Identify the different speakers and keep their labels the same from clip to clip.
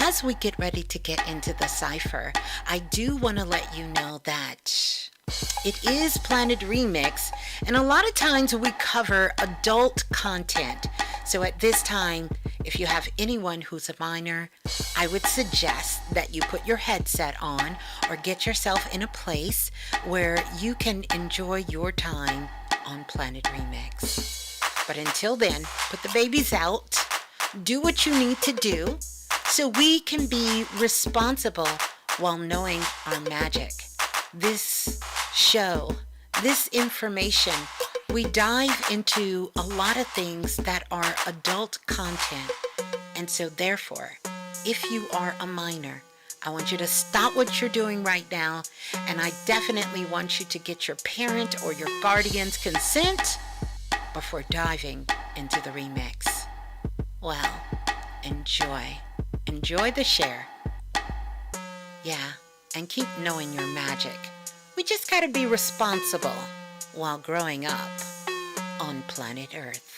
Speaker 1: as we get ready to get into the cipher, I do want to let you know that it is Planet Remix, and a lot of times we cover adult content. So at this time, if you have anyone who's a minor, I would suggest that you put your headset on or get yourself in a place where you can enjoy your time on Planet Remix. But until then, put the babies out, do what you need to do so we can be responsible while knowing our magic. This show, this information, we dive into a lot of things that are adult content. And so therefore, if you are a minor, I want you to stop what you're doing right now, and I definitely want you to get your parent or your guardian's consent before diving into the remix. Well, enjoy. Enjoy the share. Yeah, and keep knowing your magic. We just gotta be responsible while growing up on planet Earth.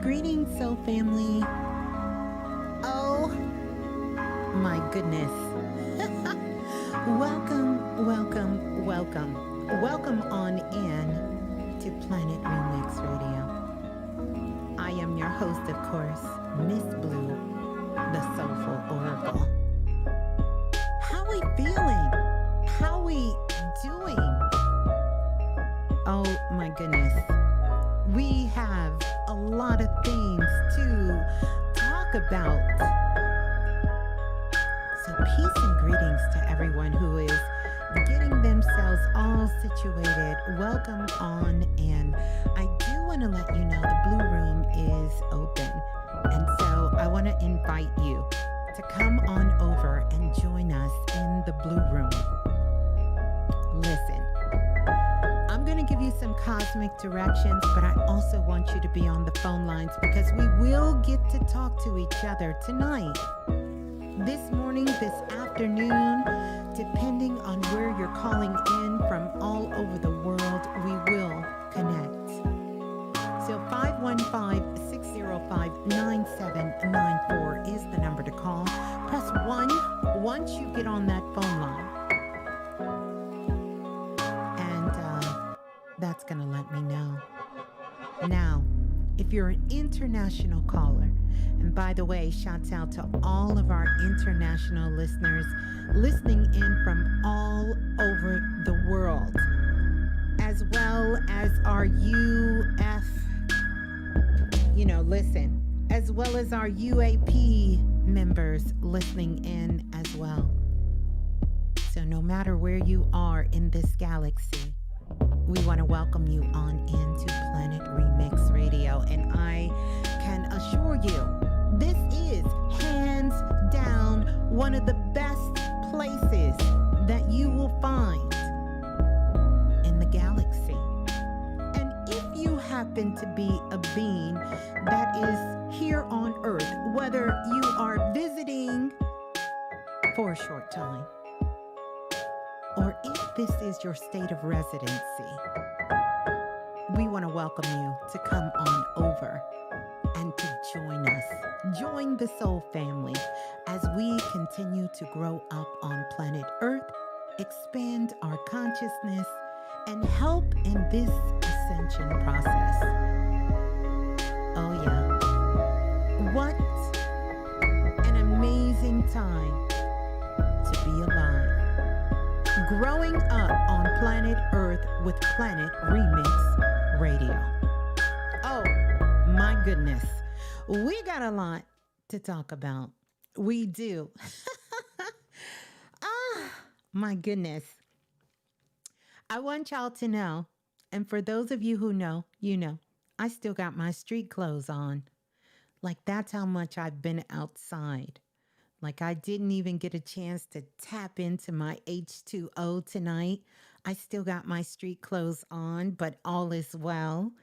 Speaker 1: Greetings, soul family. Oh my goodness. Welcome, welcome, welcome. Welcome on in to Planet Remix Radio. I am your host, of course, Ms.Blue, the Soulful Oracle. How we feeling? How we doing? Oh my goodness. We have a lot of things to talk about. So peace and greetings to everyone who is getting themselves all situated. Welcome on, and I do want to let you know the Blue Room is open. And so I want to invite you to come on over and join us in the Blue Room. Listen, I'm going to give you some cosmic directions, but I also want you to be on the phone lines because we will get to talk to each other tonight, this morning, this afternoon, depending on where you're calling in from all over the world, we will connect. So 515-605-9794 is the number to call. Press 1 once you get on that phone line. And that's going to let me know. Now, if you're an international caller, and by the way, shouts out to all of our international listeners listening in from all over the world, as well as our as well as our UAP members listening in as well. So no matter where you are in this galaxy, we want to welcome you on into Planet Remix Radio. And I can assure you, this is hands down one of the best places that you will find in the galaxy. And if you happen to be a being that is here on Earth, whether you are visiting for a short time, or if this is your state of residency, we want to welcome you to come on over and to join us. Join the Soul Family as we continue to grow up on planet Earth, expand our consciousness, and help in this ascension process. Oh yeah. What an amazing time to be alive. Growing up on planet Earth with Planet Remix Radio. Oh, my goodness. We got a lot to talk about. We do. My goodness. I want y'all to know, and for those of you who know, you know, I still got my street clothes on. Like, that's how much I've been outside. Like, I didn't even get a chance to tap into my H2O tonight. I still got my street clothes on, but all is well.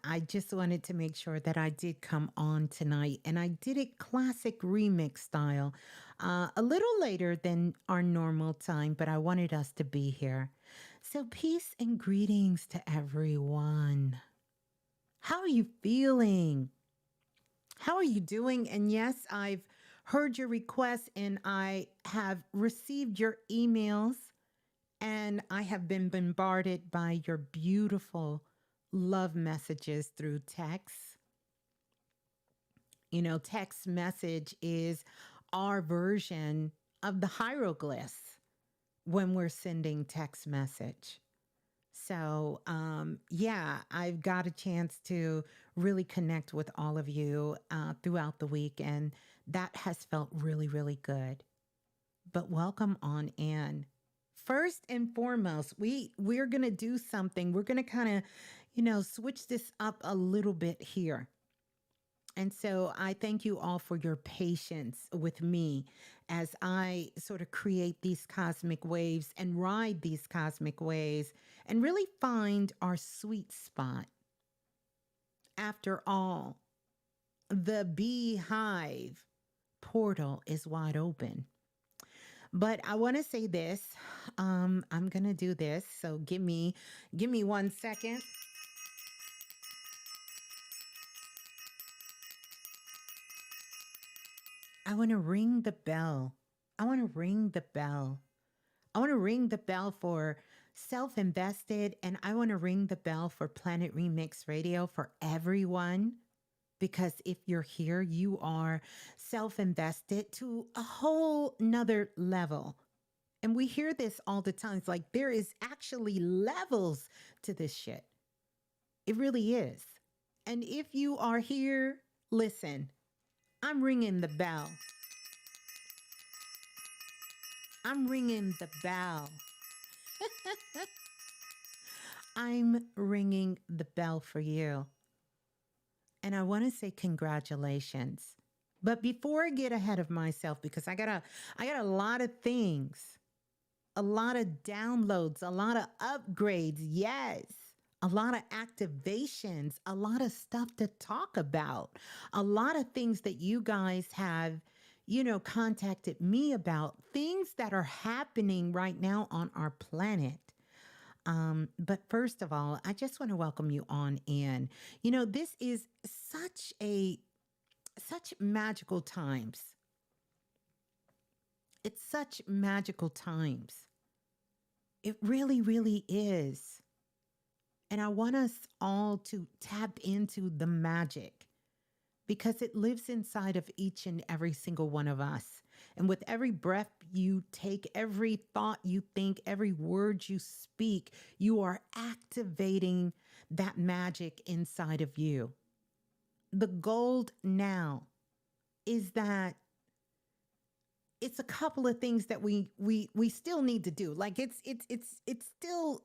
Speaker 1: I just wanted to make sure that I did come on tonight. And I did it classic remix style, a little later than our normal time, but I wanted us to be here. So peace and greetings to everyone. How are you feeling? How are you doing? And yes, I've heard your requests and I have received your emails and I have been bombarded by your beautiful love messages through text. You know, text message is our version of the hieroglyphs when we're sending text message. So, yeah, I've got a chance to really connect with all of you throughout the week, and that has felt really, really good. But welcome on in. First and foremost, we're going to do something. We're going to kind of, switch this up a little bit here. And so I thank you all for your patience with me as I sort of create these cosmic waves and ride these cosmic waves and really find our sweet spot. After all, the beehive portal is wide open. But I want to say this. I'm going to do this. So give me 1 second. I want to ring the bell. I want to ring the bell. I want to ring the bell for Self-Invested, and I want to ring the bell for Planet Remix Radio for everyone. Because if you're here, you are self-invested to a whole nother level. And we hear this all the time. It's like there is actually levels to this shit. It really is. And if you are here, listen, I'm ringing the bell. I'm ringing the bell. I'm ringing the bell for you. And I want to say congratulations. But before I get ahead of myself, because I got a lot of things, a lot of downloads, a lot of upgrades, yes, a lot of activations, a lot of stuff to talk about, a lot of things that you guys have, contacted me about, things that are happening right now on our planet. But first of all, I just want to welcome you on in. This is such magical times. It's such magical times. It really, really is. And I want us all to tap into the magic because it lives inside of each and every single one of us. And with every breath you take, every thought you think, every word you speak, you are activating that magic inside of you. The gold now is that it's a couple of things that we still need to do. Like it's still,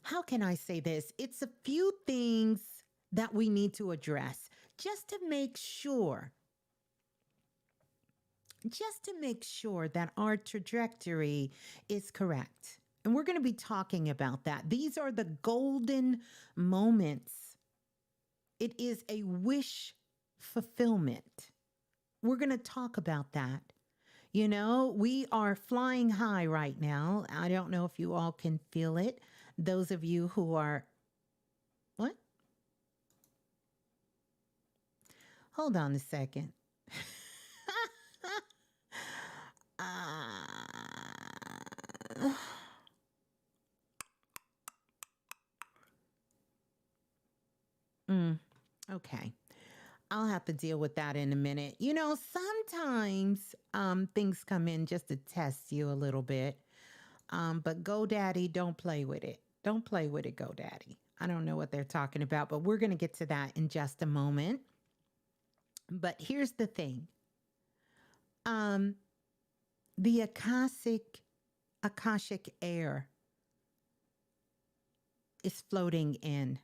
Speaker 1: how can I say this? It's a few things that we need to address just to make sure that our trajectory is correct. And we're going to be talking about that. These are the golden moments. It is a wish fulfillment. We're going to talk about that. We are flying high right now. I don't know if you all can feel it. Those of you who are, what? Hold on a second. Okay. I'll have to deal with that in a minute. Sometimes things come in just to test you a little bit. But GoDaddy, don't play with it. Don't play with it, GoDaddy. I don't know what they're talking about, but we're going to get to that in just a moment. But here's the thing. The Akashic air is floating in.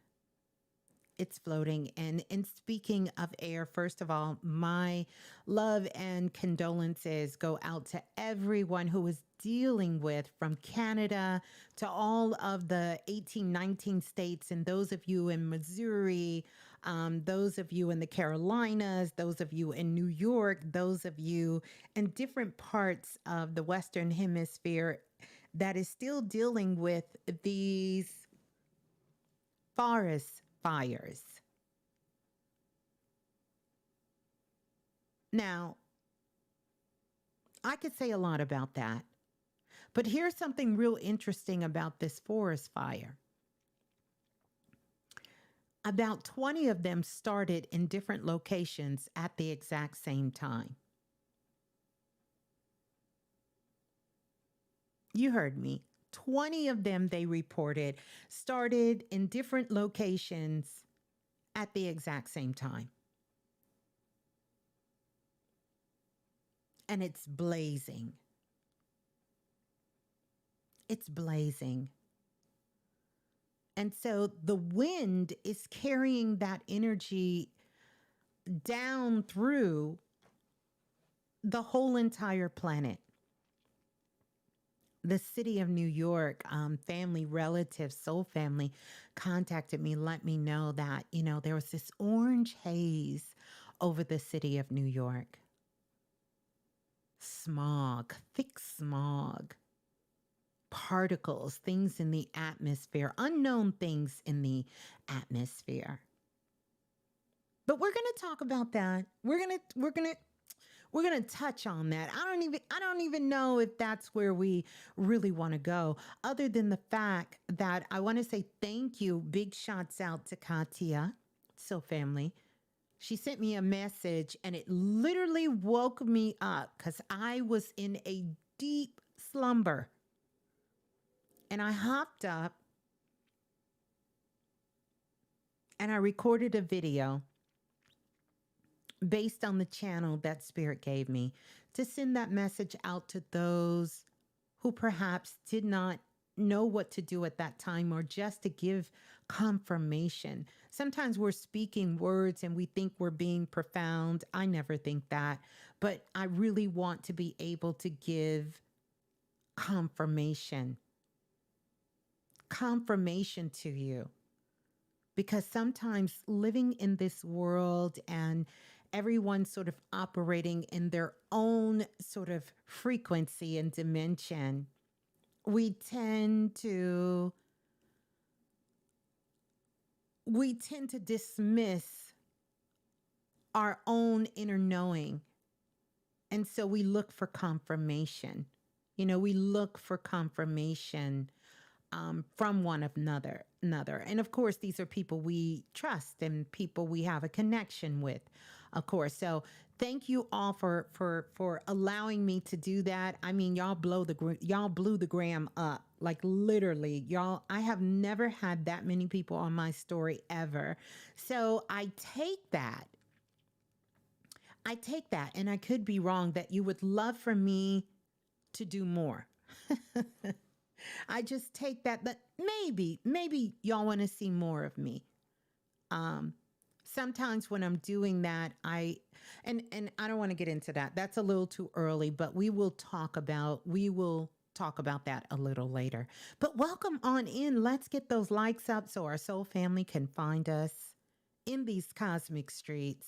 Speaker 1: It's floating in. And speaking of air, first of all, my love and condolences go out to everyone who is dealing with, from Canada to all of the 18, 19 states, and those of you in Missouri, those of you in the Carolinas, those of you in New York, those of you in different parts of the Western Hemisphere that is still dealing with these forest fires. Now, I could say a lot about that, but here's something real interesting about this forest fire. About 20 of them started in different locations at the exact same time. You heard me. 20 of them, they reported, started in different locations at the exact same time. And it's blazing. It's blazing. And so the wind is carrying that energy down through the whole entire planet. The city of New York, family, relatives, soul family contacted me, let me know that, there was this orange haze over the city of New York. Smog, thick smog, particles, things in the atmosphere, unknown things in the atmosphere. But we're going to talk about that. We're going to touch on that. I don't even know if that's where we really want to go, other than the fact that I want to say thank you. Big shots out to Katia, so family. She sent me a message and it literally woke me up because I was in a deep slumber. And I hopped up and I recorded a video based on the channel that Spirit gave me to send that message out to those who perhaps did not know what to do at that time, or just to give confirmation. Sometimes we're speaking words and we think we're being profound. I never think that, but I really want to be able to give confirmation to you. Because sometimes living in this world and everyone sort of operating in their own sort of frequency and dimension, we tend to dismiss our own inner knowing. And so we look for confirmation. We look for confirmation from one another. And of course, these are people we trust and people we have a connection with, of course. So thank you all for allowing me to do that. I mean, y'all blew the gram up. Like literally, y'all, I have never had that many people on my story ever. So I take that, and I could be wrong, that you would love for me to do more. I just take that, but maybe y'all want to see more of me. Sometimes when I'm doing that, and I don't want to get into that. That's a little too early, but we will talk about that a little later. But welcome on in. Let's get those likes up so our soul family can find us in these cosmic streets.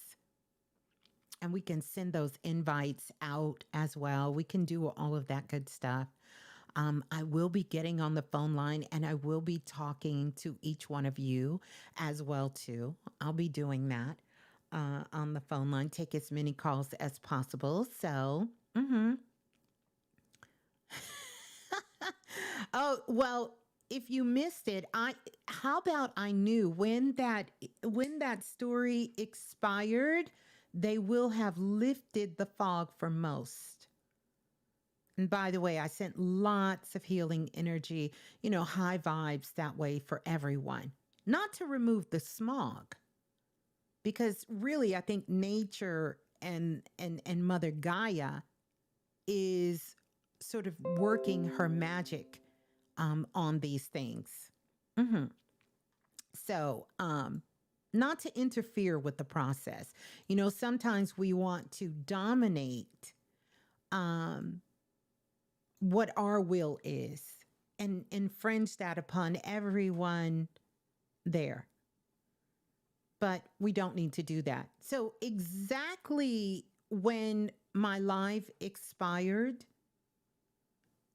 Speaker 1: And we can send those invites out as well. We can do all of that good stuff. I will be getting on the phone line, and I will be talking to each one of you as well too. I'll be doing that on the phone line. Take as many calls as possible. So, oh well. If you missed it, how about I knew when that story expired, they will have lifted the fog for most. And by the way, I sent lots of healing energy, high vibes that way for everyone. Not to remove the smog, because really I think nature and Mother Gaia is sort of working her magic on these things. So, not to interfere with the process. Sometimes we want to dominate what our will is and infringe that upon everyone there. But we don't need to do that. So exactly when my live expired,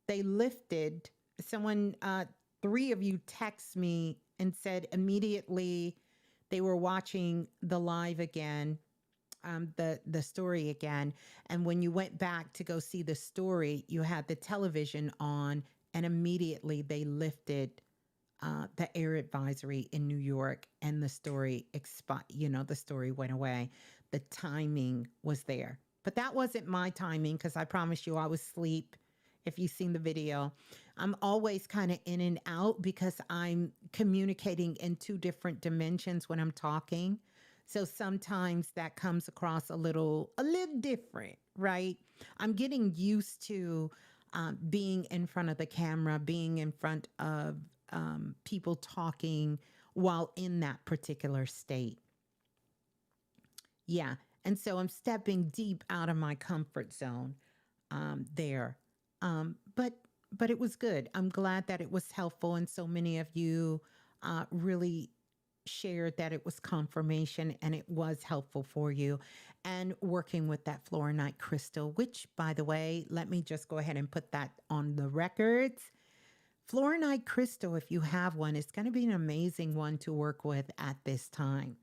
Speaker 1: they lifted. Someone, 3 of you text me and said immediately they were watching the live again, the story again. And when you went back to go see the story, you had the television on, and immediately they lifted the air advisory in New York, and the story the story went away. The timing was there. But that wasn't my timing, because I promise you I was asleep. If you've seen the video, I'm always kind of in and out because I'm communicating in 2 different dimensions when I'm talking. So sometimes that comes across a little different, right? I'm getting used to being in front of the camera, being in front of people talking while in that particular state. Yeah. And so I'm stepping deep out of my comfort zone there. But it was good. I'm glad that it was helpful. And so many of you really shared that it was confirmation and it was helpful for you. And working with that fluorite crystal, which, by the way, let me just go ahead and put that on the records. Fluorite crystal, if you have one, is going to be an amazing one to work with at this time.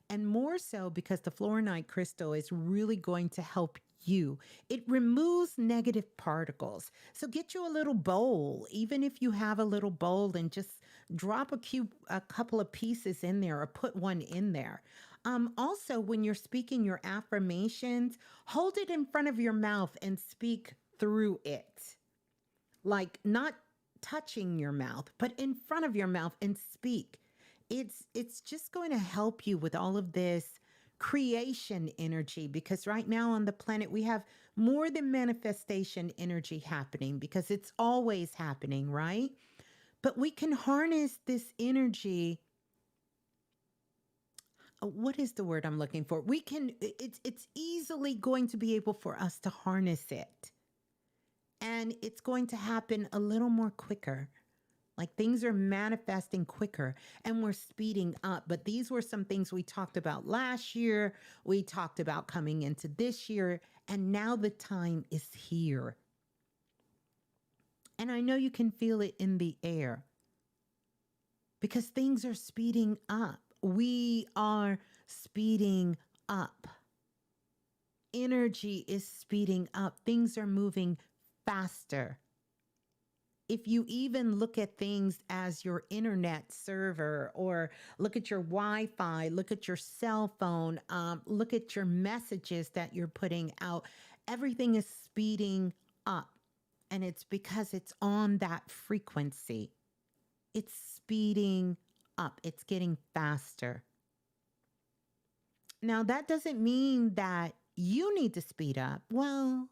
Speaker 1: And more so because the fluorite crystal is really going to help you. It removes negative particles. So get you a little bowl, even if you have a little bowl, and just drop a couple of pieces in there, or put one in there. Also, when you're speaking your affirmations, hold it in front of your mouth and speak through it. Like not touching your mouth, but in front of your mouth, and speak. it's just going to help you with all of this creation energy, because right now on the planet we have more than manifestation energy happening, because it's always happening, right? But we can harness this energy. What is the word I'm looking for? We can, it's easily going to be able for us to harness it. And it's going to happen a little more quicker. Like things are manifesting quicker and we're speeding up. But these were some things we talked about last year. We talked about coming into this year. And now the time is here. And I know you can feel it in the air because things are speeding up. We are speeding up. Energy is speeding up. Things are moving faster. If you even look at things as your internet server, or look at your Wi-Fi, look at your cell phone, look at your messages that you're putting out, everything is speeding up. And it's because it's on that frequency. It's speeding up. It's getting faster. Now, that doesn't mean that you need to speed up. Well,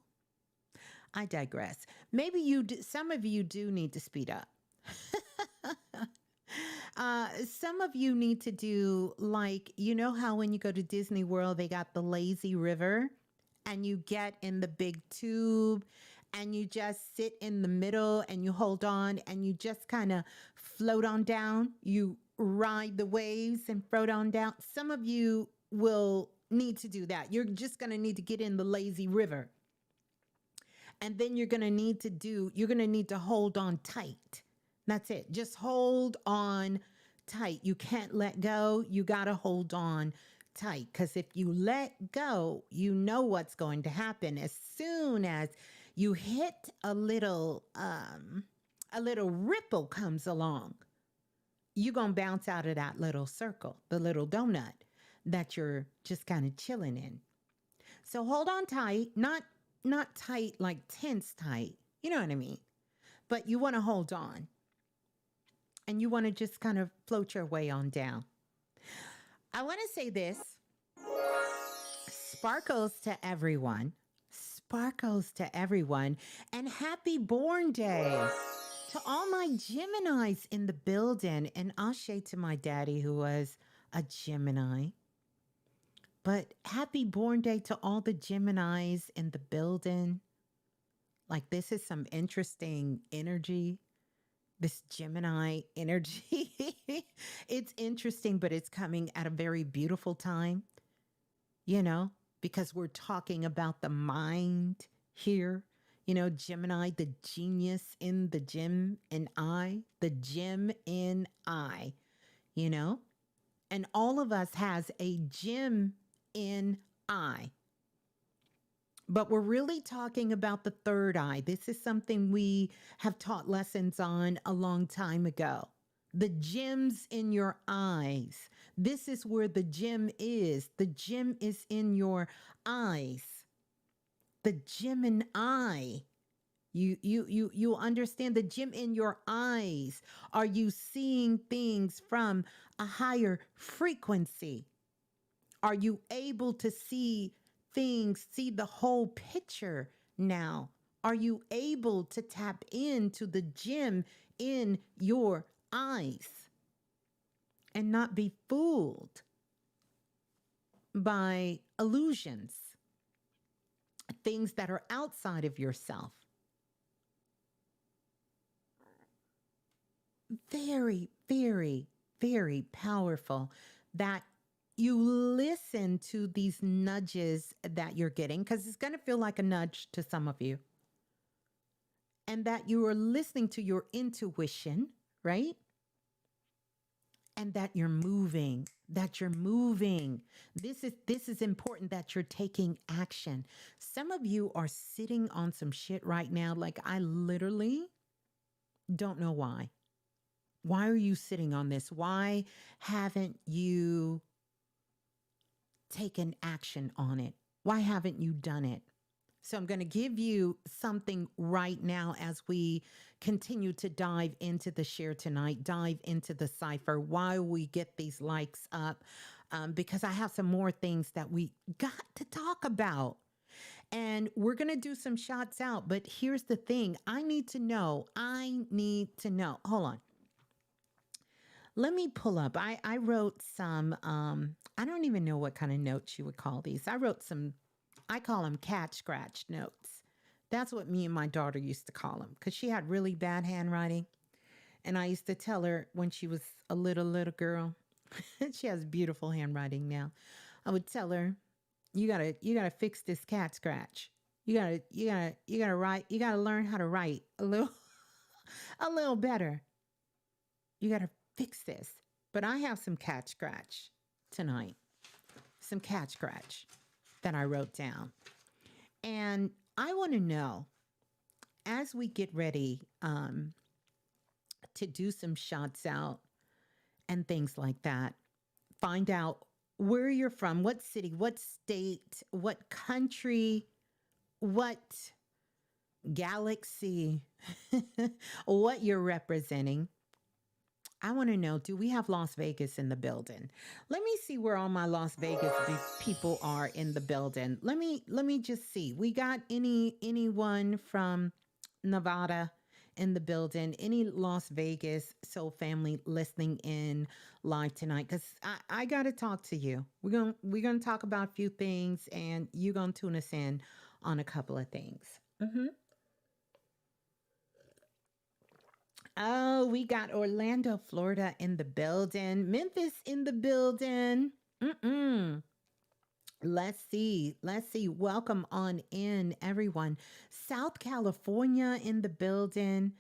Speaker 1: I digress. Maybe some of you do need to speed up. Some of you need to do, like, you know how when you go to Disney World, they got the lazy river and you get in the big tube and you just sit in the middle and you hold on and you just kind of float on down. You ride the waves and float on down. Some of you will need to do that. You're just going to need to get in the lazy river. And then you're going to need to hold on tight. That's it. Just hold on tight. You can't let go. You got to hold on tight. Because if you let go, you know what's going to happen. As soon as you hit a little ripple comes along, you're going to bounce out of that little circle, the little donut that you're just kind of chilling in. So hold on tight, not tight like tense tight, you know what I mean? But you want to hold on and you want to just kind of float your way on down. I want to say this: sparkles to everyone, and happy born day to all my Geminis in the building, and ashe to my daddy who was a Gemini. But happy born day to all the Geminis in the building. Like, this is some interesting energy. This Gemini energy. It's interesting, but it's coming at a very beautiful time, you know, because we're talking about the mind here. You know, Gemini, the genius in the gem and I, the gem in I, you know, and all of us has a gem in I. But we're really talking about the third eye. This is something we have taught lessons on a long time ago. The gems in your eyes. This is where the gem is. The gem is in your eyes. The gem in eye. You understand the gem in your eyes. Are you seeing things from a higher frequency? Are you able to see things, see the whole picture now? Are you able to tap into the gem in your eyes and not be fooled by illusions, things that are outside of yourself? Very, very, very powerful that you listen to these nudges that you're getting, because it's going to feel like a nudge to some of you. And that you are listening to your intuition, right? And that you're moving, This is important, that you're taking action. Some of you are sitting on some shit right now. Like, I literally don't know why. Why are you sitting on this? Why haven't you taken action on it? Why haven't you done it? So I'm going to give you something right now as we continue to dive into the share tonight, dive into the cipher while we get these likes up, because I have some more things that we got to talk about. And we're going to do some shots out. But here's the thing. I need to know. Hold on. Let me pull up. I wrote some, I don't even know what kind of notes you would call these. I call them cat scratch notes. That's what me and my daughter used to call them because she had really bad handwriting. And I used to tell her when she was a little girl, she has beautiful handwriting now. I would tell her, you gotta fix this cat scratch. You gotta write. You gotta learn how to write a little better. You gotta fix this. But I have some cat scratch tonight. Some cat scratch that I wrote down. And I want to know, as we get ready to do some shots out and things like that, find out where you're from, what city, what state, what country, what galaxy, what you're representing. I want to know, do we have Las Vegas in the building? Let me see where all my Las Vegas people are in the building. Let me just see. We got anyone from Nevada in the building? Any Las Vegas soul family listening in live tonight? Because I got to talk to you. We're gonna talk about a few things, and you're gonna tune us in on a couple of things. Oh, we got Orlando, Florida in the building. Memphis in the building. Let's see. Welcome on in, everyone. South California in the building.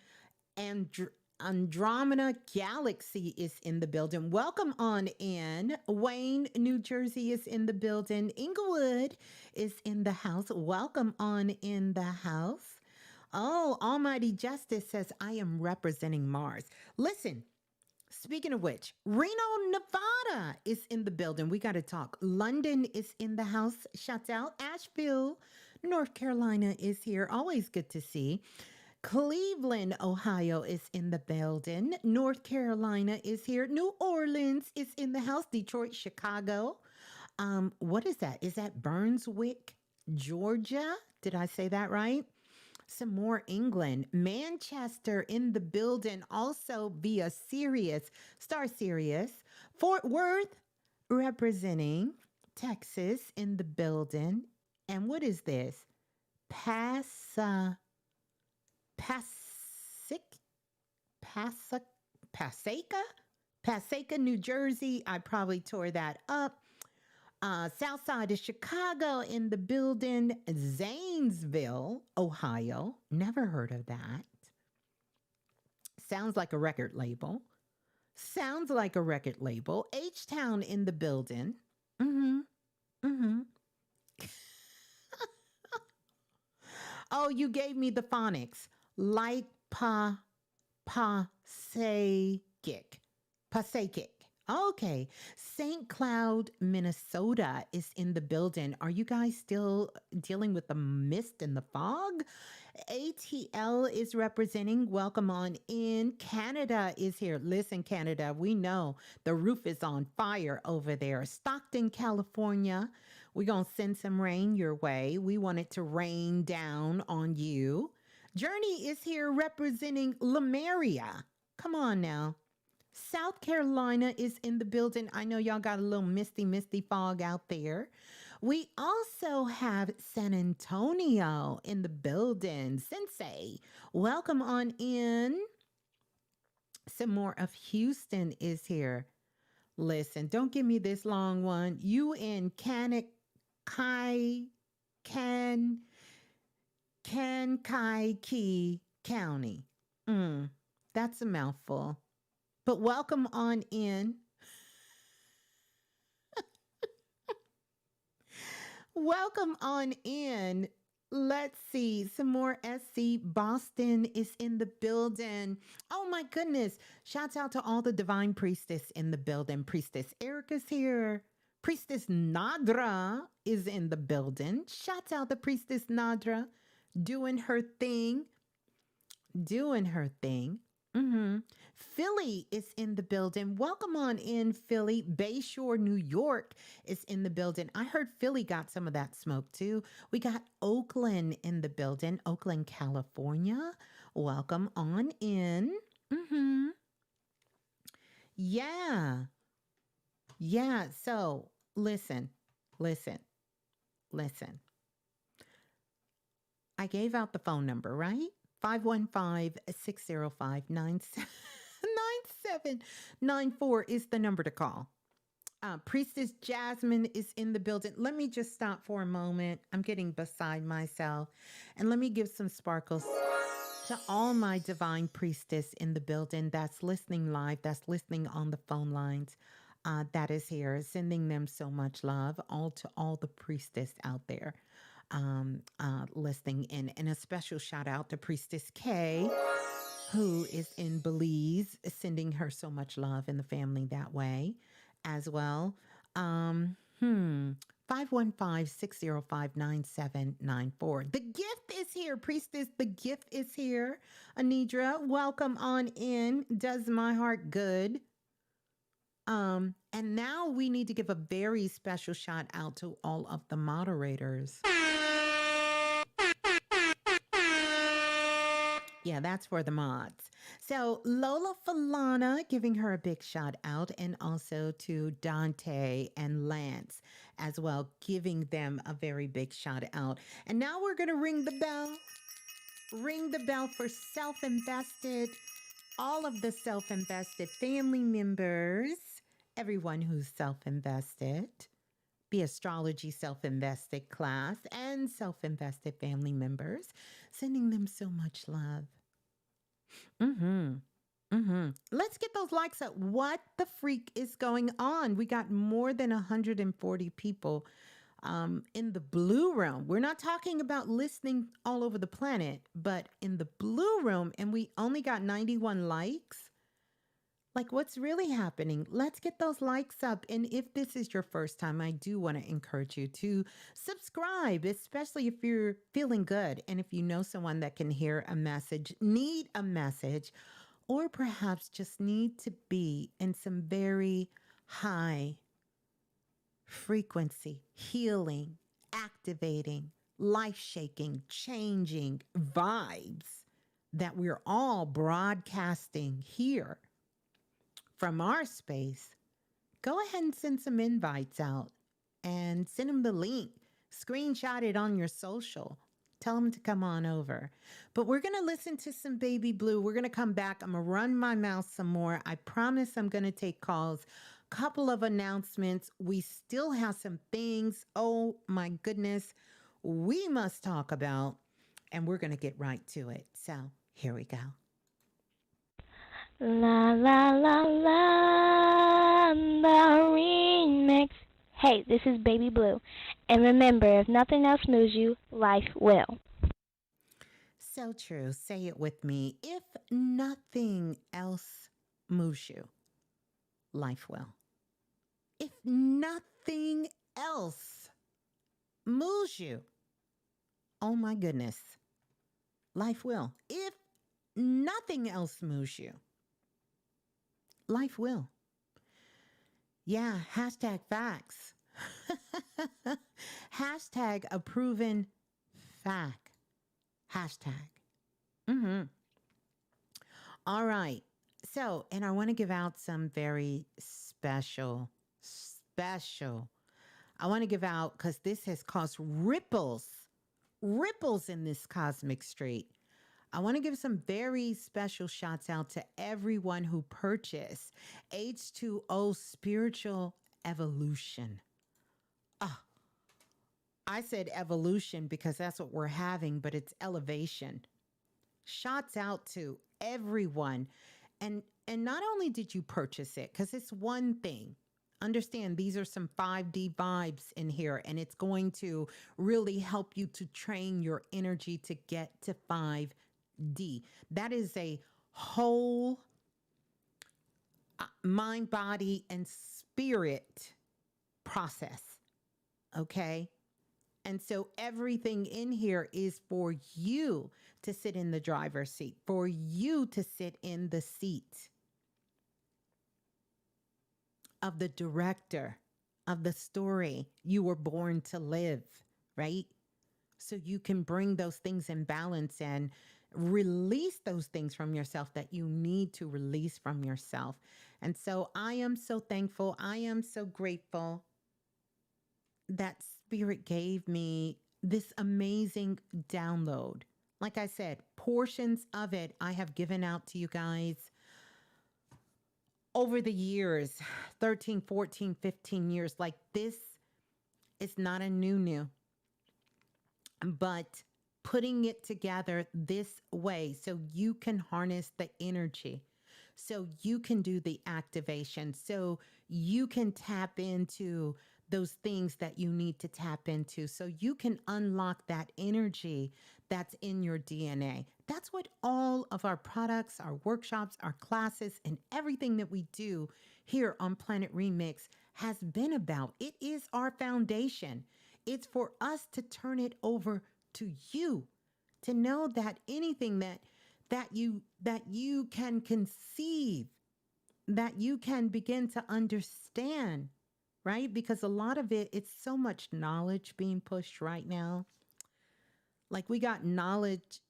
Speaker 1: Andromeda Galaxy is in the building. Welcome on in. Wayne, New Jersey is in the building. Inglewood is in the house. Welcome on in the house. Oh, Almighty Justice says, I am representing Mars. Listen, speaking of which, Reno, Nevada is in the building. We got to talk. London is in the house. Shout out. Asheville, North Carolina is here. Always good to see. Cleveland, Ohio is in the building. North Carolina is here. New Orleans is in the house. Detroit, Chicago. What is that? Is that Burnswick, Georgia? Did I say that right? Some more England. Manchester in the building, also via Sirius, Star Sirius. Fort Worth representing Texas in the building. And what is this? Paseka, New Jersey. I probably tore that up. South side of Chicago in the building. Zanesville, Ohio. Never heard of that. Sounds like a record label. H-Town in the building. Oh, you gave me the phonics. Like Pacific. Okay. St. Cloud, Minnesota is in the building. Are you guys still dealing with the mist and the fog? ATL is representing. Welcome on in. Canada is here. Listen, Canada, we know the roof is on fire over there. Stockton, California. We're going to send some rain your way. We want it to rain down on you. Journey is here representing Lemuria. Come on now. South Carolina is in the building. I know y'all got a little misty fog out there. We also have San Antonio in the building. Sensei, welcome on in. Some more of Houston is here. Listen, don't give me this long one. You in Kankakee County. That's a mouthful. But welcome on in. Welcome on in. Let's see. Some more SC. Boston is in the building. Oh my goodness. Shouts out to all the divine priestess in the building. Priestess Erica's here. Priestess Nadra is in the building. Shouts out to Priestess Nadra doing her thing. Doing her thing. Philly is in the building. Welcome on in, Philly. Bayshore, New York is in the building. I heard Philly got some of that smoke too. We got Oakland in the building. Oakland, California. Welcome on in. Yeah. Yeah. So listen. I gave out the phone number, right? 515-605-9794 is the number to call. Priestess Jasmine is in the building. Let me just stop for a moment. I'm getting beside myself. And let me give some sparkles to all my divine priestess in the building that's listening live, that's listening on the phone lines, that is here, sending them so much love, all to all the priestess out there listening in. And a special shout out to Priestess K, who is in Belize, sending her so much love in the family that way as well. 515-605-9794. The gift is here, Priestess. The gift is here. Anidra, welcome on in. Does my heart good. And now we need to give a very special shout out to all of the moderators. Yeah, that's for the mods. So Lola Falana, giving her a big shout out, and also to Dante and Lance as well, giving them a very big shout out. And now we're going to ring the bell. Ring the bell for self-invested, all of the self-invested family members, everyone who's self-invested, the astrology self-invested class and self-invested family members, sending them so much love. Let's get those likes up. What the freak is going on? We got more than 140 people in the blue room. We're not talking about listening all over the planet, but in the blue room, and we only got 91 likes. Like, what's really happening? Let's get those likes up. And if this is your first time, I do want to encourage you to subscribe, especially if you're feeling good and if you know someone that can hear a message, need a message, or perhaps just need to be in some very high frequency, healing, activating, life-shaking, changing vibes that we're all broadcasting here from our space. Go ahead and send some invites out and send them the link. Screenshot it on your social. Tell them to come on over. But we're going to listen to some Baby Blue. We're going to come back. I'm going to run my mouth some more. I promise I'm going to take calls. Couple of announcements. We still have some things, oh my goodness, we must talk about, and we're going to get right to it. So here we go.
Speaker 2: La la la la, the remix. Hey, this is Baby Blue. And remember, if nothing else moves you, life will.
Speaker 1: So true. Say it with me. If nothing else moves you, life will. If nothing else moves you, oh my goodness, life will. If nothing else moves you, life will. Yeah, hashtag facts. Hashtag a proven fact. Hashtag. All right. So, and I want to give out some very special. I want to give out, because this has caused ripples in this cosmic street. I want to give some very special shouts out to everyone who purchased H2O Spiritual Evolution. I said evolution because that's what we're having, but it's elevation. Shouts out to everyone. And not only did you purchase it, because it's one thing. Understand, these are some 5D vibes in here, and it's going to really help you to train your energy to get to 5D. That is a whole mind, body, and spirit process. Okay. And so everything in here is for you to sit in the driver's seat, for you to sit in the seat of the director of the story you were born to live, right? So you can bring those things in balance and release those things from yourself that you need to release from yourself. And so I am so thankful. I am so grateful that Spirit gave me this amazing download. Like I said, portions of it I have given out to you guys over the years, 13, 14, 15 years. Like this is not a new, but putting it together this way so you can harness the energy, so you can do the activation, so you can tap into those things that you need to tap into, so you can unlock that energy that's in your DNA. That's what all of our products, our workshops, our classes, and everything that we do here on Planet Remix has been about. It is our foundation. It's for us to turn it over to you, to know that anything that you can conceive, that you can begin to understand, right? Because a lot of it's so much knowledge being pushed right now. Like we got knowledge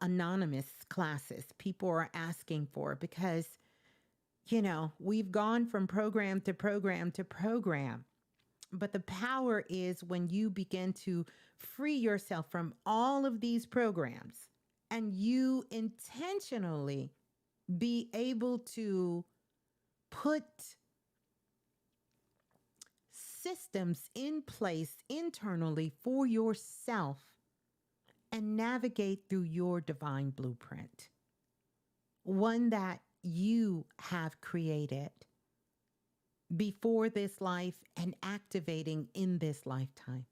Speaker 1: anonymous classes people are asking for because, we've gone from program to program to program. But the power is when you begin to free yourself from all of these programs and you intentionally be able to put systems in place internally for yourself and navigate through your divine blueprint, one that you have created before this life and activating in this lifetime.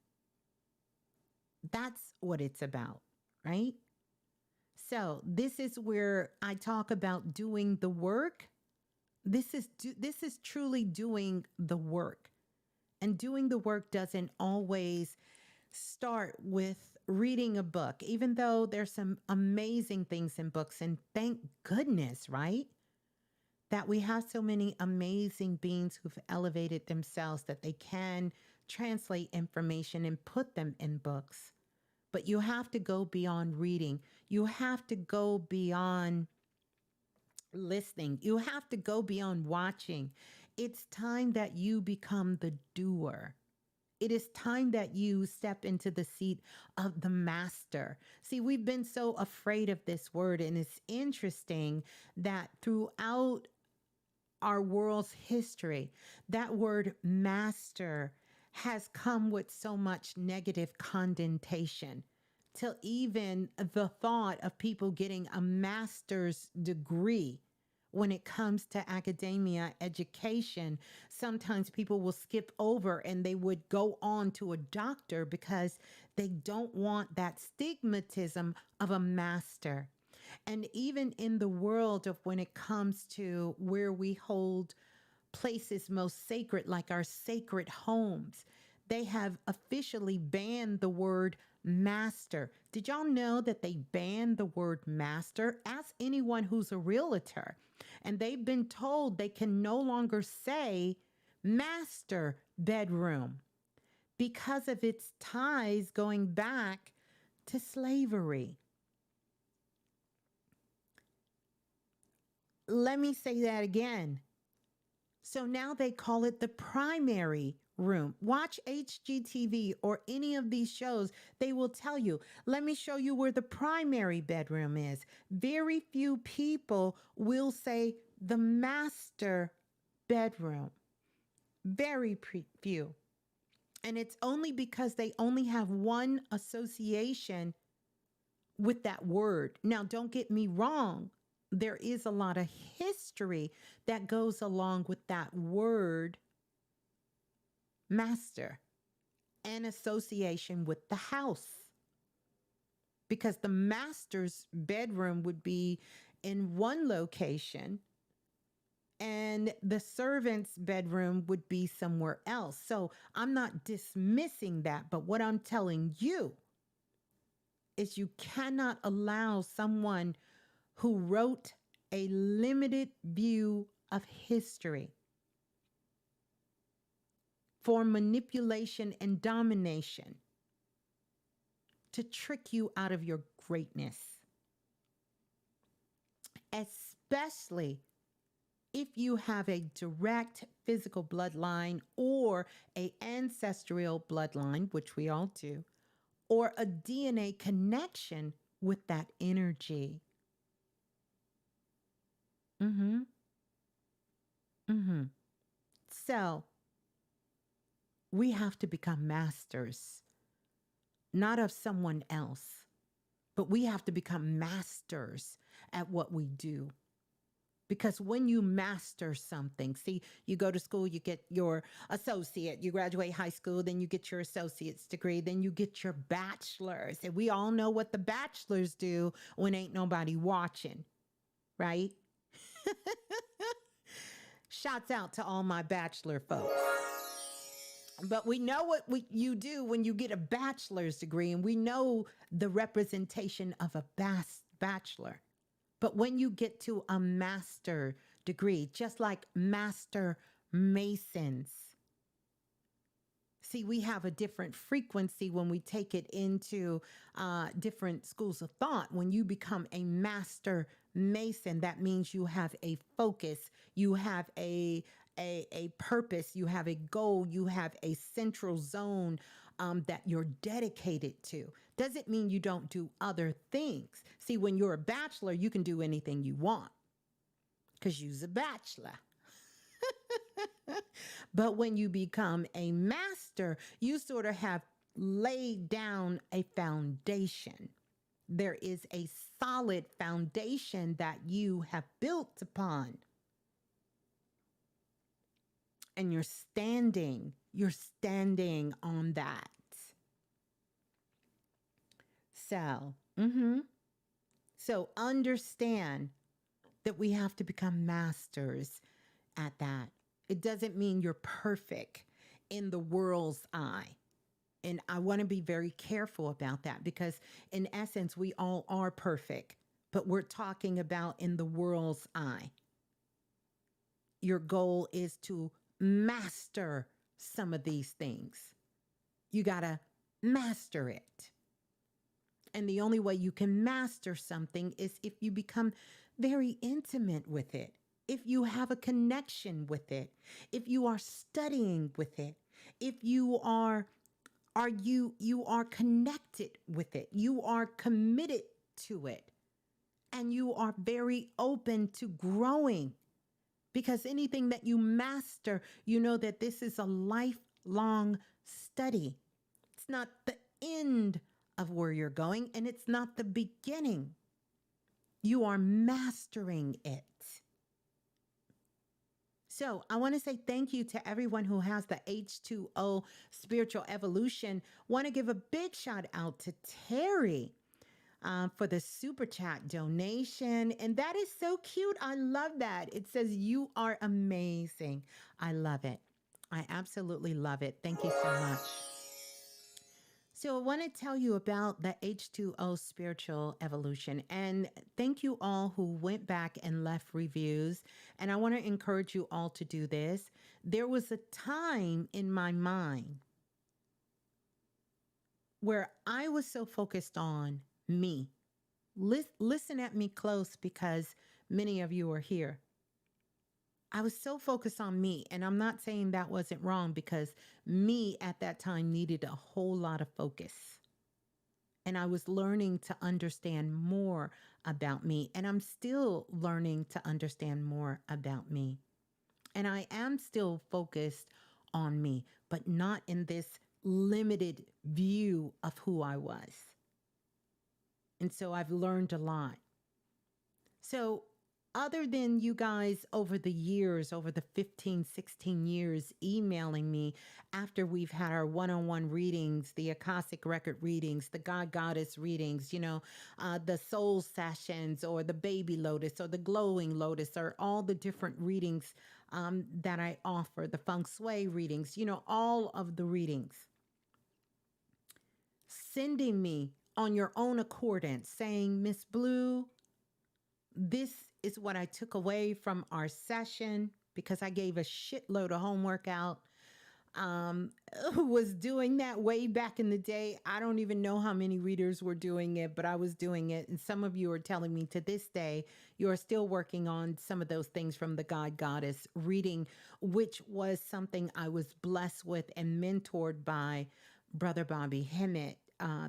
Speaker 1: That's what it's about, right? So this is where I talk about doing the work. This is truly doing the work. And doing the work doesn't always start with reading a book, even though there's some amazing things in books. And thank goodness, right? That we have so many amazing beings who've elevated themselves that they can translate information and put them in books. But you have to go beyond reading. You have to go beyond listening. You have to go beyond watching. It's time that you become the doer. It is time that you step into the seat of the master. See, we've been so afraid of this word, and it's interesting that throughout our world's history, that word master has come with so much negative connotation, till even the thought of people getting a master's degree when it comes to academia education, sometimes people will skip over and they would go on to a doctor because they don't want that stigmatism of a master. And even in the world of when it comes to where we hold places most sacred, like our sacred homes, they have officially banned the word master. Did y'all know that they banned the word master? Ask anyone who's a realtor. And they've been told they can no longer say master bedroom because of its ties going back to slavery. Let me say that again. So now they call it the primary room. Watch HGTV or any of these shows. They will tell you, let me show you where the primary bedroom is. Very few people will say the master bedroom. Very few. And it's only because they only have one association with that word. Now, don't get me wrong. There is a lot of history that goes along with that word master and association with the house. Because the master's bedroom would be in one location and the servant's bedroom would be somewhere else. So I'm not dismissing that, but what I'm telling you is you cannot allow someone who wrote a limited view of history for manipulation and domination to trick you out of your greatness, especially if you have a direct physical bloodline or a ancestral bloodline, which we all do, or a DNA connection with that energy. So we have to become masters, not of someone else, but we have to become masters at what we do. Because when you master something, see, you go to school, you get your associate, you graduate high school, then you get your associate's degree, then you get your bachelor's. And we all know what the bachelors do when ain't nobody watching, right? Shouts out to all my bachelor folks. But we know what you do when you get a bachelor's degree, and we know the representation of a bachelor. But when you get to a master degree, just like master masons, see, we have a different frequency when we take it into different schools of thought. When you become a master mason, that means you have a focus, you have a purpose, you have a goal, you have a central zone that you're dedicated to. Doesn't mean you don't do other things. See, when you're a bachelor, you can do anything you want because you're a bachelor. But when you become a master, you sort of have laid down a foundation. There is a solid foundation that you have built upon. And you're standing on that. So understand that we have to become masters at that. It doesn't mean you're perfect in the world's eye. And I want to be very careful about that because in essence, we all are perfect, but we're talking about in the world's eye. Your goal is to master some of these things. You got to master it. And the only way you can master something is if you become very intimate with it. If you have a connection with it, if you are studying with it, if you are connected with it, you are committed to it, and you are very open to growing. Because anything that you master, you know that this is a lifelong study. It's not the end of where you're going, and it's not the beginning. You are mastering it. So I want to say thank you to everyone who has the H2O spiritual evolution. Want to give a big shout out to Terry for the super chat donation. And that is so cute. I love that. It says, "You are amazing." I love it. I absolutely love it. Thank you so much. So I want to tell you about the H2O spiritual evolution, and thank you all who went back and left reviews. And I want to encourage you all to do this. There was a time in my mind where I was so focused on me. Listen at me close because many of you are here. I was so focused on me, and I'm not saying that wasn't wrong because me at that time needed a whole lot of focus. And I was learning to understand more about me, and I'm still learning to understand more about me. And I am still focused on me, but not in this limited view of who I was. And so I've learned a lot. So other than you guys over the years, over the 15, 16 years, emailing me after we've had our one-on-one readings, the Akashic record readings, the God Goddess readings, the soul sessions or the baby lotus or the glowing lotus or all the different readings that I offer, the feng shui readings, all of the readings, sending me on your own accordance saying, Miss Blue, this is what I took away from our session because I gave a shitload of homework out. Was doing that way back in the day. I don't even know how many readers were doing it, but I was doing it. And some of you are telling me to this day, you are still working on some of those things from the God Goddess reading, which was something I was blessed with and mentored by Brother Bobby Hemmett.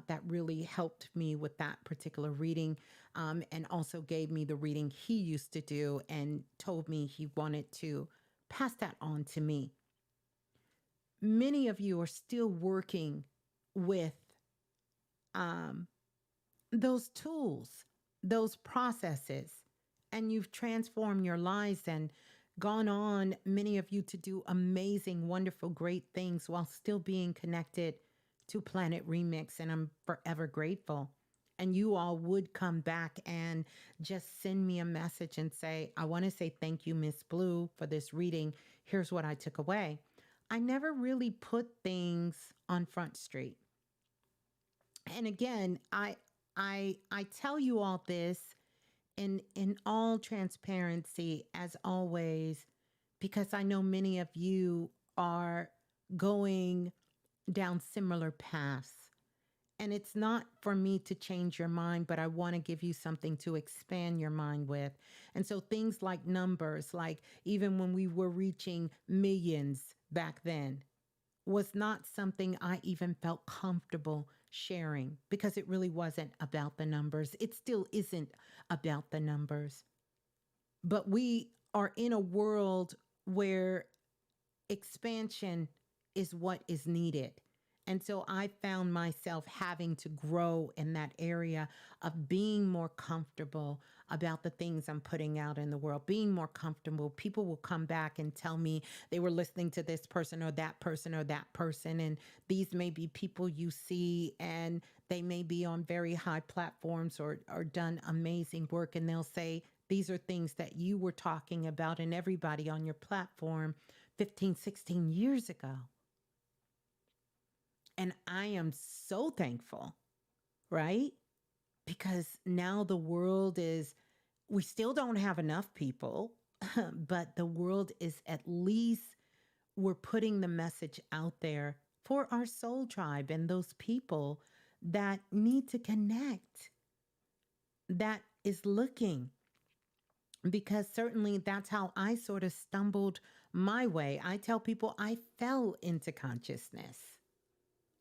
Speaker 1: That really helped me with that particular reading, and also gave me the reading he used to do and told me he wanted to pass that on to me. Many of you are still working with those tools, those processes, and you've transformed your lives and gone on, many of you, to do amazing, wonderful, great things while still being connected to Planet Remix, and I'm forever grateful. And you all would come back and just send me a message and say, I want to say thank you, Miss Blue, for this reading. Here's what I took away. I never really put things on Front Street. And again, I tell you all this in all transparency, as always, because I know many of you are going down similar paths. And it's not for me to change your mind, but I want to give you something to expand your mind with. And so things like numbers, like even when we were reaching millions back then, was not something I even felt comfortable sharing because it really wasn't about the numbers. It still isn't about the numbers. But we are in a world where expansion is what is needed. And so I found myself having to grow in that area of being more comfortable about the things I'm putting out in the world, being more comfortable. People will come back and tell me they were listening to this person or that person or that person. And these may be people you see, and they may be on very high platforms or done amazing work. And they'll say, these are things that you were talking about and everybody on your platform 15, 16 years ago. And I am so thankful, right? Because now the world is, we still don't have enough people, but the world is, at least we're putting the message out there for our soul tribe and those people that need to connect, that is looking. Because certainly that's how I sort of stumbled my way. I tell people I fell into consciousness.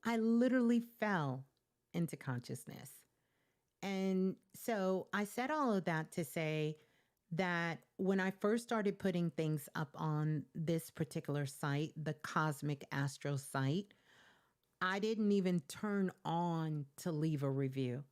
Speaker 1: I literally fell into consciousness. And so I said all of that to say that when I first started putting things up on this particular site, the Cosmic Astro site, I didn't even turn on to leave a review.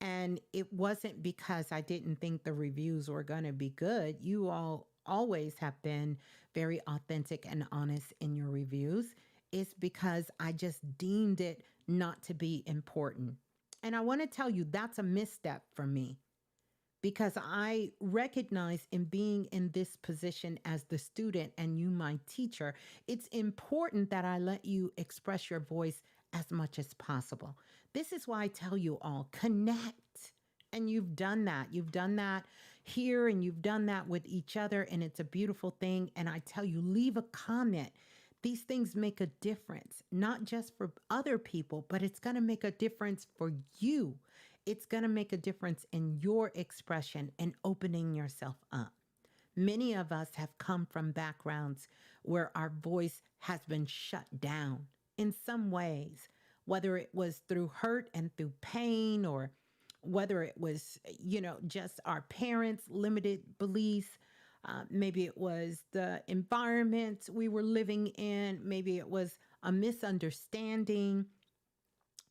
Speaker 1: And it wasn't because I didn't think the reviews were going to be good. You all always have been very authentic and honest in your reviews. It's because I just deemed it not to be important. And I want to tell you that's a misstep for me, because I recognize in being in this position as the student and you, my teacher, it's important that I let you express your voice as much as possible. This is why I tell you all, connect. And you've done that. You've done that here and you've done that with each other. And it's a beautiful thing. And I tell you, leave a comment. These things make a difference, not just for other people, but it's going to make a difference for you. It's going to make a difference in your expression and opening yourself up. Many of us have come from backgrounds where our voice has been shut down in some ways, whether it was through hurt and through pain, or whether it was, just our parents' limited beliefs. Maybe it was the environment we were living in. Maybe it was a misunderstanding.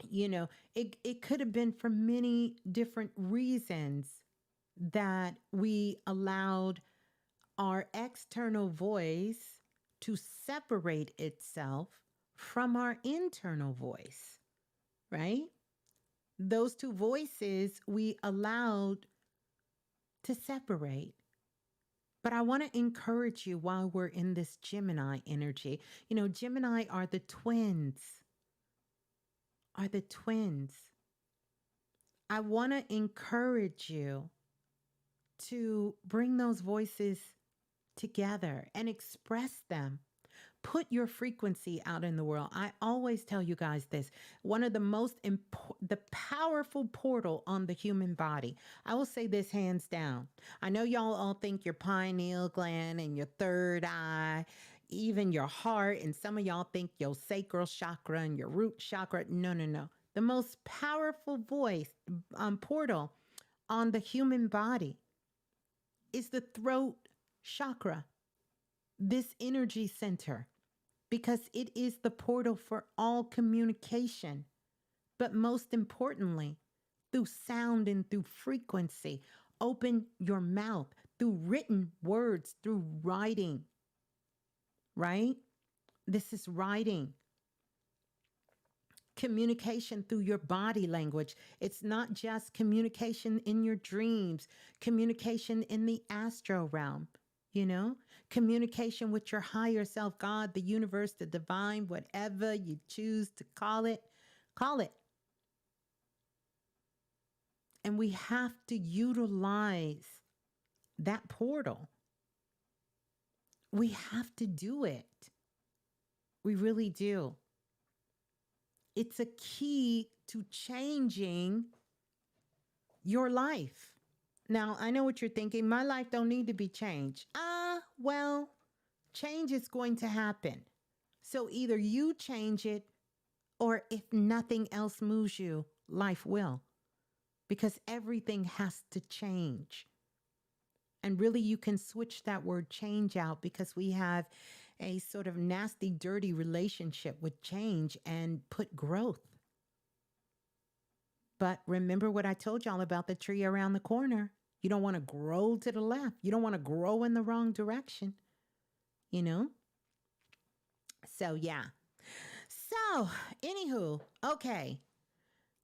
Speaker 1: It could have been for many different reasons that we allowed our external voice to separate itself from our internal voice, right? Those two voices we allowed to separate. But I want to encourage you while we're in this Gemini energy. You know, Gemini are the twins, are the twins. I want to encourage you to bring those voices together and express them. Put your frequency out in the world. I always tell you guys this. One of the most the powerful portal on the human body. I will say this hands down. I know y'all all think your pineal gland and your third eye, even your heart, and some of y'all think your sacral chakra and your root chakra. No, no, no. The most powerful voice portal on the human body is the throat chakra, this energy center, because it is the portal for all communication. But most importantly, through sound and through frequency, open your mouth through written words, through writing, right? This is writing. Communication through your body language. It's not just communication in your dreams, communication in the astral realm, you know, communication with your higher self, God, the universe, the divine, whatever you choose to call it, call it. And we have to utilize that portal. We have to do it. We really do. It's a key to changing your life. Now, I know what you're thinking. My life don't need to be changed. Well, change is going to happen. So either you change it, or if nothing else moves you, life will. Because everything has to change. And really, you can switch that word change out, because we have a sort of nasty, dirty relationship with change, and put growth. But remember what I told y'all about the tree around the corner. You don't want to grow to the left. You don't want to grow in the wrong direction, you know? So, yeah. So, anywho, okay.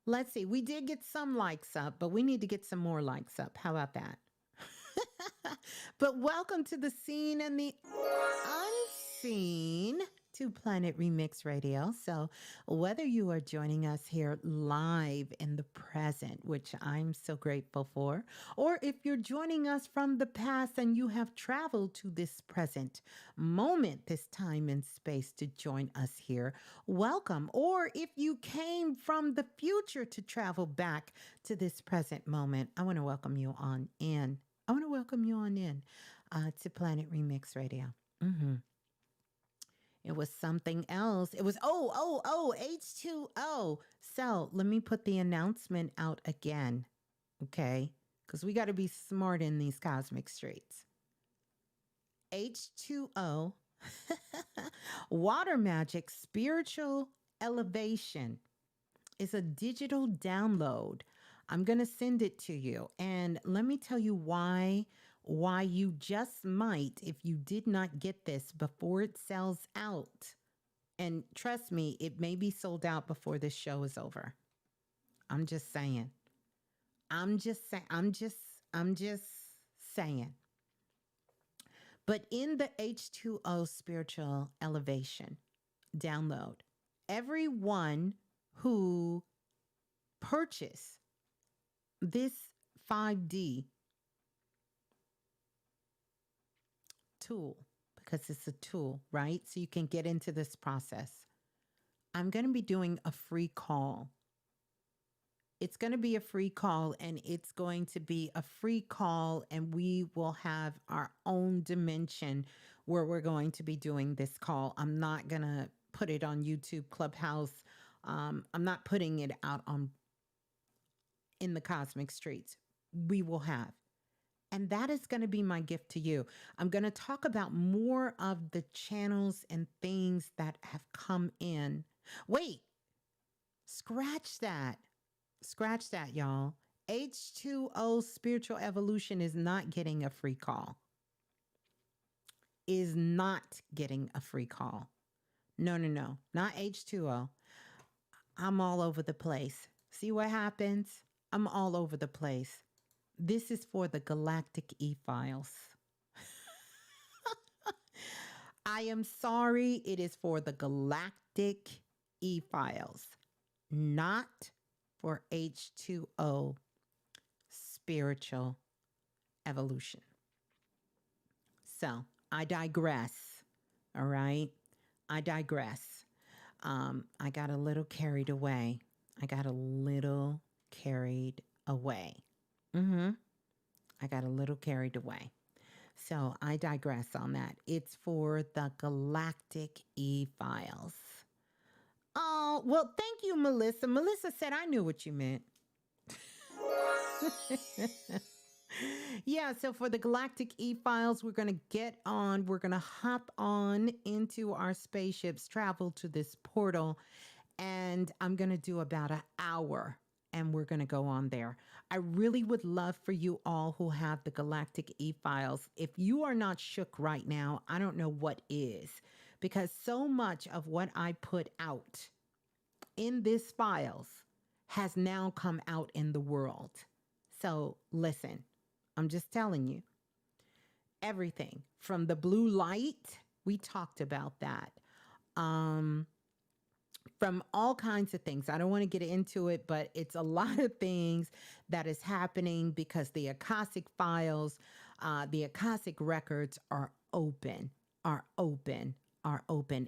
Speaker 1: Let's see. We did get some likes up, but we need to get some more likes up. How about that? But welcome to the seen and the unseen to Planet Remix Radio. So whether you are joining us here live in the present, which I'm so grateful for, or if you're joining us from the past and you have traveled to this present moment, this time and space to join us here, welcome. Or if you came from the future to travel back to this present moment, I want to welcome you on in. I want to welcome you on in to Planet Remix Radio. It was something else. It was, H2O. So let me put the announcement out again, okay? Because we got to be smart in these cosmic streets. H2O, Water Magic Spiritual Elevation is a digital download. I'm going to send it to you. And let me tell you why you just might, if you did not get this before it sells out. And trust me, it may be sold out before this show is over. I'm just saying. I'm just saying. But in the H2O Spiritual Elevation download, everyone who purchased this 5D tool, because it's a tool, right? So you can get into this process. I'm going to be doing a free call. It's going to be a free call, and it's going to be a free call, and we will have our own dimension where we're going to be doing this call. I'm not going to put it on YouTube Clubhouse. I'm not putting it out in the cosmic streets. We will have. And that is going to be my gift to you. I'm going to talk about more of the channels and things that have come in. Wait, scratch that. Scratch that, y'all. H2O Spiritual Evolution is not getting a free call. Is not getting a free call. No, not H2O. I'm all over the place. See what happens? I'm all over the place. This is for the Galactic E-Files. I am sorry, it is for the Galactic E-Files, not for H2O Spiritual Evolution. So I digress. All right. I digress. I got a little carried away. I got a little carried away. So I digress on that. It's for the Galactic E-Files. Oh, well, thank you, Melissa. Melissa said I knew what you meant. Yeah, so for the Galactic E-Files, we're going to hop on into our spaceships, travel to this portal, and I'm going to do about an hour, and we're going to go on there. I really would love for you all who have the Galactic E-Files. If you are not shook right now, I don't know what is, because so much of what I put out in this files has now come out in the world. So listen. I'm just telling you, everything from the blue light, we talked about that. From all kinds of things. I don't want to get into it, but it's a lot of things that is happening because the Akashic files, the Akashic records are open.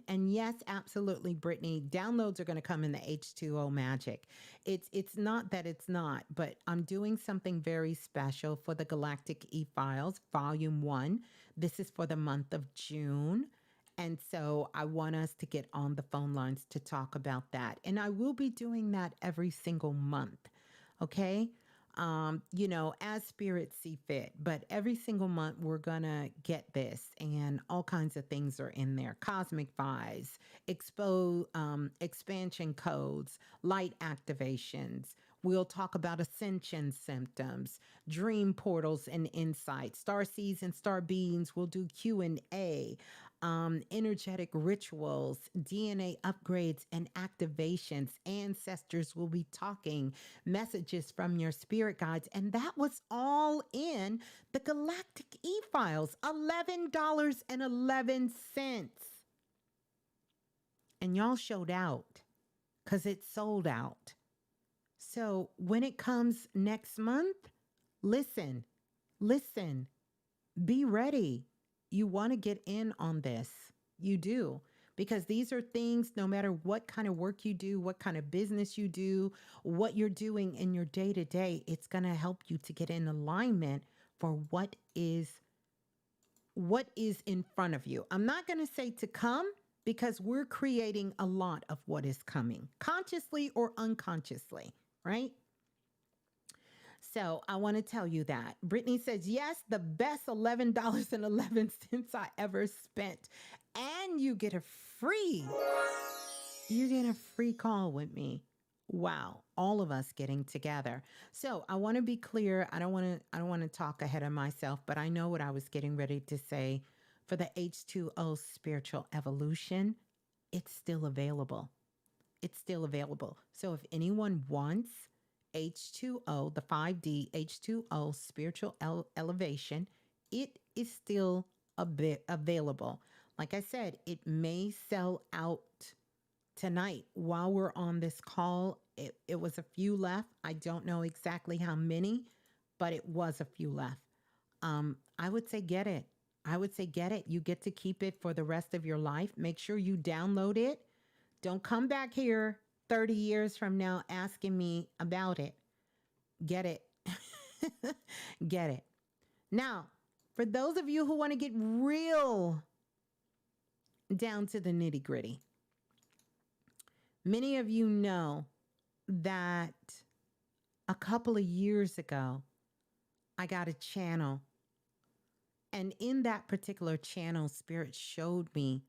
Speaker 1: And yes, absolutely, Brittany, downloads are going to come in the H2O magic. It's not that it's not, but I'm doing something very special for the Galactic E-Files, Volume 1. This is for the month of June. And so I want us to get on the phone lines to talk about that. And I will be doing that every single month. Okay? As spirits see fit, but every single month we're gonna get this, and all kinds of things are in there. Cosmic vibes, expansion codes, light activations. We'll talk about ascension symptoms, dream portals and insights, star seeds and star beings. We'll do Q&A, energetic rituals, DNA upgrades and activations. Ancestors will be talking, messages from your spirit guides. And that was all in the Galactic E-Files, $11.11. And y'all showed out because it sold out. So when it comes next month, listen, be ready. You want to get in on this. You do. Because these are things, no matter what kind of work you do, what kind of business you do, what you're doing in your day to day, it's going to help you to get in alignment for what is in front of you. I'm not going to say to come, because we're creating a lot of what is coming, consciously or unconsciously, right? So I want to tell you that. Brittany says, yes, the best $11.11 I ever spent. And you get a free call with me. Wow. All of us getting together. So I want to be clear. I don't want to talk ahead of myself, but I know what I was getting ready to say. For the H2O Spiritual Evolution, it's still available. So if anyone wants H2O, the 5D H2O Spiritual Elevation, it is still available. Like I said, it may sell out tonight while we're on this call. It was a few left. I don't know exactly how many, but it was a few left. I would say get it. You get to keep it for the rest of your life. Make sure you download it. Don't come back here 30 years from now asking me about it. Get it. Get it. Now, for those of you who want to get real down to the nitty gritty, many of you know that a couple of years ago, I got a channel. And in that particular channel, Spirit showed me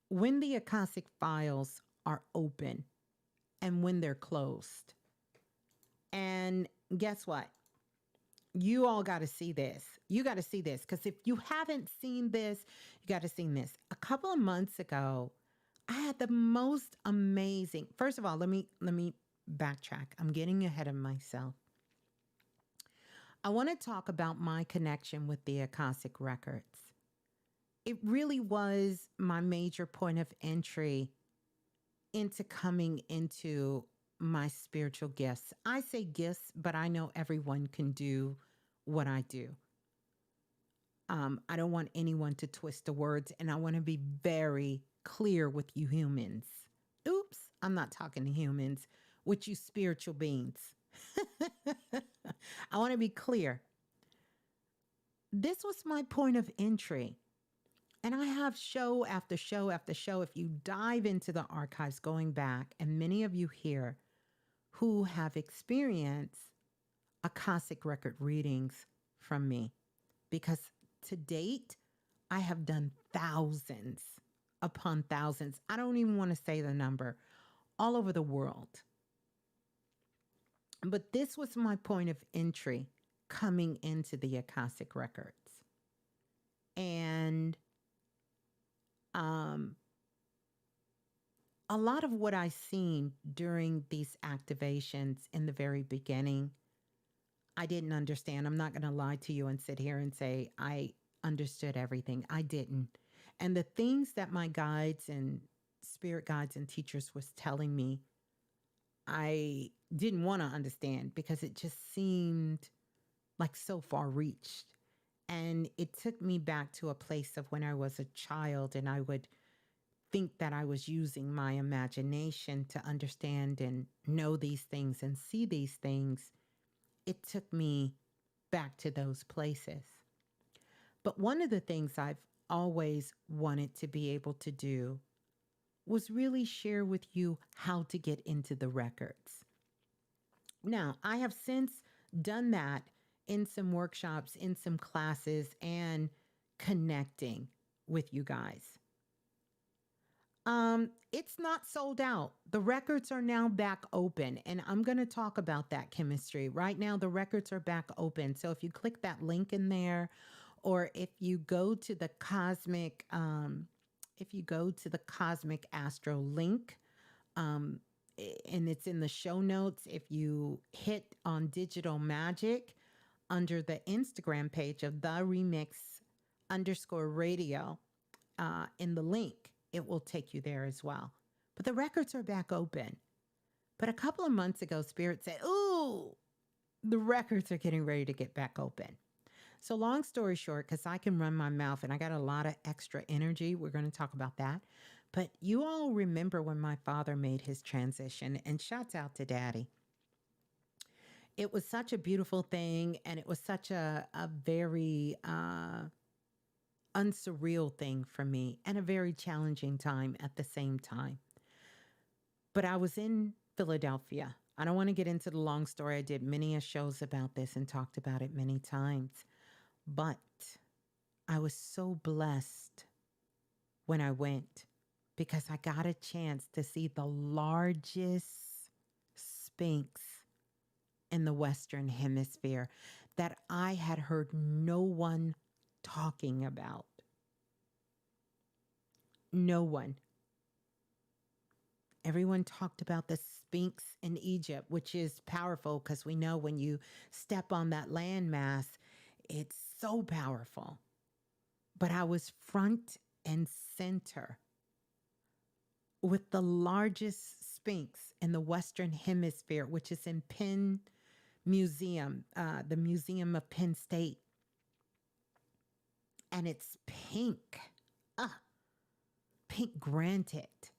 Speaker 1: when the Akashic files are open and when they're closed. And guess what? You all got to see this. You got to see this because if you haven't seen this, you got to see this. A couple of months ago, I had the most amazing. First of all, let me backtrack. I'm getting ahead of myself. I want to talk about my connection with the Akashic records. It really was my major point of entry into coming into my spiritual gifts. I say gifts, but I know everyone can do what I do. I don't want anyone to twist the words, and I want to be very clear with you humans. Oops, I'm not talking to humans, with you spiritual beings. I want to be clear. This was my point of entry. And I have show after show after show. If you dive into the archives going back, and many of you here who have experienced Akashic record readings from me, because to date, I have done thousands upon thousands. I don't even want to say the number, all over the world. But this was my point of entry coming into the Akashic records. And a lot of what I seen during these activations in the very beginning, I didn't understand. I'm not going to lie to you and sit here and say I understood everything. I didn't. And the things that my guides and spirit guides and teachers was telling me, I didn't want to understand because it just seemed like so far reached. And it took me back to a place of when I was a child and I would think that I was using my imagination to understand and know these things and see these things. It took me back to those places. But one of the things I've always wanted to be able to do was really share with you how to get into the records. Now, I have since done that in some workshops, in some classes, and connecting with you guys. It's not sold out. The records are now back open, and I'm going to talk about that chemistry. Right now, the records are back open. So if you click that link in there, or if you go to the Cosmic Astro link, and it's in the show notes, if you hit on Digital Magic under the Instagram page of the remix _radio, in the link, it will take you there as well. But the records are back open. But a couple of months ago, Spirit said, ooh, the records are getting ready to get back open. So long story short, because I can run my mouth and I got a lot of extra energy, we're going to talk about that. But you all remember when my father made his transition, and shouts out to Daddy. It was such a beautiful thing, and it was such a very unsurreal thing for me, and a very challenging time at the same time. But I was in Philadelphia. I don't want to get into the long story. I did many shows about this and talked about it many times. But I was so blessed when I went because I got a chance to see the largest Sphinx in the Western Hemisphere that I had heard no one talking about. No one. Everyone talked about the Sphinx in Egypt, which is powerful because we know when you step on that landmass, it's so powerful. But I was front and center with the largest Sphinx in the Western Hemisphere, which is in Penn Museum, the Museum of Penn State. And it's pink. Pink granite.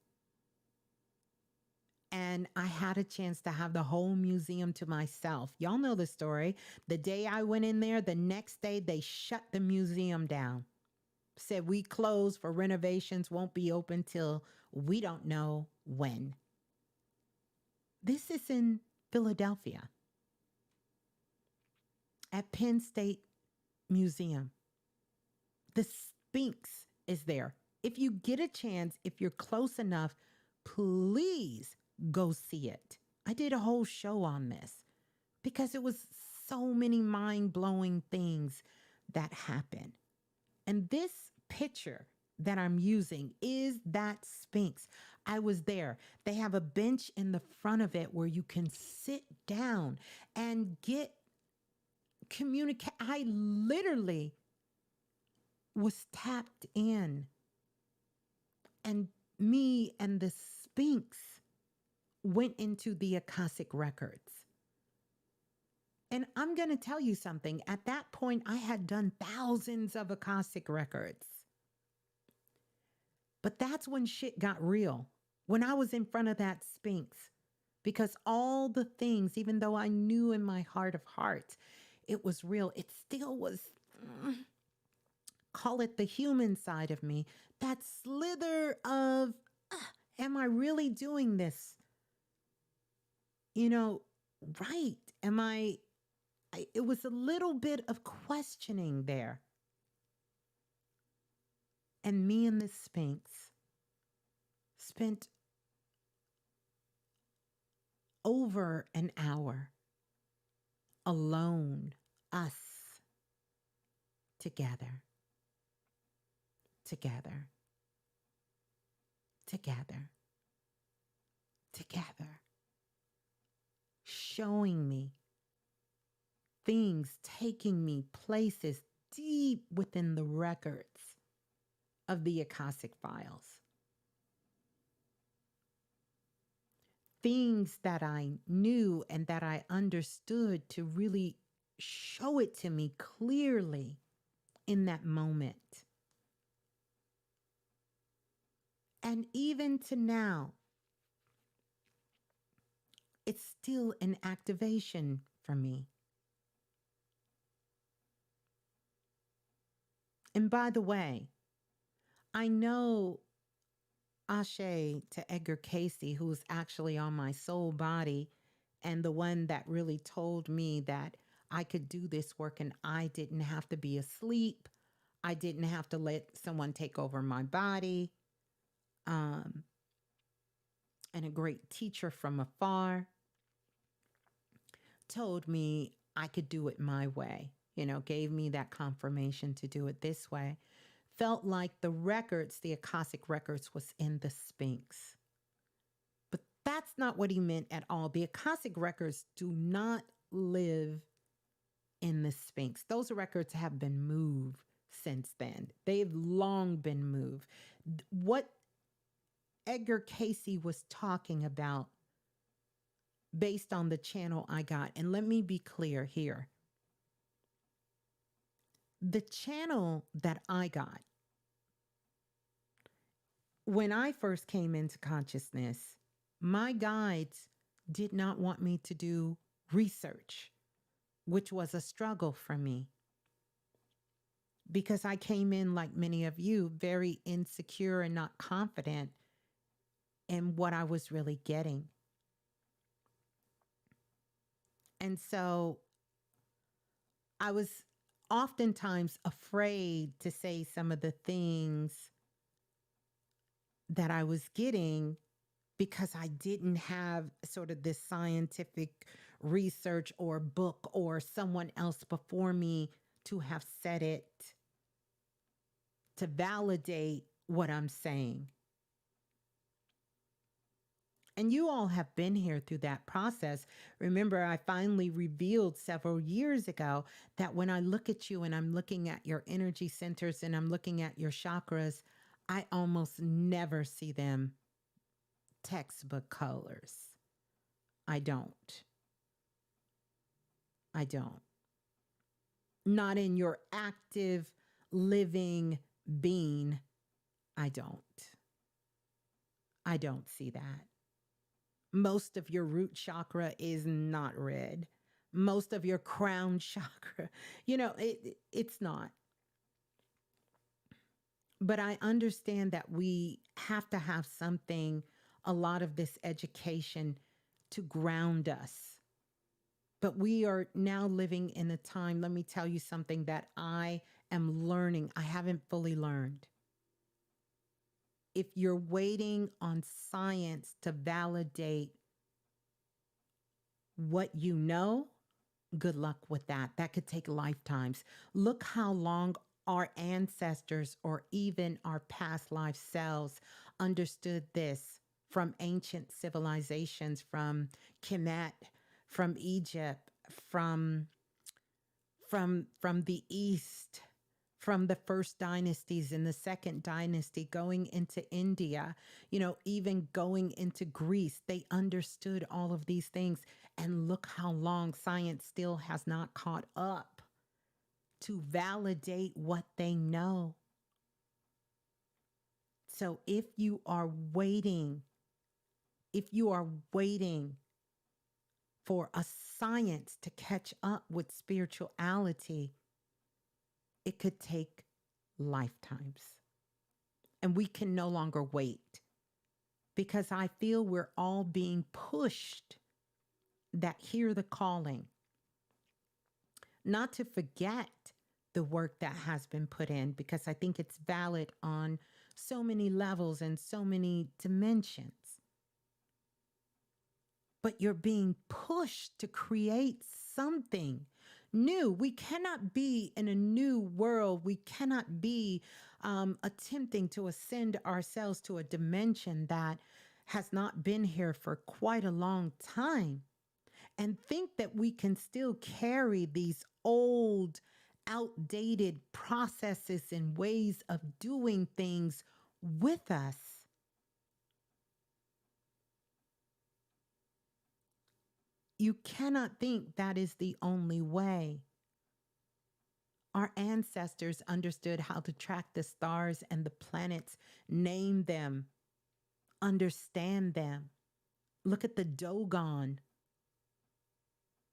Speaker 1: And I had a chance to have the whole museum to myself. Y'all know the story. The day I went in there, the next day they shut the museum down. Said we close for renovations, won't be open till we don't know when. This is in Philadelphia at Penn State Museum. The Sphinx is there. If you get a chance, if you're close enough, please go see it. I did a whole show on this because it was so many mind-blowing things that happened. And this picture that I'm using is that Sphinx. I was there. They have a bench in the front of it where you can sit down and get communicate. I literally was tapped in, and me and the Sphinx went into the Akashic records. And I'm going to tell you something. At that point, I had done thousands of Akashic records. But that's when shit got real, when I was in front of that Sphinx. Because all the things, even though I knew in my heart of hearts, it was real, it still was, call it the human side of me, that slither of, am I really doing this? You know, right? It was a little bit of questioning there. And me and the Sphinx spent over an hour alone, us, together, together, together, together, showing me things, taking me places deep within the records of the Akashic files. Things that I knew and that I understood, to really show it to me clearly in that moment. And even to now, it's still an activation for me. And by the way, I know Ashe to Edgar Casey, who's actually on my soul body and the one that really told me that I could do this work and I didn't have to be asleep. I didn't have to let someone take over my body. And a great teacher from afar told me I could do it my way, gave me that confirmation to do it this way. Felt like the records, the Akashic records, was in the Sphinx. But that's not what he meant at all. The Akashic records do not live in the Sphinx. Those records have been moved since then. They've long been moved. What Edgar Casey was talking about, based on the channel I got, and let me be clear here. The channel that I got, when I first came into consciousness, my guides did not want me to do research, which was a struggle for me. Because I came in, like many of you, very insecure and not confident in what I was really getting. And so I was oftentimes afraid to say some of the things that I was getting, because I didn't have sort of this scientific research or book or someone else before me to have said it, to validate what I'm saying. And you all have been here through that process. Remember, I finally revealed several years ago that when I look at you and I'm looking at your energy centers and I'm looking at your chakras, I almost never see them textbook colors. I don't. Not in your active, living being. I don't see that. Most of your root chakra is not red. Most of your crown chakra, it's not. But I understand that we have to have something, a lot of this education to ground us. But we are now living in a time, let me tell you something that I am learning. I haven't fully learned. If you're waiting on science to validate what you know, Good luck with that. That could take lifetimes. Look how long our ancestors or even our past life selves understood this from ancient civilizations, from Kemet, from Egypt, from the East, from the first dynasties and the second dynasty, going into India, even going into Greece. They understood all of these things. And look how long science still has not caught up to validate what they know. So if you are waiting for a science to catch up with spirituality, it could take lifetimes. And we can no longer wait, because I feel we're all being pushed that hear the calling, not to forget the work that has been put in, because I think it's valid on so many levels and so many dimensions. But you're being pushed to create something new. We cannot be in a new world. We cannot be attempting to ascend ourselves to a dimension that has not been here for quite a long time, and think that we can still carry these old, outdated processes and ways of doing things with us. You cannot think that is the only way. Our ancestors understood how to track the stars and the planets, name them, understand them. Look at the Dogon.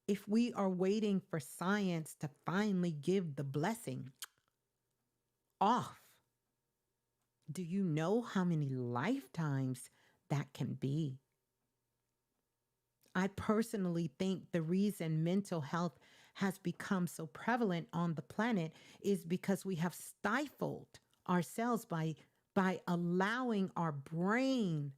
Speaker 1: If we are waiting for science to finally give the blessing off, do you know how many lifetimes that can be? I personally think the reason mental health has become so prevalent on the planet is because we have stifled ourselves by allowing our brain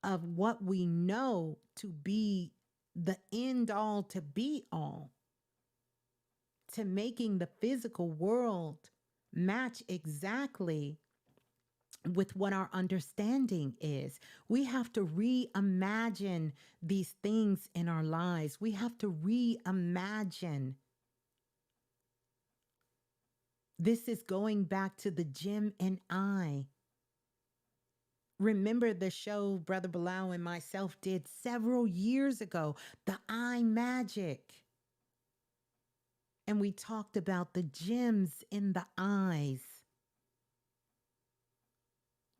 Speaker 1: of what we know to be the end all to be all, to making the physical world match exactly with what our understanding is. We have to reimagine these things in our lives. We have to reimagine. This is going back to the Jim and I. Remember the show Brother Bilal and myself did several years ago, the Eye Magic. And we talked about the gems in the eyes.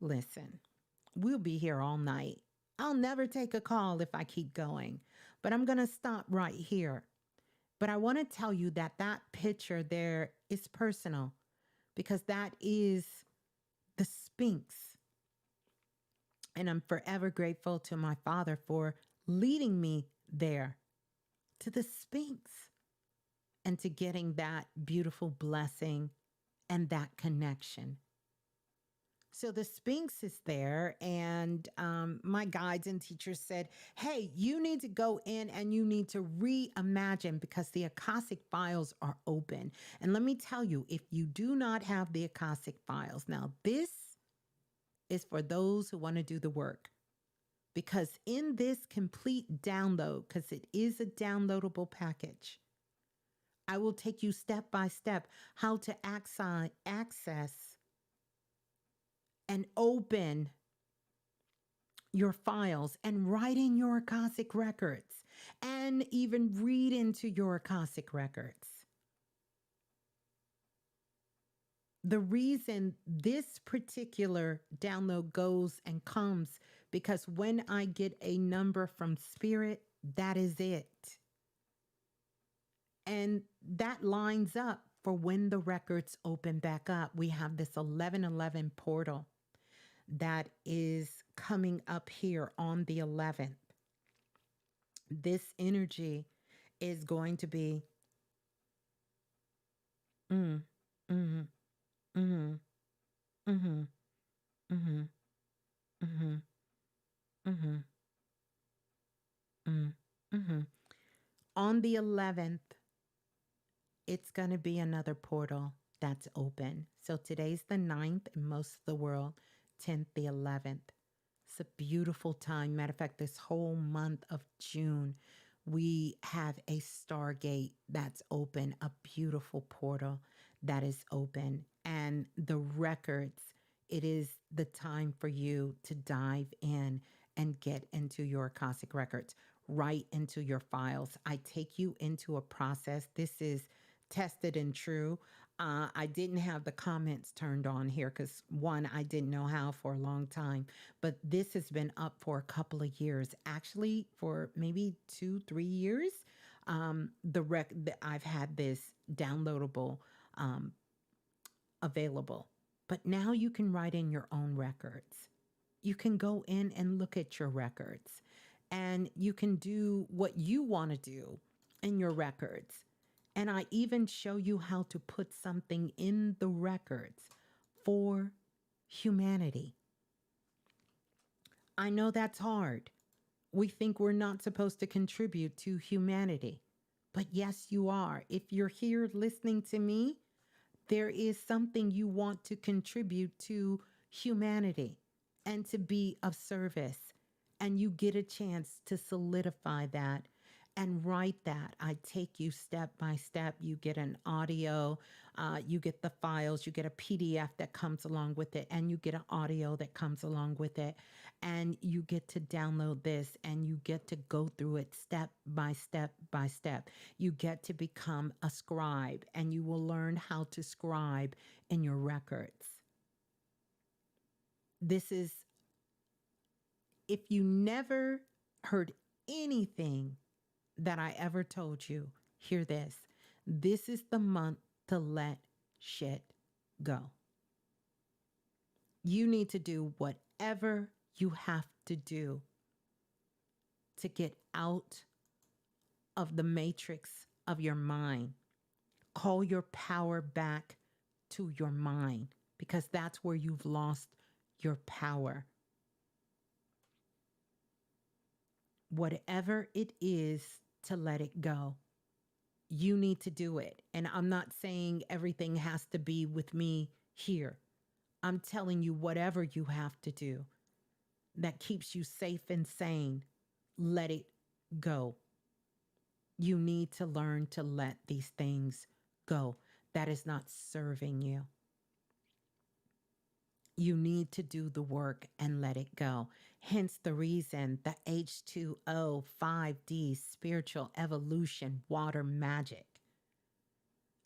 Speaker 1: Listen, we'll be here all night. I'll never take a call if I keep going, but I'm going to stop right here. But I want to tell you that that picture there is personal, because that is the Sphinx. And I'm forever grateful to my father for leading me there to the Sphinx and to getting that beautiful blessing and that connection. So the Sphinx is there, and my guides and teachers said, hey, you need to go in and you need to reimagine, because the Akashic files are open. And let me tell you, if you do not have the Akashic files, now this is for those who want to do the work. Because in this complete download, because it is a downloadable package, I will take you step by step how to access and open your files and write in your Akashic records and even read into your Akashic records. The reason this particular download goes and comes, because when I get a number from Spirit, that is it. And that lines up for when the records open back up. We have this 1111 portal that is coming up here on the 11th. This energy is going to be mm, mm-hmm, mm-hmm, mm-hmm, mm-hmm, mm-hmm, mm-hmm, mm-hmm. On on the 11th, it's going to be another portal that's open. So today's the 9th in most of the world, 10th, the 11th. It's a beautiful time. Matter of fact, this whole month of June, we have a stargate that's open, a beautiful portal that is open. And the records, it is the time for you to dive in and get into your Akashic records, right into your files. I take you into a process. This is tested and true. I didn't have the comments turned on here because one, I didn't know how for a long time, but this has been up for a couple of years, actually for maybe 2-3 years. I've had this downloadable available, but now you can write in your own records. You can go in and look at your records, and you can do what you want to do in your records. And I even show you how to put something in the records for humanity. I know that's hard. We think we're not supposed to contribute to humanity. But yes, you are. If you're here listening to me, there is something you want to contribute to humanity and to be of service. And you get a chance to solidify that and write that. I take you step by step. You get an audio, you get the files, you get a PDF that comes along with it, and you get an audio that comes along with it. And you get to download this and you get to go through it step by step by step. You get to become a scribe, and you will learn how to scribe in your records. This is, if you never heard anything that I ever told you, hear this. This is the month to let shit go. You need to do whatever you have to do to get out of the matrix of your mind. Call your power back to your mind, because that's where you've lost your power. Whatever it is to let it go, you need to do it. And I'm not saying everything has to be with me here. I'm telling you, whatever you have to do that keeps you safe and sane, let it go. You need to learn to let these things go. That is not serving you. You need to do the work and let it go. Hence the reason the H2O, 5D, spiritual evolution, water magic.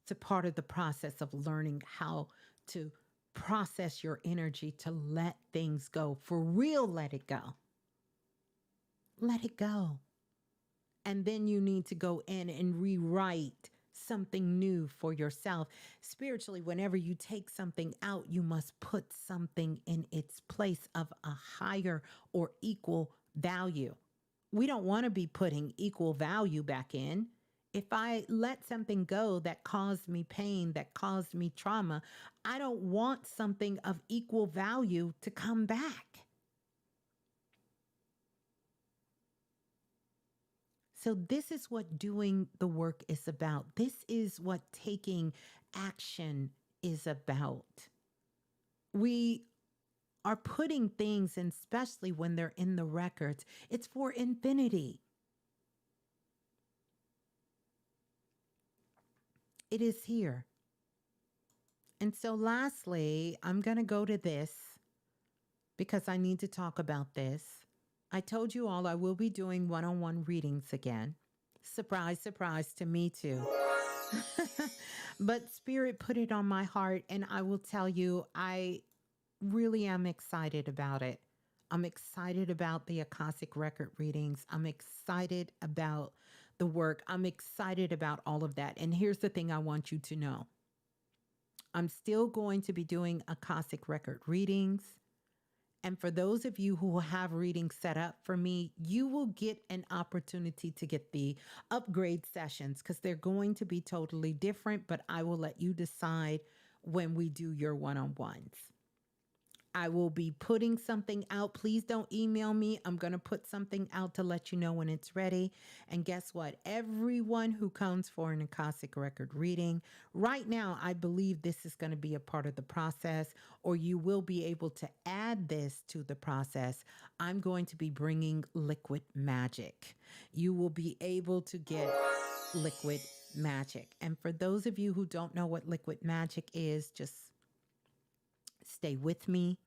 Speaker 1: It's a part of the process of learning how to process your energy to let things go. For real, let it go. Let it go. And then you need to go in and rewrite something new for yourself. Spiritually, whenever you take something out, you must put something in its place of a higher or equal value. We don't want to be putting equal value back in. If I let something go that caused me pain, that caused me trauma, I don't want something of equal value to come back. So this is what doing the work is about. This is what taking action is about. We are putting things, and especially when they're in the records, it's for infinity. It is here. And so lastly, I'm going to go to this because I need to talk about this. I told you all I will be doing one-on-one readings again. Surprise, surprise to me too. But Spirit put it on my heart, and I will tell you, I really am excited about it. I'm excited about the Akashic record readings. I'm excited about the work. I'm excited about all of that. And here's the thing I want you to know. I'm still going to be doing Akashic record readings. And for those of you who have readings set up for me, you will get an opportunity to get the upgrade sessions because they're going to be totally different, but I will let you decide when we do your one-on-ones. I will be putting something out. Please don't email me. I'm going to put something out to let you know when it's ready. And guess what? Everyone who comes for an Akashic record reading, right now, I believe this is going to be a part of the process, or you will be able to add this to the process. I'm going to be bringing liquid magic. You will be able to get liquid magic. And for those of you who don't know what liquid magic is, just stay with me.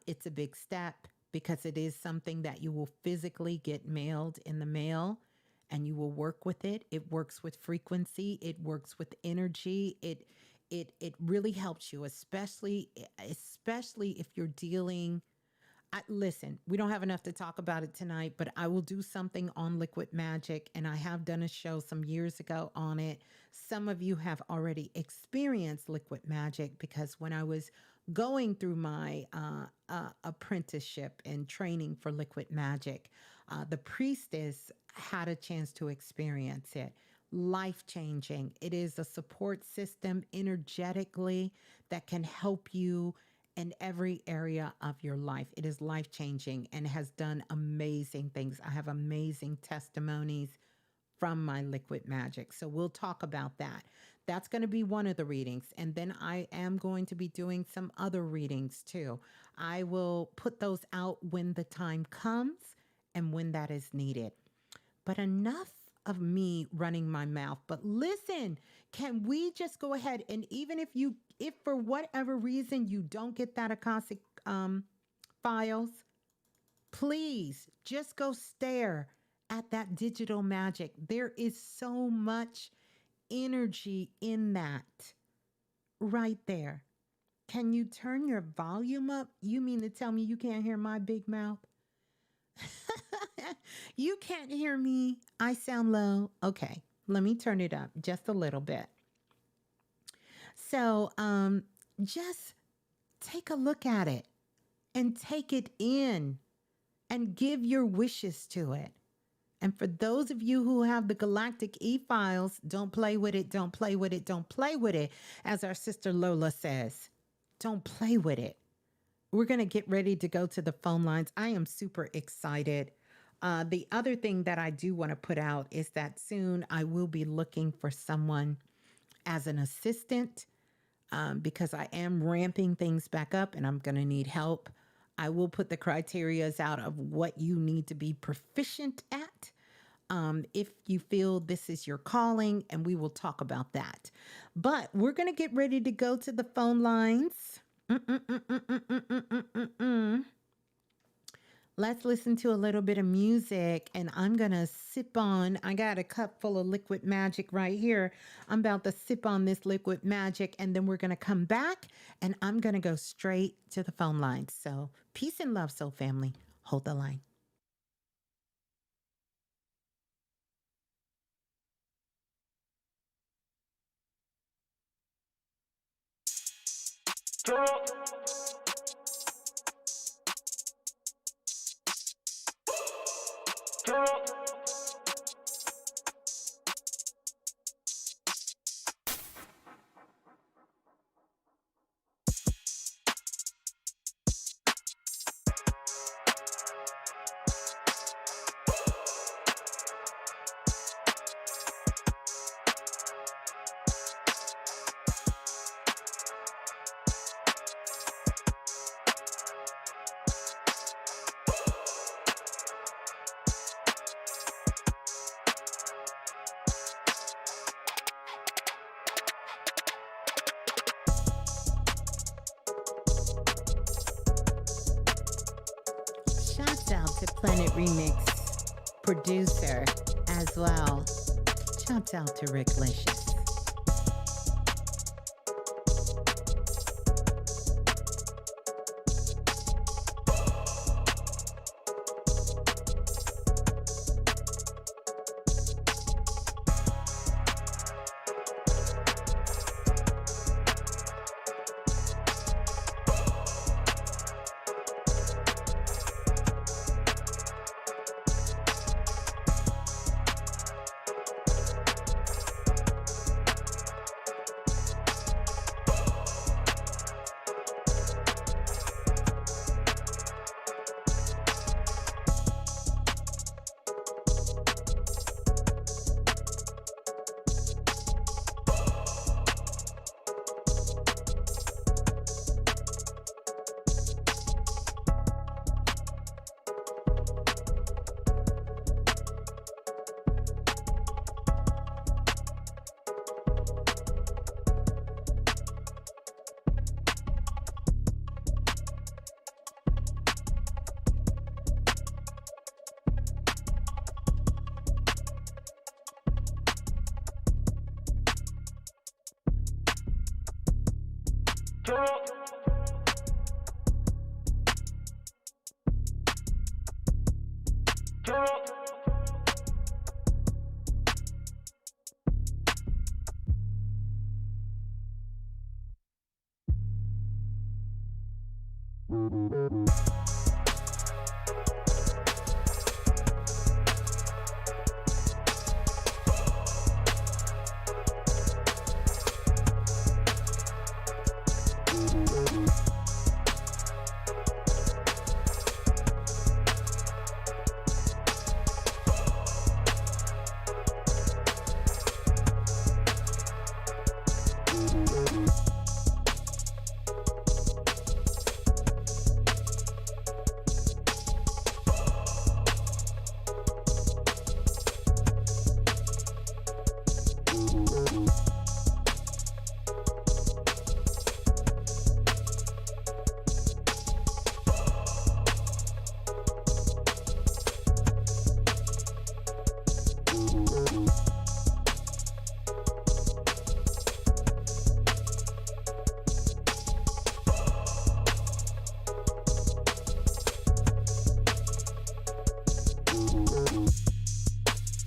Speaker 1: It's a big step because it is something that you will physically get mailed in the mail, and you will work with it. It works with frequency. It works with energy. It really helps you, especially if you're dealing. Listen, we don't have enough to talk about it tonight, but I will do something on liquid magic, and I have done a show some years ago on it. Some of you have already experienced liquid magic because when I was going through my apprenticeship and training for liquid magic, the priestess had a chance to experience it. Life-changing. It is a support system energetically that can help you in every area of your life. It is life-changing and has done amazing things. I have amazing testimonies from my liquid magic. So we'll talk about that. That's going to be one of the readings. And then I am going to be doing some other readings too. I will put those out when the time comes and when that is needed. But enough of me running my mouth. But listen, can we just go ahead and even if for whatever reason you don't get that Akashic files, please just go stare at that digital magic. There is so much energy in that right there. Can you turn your volume up? You mean to tell me you can't hear my big mouth? You can't hear me. I sound low. Okay, let me turn it up just a little bit. So just take a look at it and take it in and give your wishes to it. And for those of you who have the Galactic E-Files, don't play with it, don't play with it, don't play with it. As our sister Lola says, don't play with it. We're going to get ready to go to the phone lines. I am super excited. The other thing that I do want to put out is that soon I will be looking for someone as an assistant because I am ramping things back up and I'm going to need help. I will put the criterias out of what you need to be proficient at if you feel this is your calling, and we will talk about that. But we're going to get ready to go to the phone lines. Let's listen to a little bit of music, and I'm going to sip on. I got a cup full of liquid magic right here. I'm about to sip on this liquid magic, and then we're going to come back, and I'm going to go straight to the phone lines. So peace and love, soul family. Hold the line. Shouts out to Planet Remix producer as well. Shouts out to Rick Licious.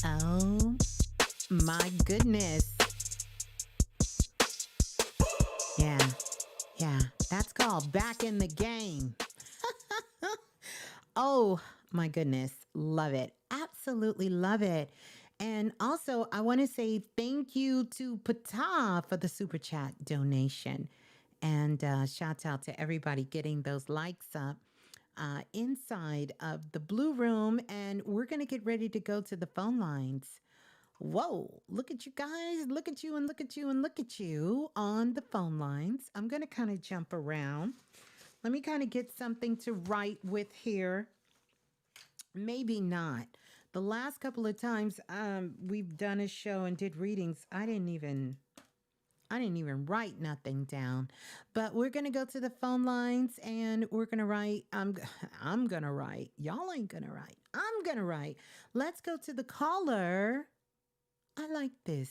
Speaker 1: Oh my goodness. Yeah, yeah. That's called back in the game. Oh my goodness. Love it. Absolutely love it. And also, I want to say thank you to Pata for the super chat donation. And shout out to everybody getting those likes up inside of the Blue Room. And we're going to get ready to go to the phone lines. Whoa, look at you guys. Look at you and look at you and look at you on the phone lines. I'm going to kind of jump around. Let me kind of get something to write with here. Maybe not. The last couple of times we've done a show and did readings, I didn't even write nothing down. But we're going to go to the phone lines and we're going to write. I'm going to write. Y'all ain't going to write. I'm going to write. Let's go to the caller. I like this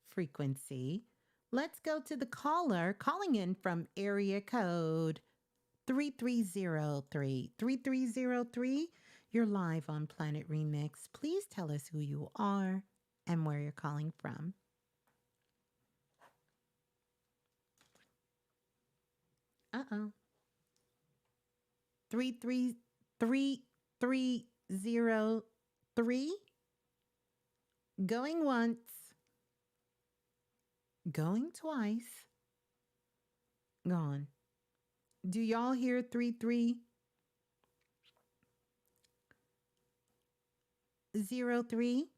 Speaker 1: frequency. Let's go to the caller calling in from area code 3303. 3303. You're live on Planet Remix. Please tell us who you are and where you're calling from. Uh-oh. 3303. Going once. Going twice. Gone. Do y'all hear 3303?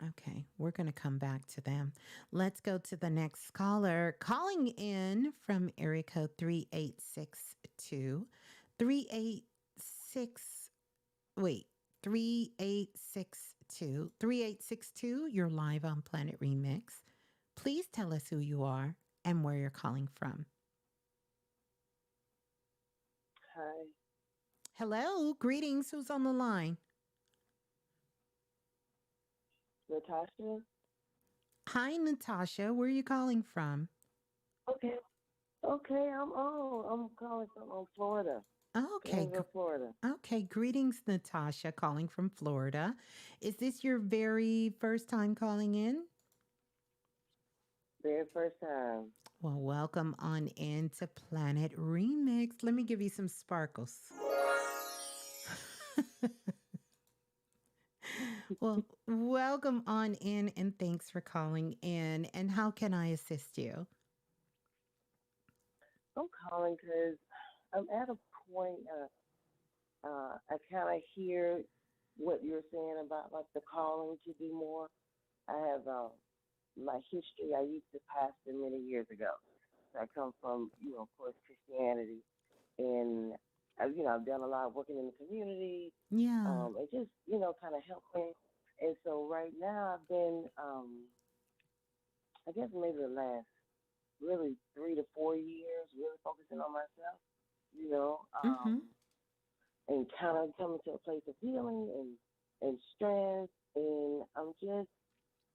Speaker 1: Okay, we're going to come back to them. Let's go to the next caller. Calling in from area code 3862. 386. Wait, 3862. 3862, you're live on Planet Remix. Please tell us who you are and where you're calling from.
Speaker 3: Hi.
Speaker 1: Hello, greetings. Who's on the line?
Speaker 3: Natasha?
Speaker 1: Hi, Natasha. Where are you calling from?
Speaker 3: Okay. Okay, I'm calling from Florida.
Speaker 1: Okay.
Speaker 3: Gainesville, Florida.
Speaker 1: Okay. Greetings, Natasha, calling from Florida. Is this your very first time calling in?
Speaker 3: Very first time.
Speaker 1: Well, welcome on in to Planet Remix. Let me give you some sparkles. Well, welcome on in and thanks for calling in. And how can I assist you?
Speaker 3: I'm calling because I'm at a point, I kind of hear what you're saying about like the calling to do more. I have my history. I used to pastor many years ago. So I come from, of course, Christianity. And, I've done a lot of working in the community.
Speaker 1: Yeah.
Speaker 3: And just, kind of helping. And so right now I've been, I guess maybe the last really 3 to 4 years, really focusing on myself,
Speaker 1: Mm-hmm.
Speaker 3: and kind of coming to a place of healing and strength. And I'm just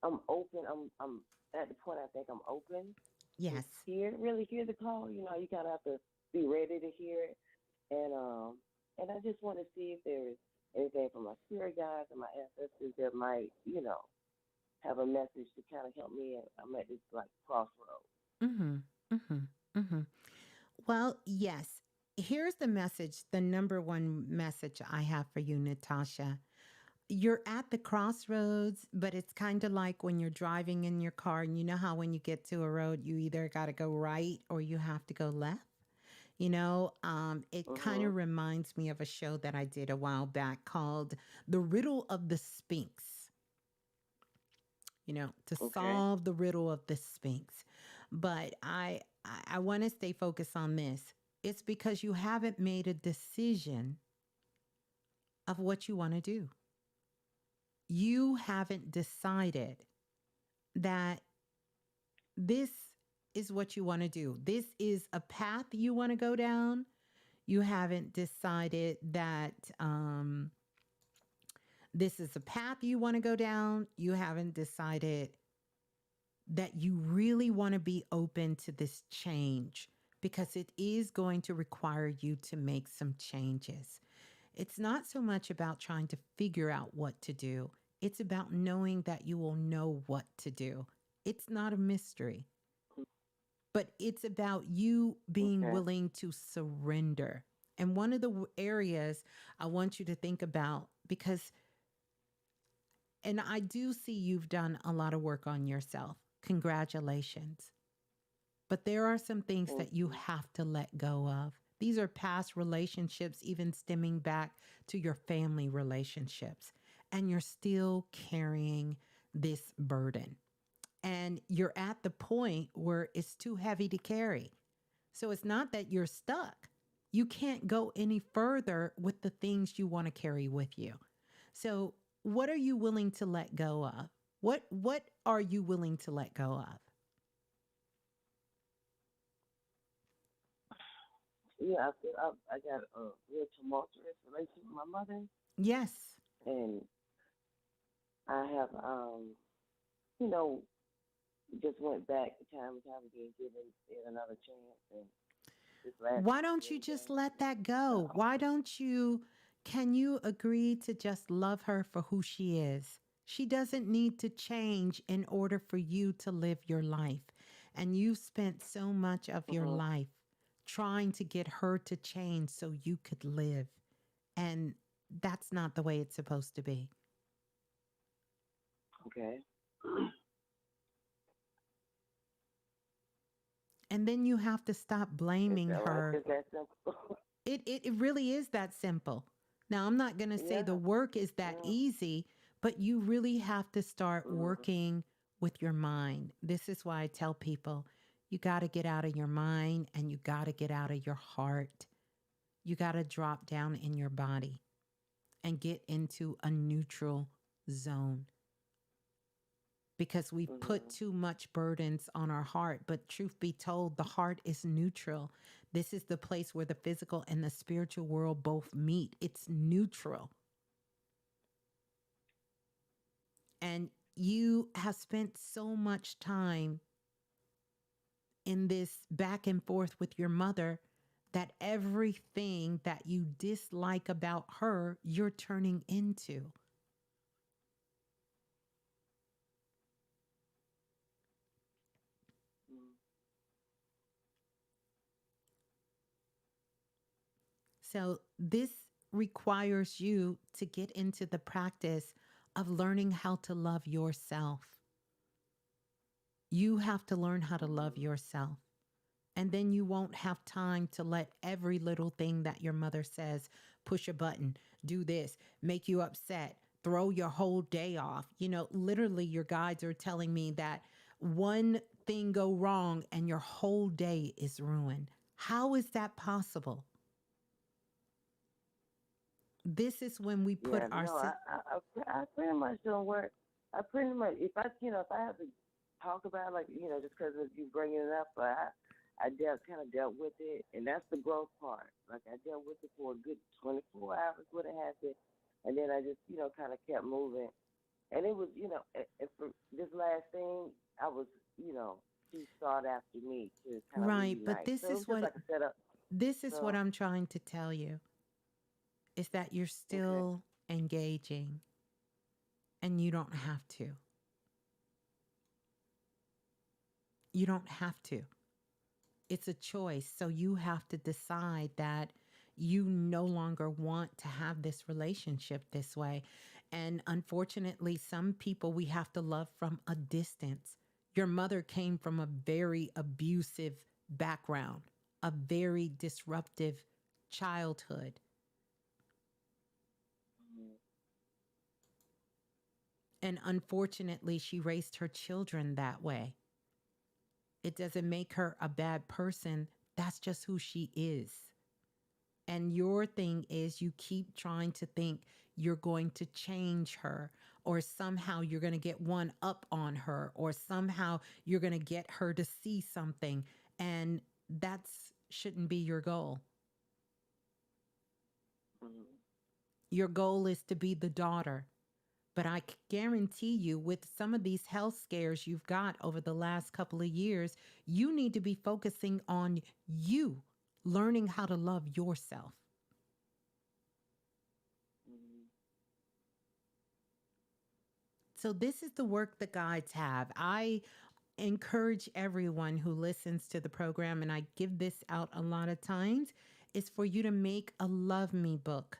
Speaker 3: I'm open. I'm at the point I think I'm open to
Speaker 1: Yes.
Speaker 3: really hear the call. You kind of have to be ready to hear it, and I just want to see if there's anything from my spirit guides and my ancestors that might, have a message to kind of help me. I'm at this like crossroads.
Speaker 1: Mm-hmm. Mm-hmm. Mm-hmm. Well, yes. Here's the message, the number one message I have for you, Natasha. You're at the crossroads, but it's kind of like when you're driving in your car, and you know how when you get to a road, you either got to go right or you have to go left. It kind
Speaker 3: Mhm.
Speaker 1: of reminds me of a show that I did a while back called The Riddle of the Sphinx, to
Speaker 3: Okay.
Speaker 1: solve the riddle of the Sphinx. But I want to stay focused on this. It's because you haven't made a decision of what you want to do. You haven't decided that this is what you want to do. This is a path you want to go down. You haven't decided that this is a path you want to go down. You haven't decided that you really want to be open to this change because it is going to require you to make some changes. It's not so much about trying to figure out what to do, it's about knowing that you will know what to do. It's not a mystery, but it's about you being
Speaker 3: Okay.
Speaker 1: willing to surrender. And one of the areas I want you to think about, because, and I do see you've done a lot of work on yourself. Congratulations. But there are some things
Speaker 3: Thank
Speaker 1: that you
Speaker 3: you.
Speaker 1: have to let go of. These are past relationships, even stemming back to your family relationships. And you're still carrying this burden. And you're at the point where it's too heavy to carry. So it's not that you're stuck. You can't go any further with the things you want to carry with you. So what are you willing to let go of? What are you willing to let go of?
Speaker 3: Yeah, I feel I got a real tumultuous relationship with my mother,
Speaker 1: Yes.
Speaker 3: and I have, you know, just went back time and time again, giving it another chance, and this last
Speaker 1: Why
Speaker 3: one was
Speaker 1: don't you
Speaker 3: really
Speaker 1: just
Speaker 3: bad.
Speaker 1: let that go?
Speaker 3: So,
Speaker 1: Why don't you, can you agree to just love her for who she is? She doesn't need to change in order for you to live your life. And you've spent so much of your
Speaker 3: mhm,
Speaker 1: life trying to get her to change so you could live. And that's not the way it's supposed to be.
Speaker 3: okay,
Speaker 1: And then you have to stop
Speaker 3: it's
Speaker 1: blaming
Speaker 3: all right.
Speaker 1: her.
Speaker 3: It's that simple.
Speaker 1: It really is that simple. Now, I'm not going to say the
Speaker 3: Yeah.
Speaker 1: work is that
Speaker 3: Mm,
Speaker 1: easy, but you really have to start
Speaker 3: mhm,
Speaker 1: working with your mind. This is why I tell people you got to get out of your mind and you got to get out of your heart. You got to drop down in your body and get into a neutral zone because we put
Speaker 3: mhm.
Speaker 1: too much burdens on our heart. But truth be told, the heart is neutral. This is the place where the physical and the spiritual world both meet. It's neutral. And you have spent so much time in this back and forth with your mother that everything that you dislike about her, you're turning into.
Speaker 3: Mm.
Speaker 1: So this requires you to get into the practice of learning how to love yourself. You have to learn how to love
Speaker 3: Mhm.
Speaker 1: yourself. And then you won't have time to let every little thing that your mother says push a button, do this, make you upset, throw your whole day off. Literally, your guides are telling me that one thing go wrong and your whole day is ruined. How is that possible? This is when we put
Speaker 3: Yeah,
Speaker 1: our
Speaker 3: no, I pretty much don't work. I pretty much, if I have to talk about it, like, just because of you bringing it up, but I kind of dealt with it, and that's the growth part. Like, I dealt with it for a good 24 hours, what it happened, and then I just, kind of kept moving. And it was, for this last thing, I was, she sought after me to kind of
Speaker 1: Right, but
Speaker 3: reunite. So it was just like a setup.
Speaker 1: this is what
Speaker 3: So,
Speaker 1: I'm trying to tell you is that you're
Speaker 3: okay.
Speaker 1: still engaging and you don't have to. You don't have to. It's a choice. So you have to decide that you no longer want to have this relationship this way. And unfortunately, some people we have to love from a distance. Your mother came from a very abusive background, a very disruptive childhood.
Speaker 3: Mhm.
Speaker 1: And unfortunately, she raised her children that way. It doesn't make her a bad person. That's just who she is. And your thing is you keep trying to think you're going to change her, or somehow you're going to get one up on her, or somehow you're going to get her to see something. And that's shouldn't be your goal.
Speaker 3: Mhm.
Speaker 1: Your goal is to be the daughter. But I guarantee you, with some of these health scares you've got over the last couple of years, you need to be focusing on you, learning how to love yourself.
Speaker 3: Mhm.
Speaker 1: So this is the work the guides have. I encourage everyone who listens to the program, and I give this out a lot of times, is for you to make a love me book.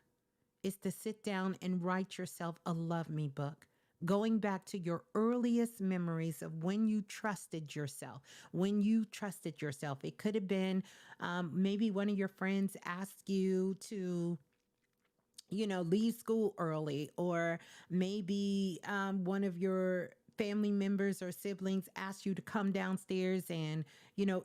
Speaker 1: Is to sit down and write yourself a love me book. Going back to your earliest memories of when you trusted yourself, when you trusted yourself. It could have been maybe one of your friends asked you to leave school early, or maybe one of your family members or siblings asked you to come downstairs and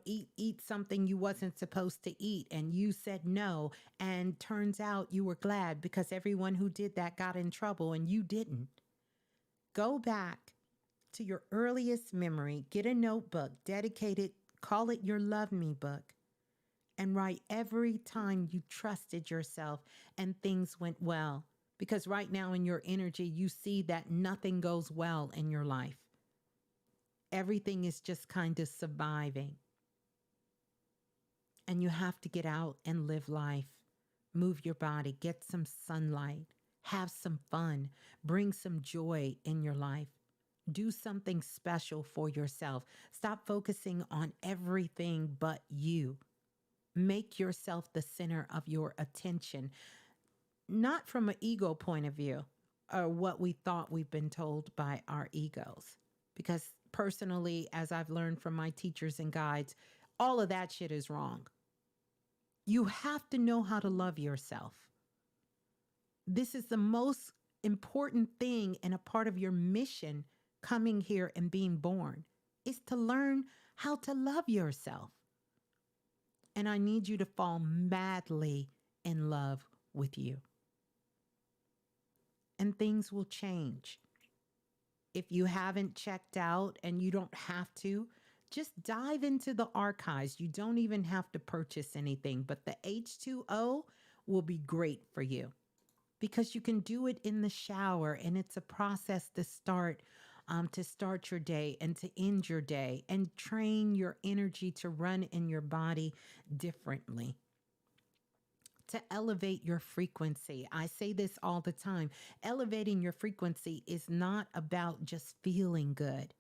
Speaker 1: eat something you wasn't supposed to eat, and you said no, and turns out you were glad because everyone who did that got in trouble and you didn't. Go back to your earliest memory, get a notebook, dedicate it, call it your love me book, and write every time you trusted yourself and things went well. Because right now in your energy, you see that nothing goes well in your life. Everything is just kind of surviving. And you have to get out and live life. Move your body, get some sunlight, have some fun, bring some joy in your life. Do something special for yourself. Stop focusing on everything but you. Make yourself the center of your attention, not from an ego point of view or what we thought we've been told by our egos. Because personally, as I've learned from my teachers and guides, all of that shit is wrong. You have to know how to love yourself. This is the most important thing and a part of your mission coming here and being born is to learn how to love yourself. And I need you to fall madly in love with you. And things will change. If you haven't checked out, and you don't have to, just dive into the archives. You don't even have to purchase anything, but the H2O will be great for you because you can do it in the shower, and it's a process to start your day and to end your day and train your energy to run in your body differently, to elevate your frequency. I say this all the time. Elevating your frequency is not about just feeling good.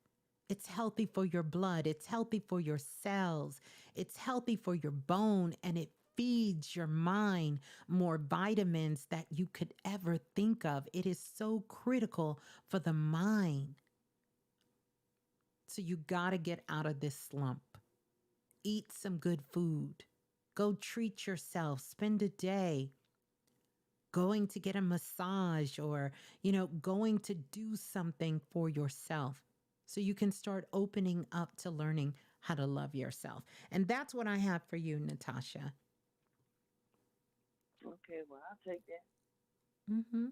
Speaker 1: It's healthy for your blood. It's healthy for your cells. It's healthy for your bone, and it feeds your mind more vitamins that you could ever think of. It is so critical for the mind. So you got to get out of this slump. Eat some good food. Go treat yourself. Spend a day going to get a massage, or, going to do something for yourself so you can start opening up to learning how to love yourself. And that's what I have for you, Natasha.
Speaker 3: Okay, well, I'll take that.
Speaker 1: Mm-hmm.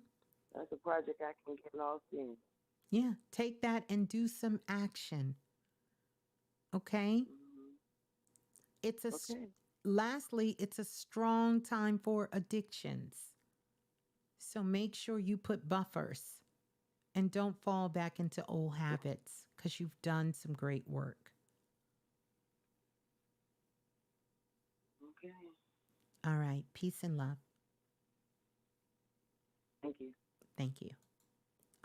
Speaker 3: That's a project I can get lost in.
Speaker 1: Yeah, take that and do some action. Okay?
Speaker 3: Hmm.
Speaker 1: It's a
Speaker 3: Okay.
Speaker 1: lastly, it's a strong time for addictions. So make sure you put buffers. and don't fall back into old habits because you've done some great work.
Speaker 3: Okay.
Speaker 1: All right. Peace and love.
Speaker 3: Thank you.
Speaker 1: Thank you.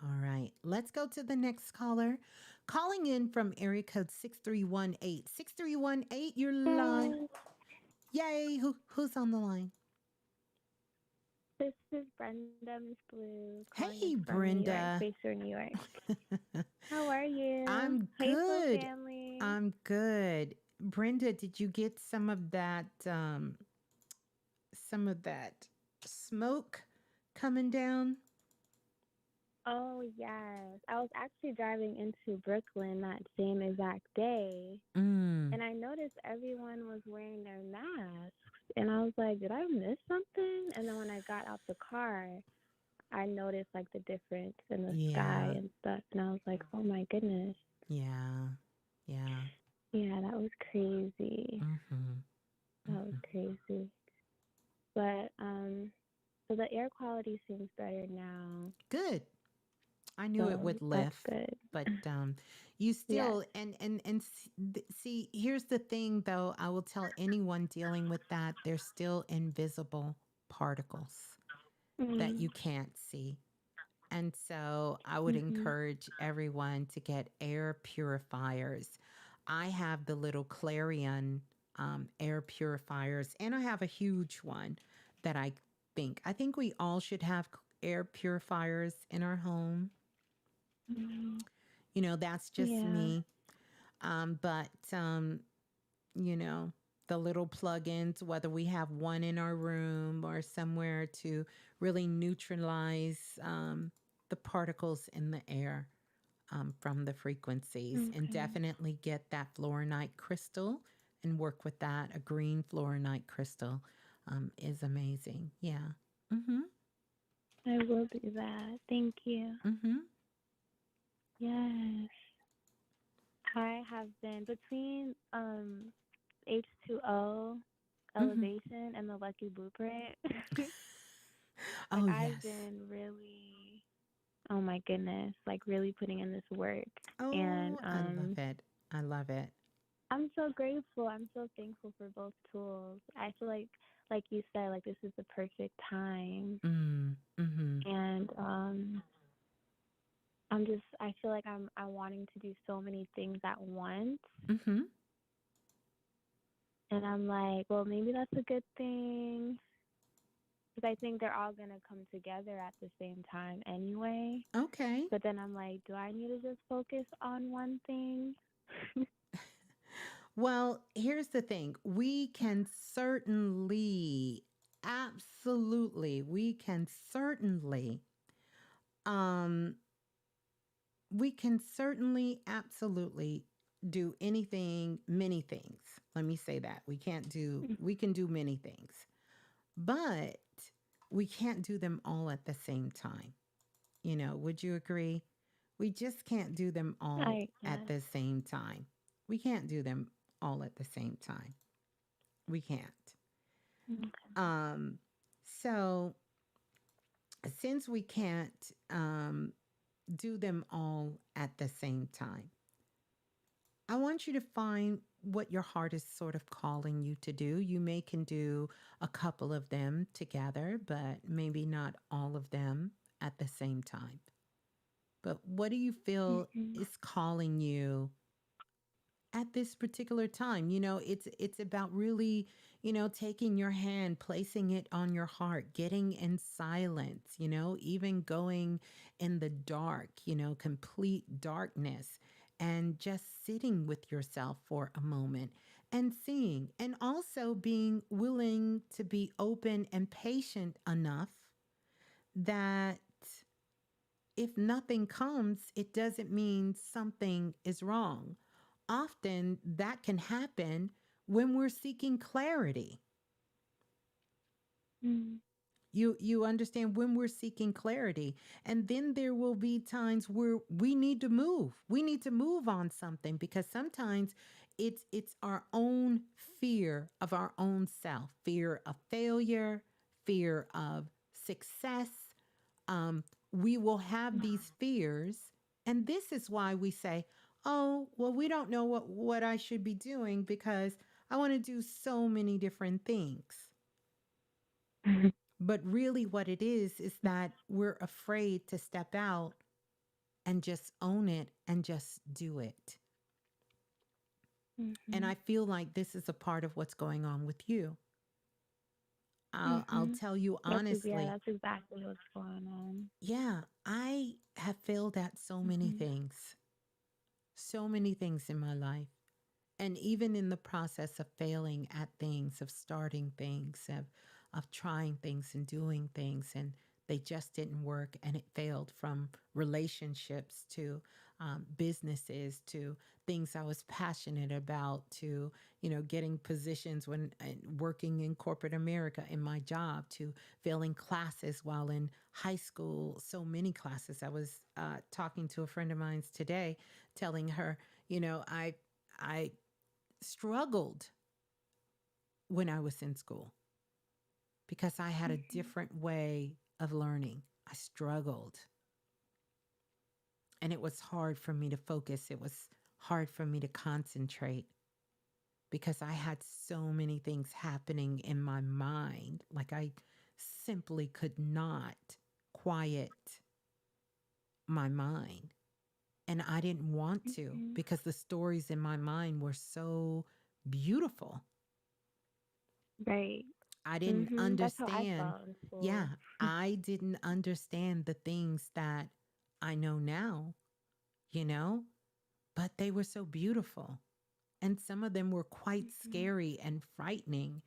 Speaker 1: All right. Let's go to the next caller. Calling in from area code 6318. 6318, you're live.
Speaker 2: Hey,
Speaker 1: Yay. Who's on the line?
Speaker 2: this is Brenda, Ms.Blue, calling
Speaker 1: Hey,
Speaker 2: in from New York,
Speaker 1: Brenda.
Speaker 2: Bayshore, New York. How are you?
Speaker 1: I'm
Speaker 2: Hey, Soul
Speaker 1: good.
Speaker 2: family.
Speaker 1: I'm good. Brenda, did you get some of that smoke coming down?
Speaker 2: Oh, yes. I was actually driving into Brooklyn that same exact day, and I noticed everyone was wearing their masks. And I was like, did I miss something? And then when I got out the car, I noticed like the difference in the sky
Speaker 1: Yeah.
Speaker 2: and stuff. And I was like, oh my goodness.
Speaker 1: Yeah. Yeah.
Speaker 2: Yeah, that was crazy.
Speaker 1: Mm-hmm.
Speaker 2: That was crazy. But so the air quality seems better now.
Speaker 1: Good. I knew it
Speaker 2: So
Speaker 1: would
Speaker 2: that's
Speaker 1: lift,
Speaker 2: good.
Speaker 1: but you
Speaker 2: Yes.
Speaker 1: still see. Here's the thing, though. I will tell anyone dealing with that. There's still invisible particles that you can't see, and so I would
Speaker 2: Mm-hmm.
Speaker 1: encourage everyone to get air purifiers. I have the little Clarion air purifiers, and I have a huge one that I think we all should have air purifiers in our home.
Speaker 2: Mm-hmm.
Speaker 1: You know, that's just
Speaker 2: Yeah.
Speaker 1: me. But you know, the little plugins, whether we have one in our room or somewhere to really neutralize the particles in the air from the frequencies, and
Speaker 2: Okay.
Speaker 1: definitely get that fluoronite crystal and work with that. A green fluoronite crystal is amazing. Yeah. Mm-hmm.
Speaker 2: I will do that. Thank you.
Speaker 1: Mm-hmm.
Speaker 2: Yes. I have been between H2O
Speaker 1: Mm-hmm.
Speaker 2: elevation and the Lucky Blueprint. Like
Speaker 1: Oh
Speaker 2: I've
Speaker 1: yes.
Speaker 2: been really, oh my goodness, like really putting in this work. And
Speaker 1: Oh, I love it. I love it.
Speaker 2: I'm so grateful. I'm so thankful for both tools. I feel like you said, like this is the perfect time.
Speaker 1: Mm-hmm.
Speaker 2: And I feel like I'm wanting to do so many things at once.
Speaker 1: Mm-hmm.
Speaker 2: And I'm like, well, maybe that's a good thing. Because I think they're all going to come together at the same time anyway.
Speaker 1: Okay.
Speaker 2: But then I'm like, do I need to just focus on one thing?
Speaker 1: Well, here's the thing. We can certainly, um, we can certainly absolutely do anything, many things. Let me say that. We can do many things, but we can't do them all at the same time. You know, would you agree? We just can't do them all at
Speaker 2: Yes.
Speaker 1: the same time. We can't do them all at the same time. We can't.
Speaker 2: Okay.
Speaker 1: Um, so since we can't do them all at the same time, I want you to find what your heart is sort of calling you to do. You may can do a couple of them together, but maybe not all of them at the same time. But what do you feel
Speaker 2: Mm-hmm.
Speaker 1: is calling you at this particular time? You know, it's about really, you know, taking your hand, placing it on your heart, getting in silence, you know, even going in the dark, you know, complete darkness, and just sitting with yourself for a moment and seeing, and also being willing to be open and patient enough that if nothing comes, it doesn't mean something is wrong. Often that can happen when we're seeking clarity.
Speaker 2: Mm-hmm.
Speaker 1: You understand, when we're seeking clarity. And then there will be times where we need to move. We need to move on something, because sometimes it's our own fear of our own self, fear of failure, fear of success,
Speaker 4: we will have these fears. And this is why we say, oh, well, we don't know what I should be doing because I want to do so many different things. But really what it is that we're afraid to step out and just own it and just do it. And I feel like this is a part of what's going on with you. I'll tell you honestly.
Speaker 2: That's exactly what's going on.
Speaker 4: Yeah, I have failed at so many things. So many things in my life. And even in the process of failing at things, of starting things, of trying things and doing things, and they just didn't work and it failed, from relationships to businesses to things I was passionate about to, getting positions when working in corporate America in my job, to failing classes while in high school. So many classes. I was talking to a friend of mine today, telling her, I struggled when I was in school because I had a different way of learning. I struggled. And it was hard for me to focus. It was hard for me to concentrate because I had so many things happening in my mind. Like I simply could not quiet my mind. And I didn't want to because the stories in my mind were so beautiful.
Speaker 2: Right.
Speaker 4: I didn't understand.
Speaker 2: That's how I felt in school.
Speaker 4: Yeah, I didn't understand the things that I know now, but they were so beautiful. And some of them were quite scary and frightening,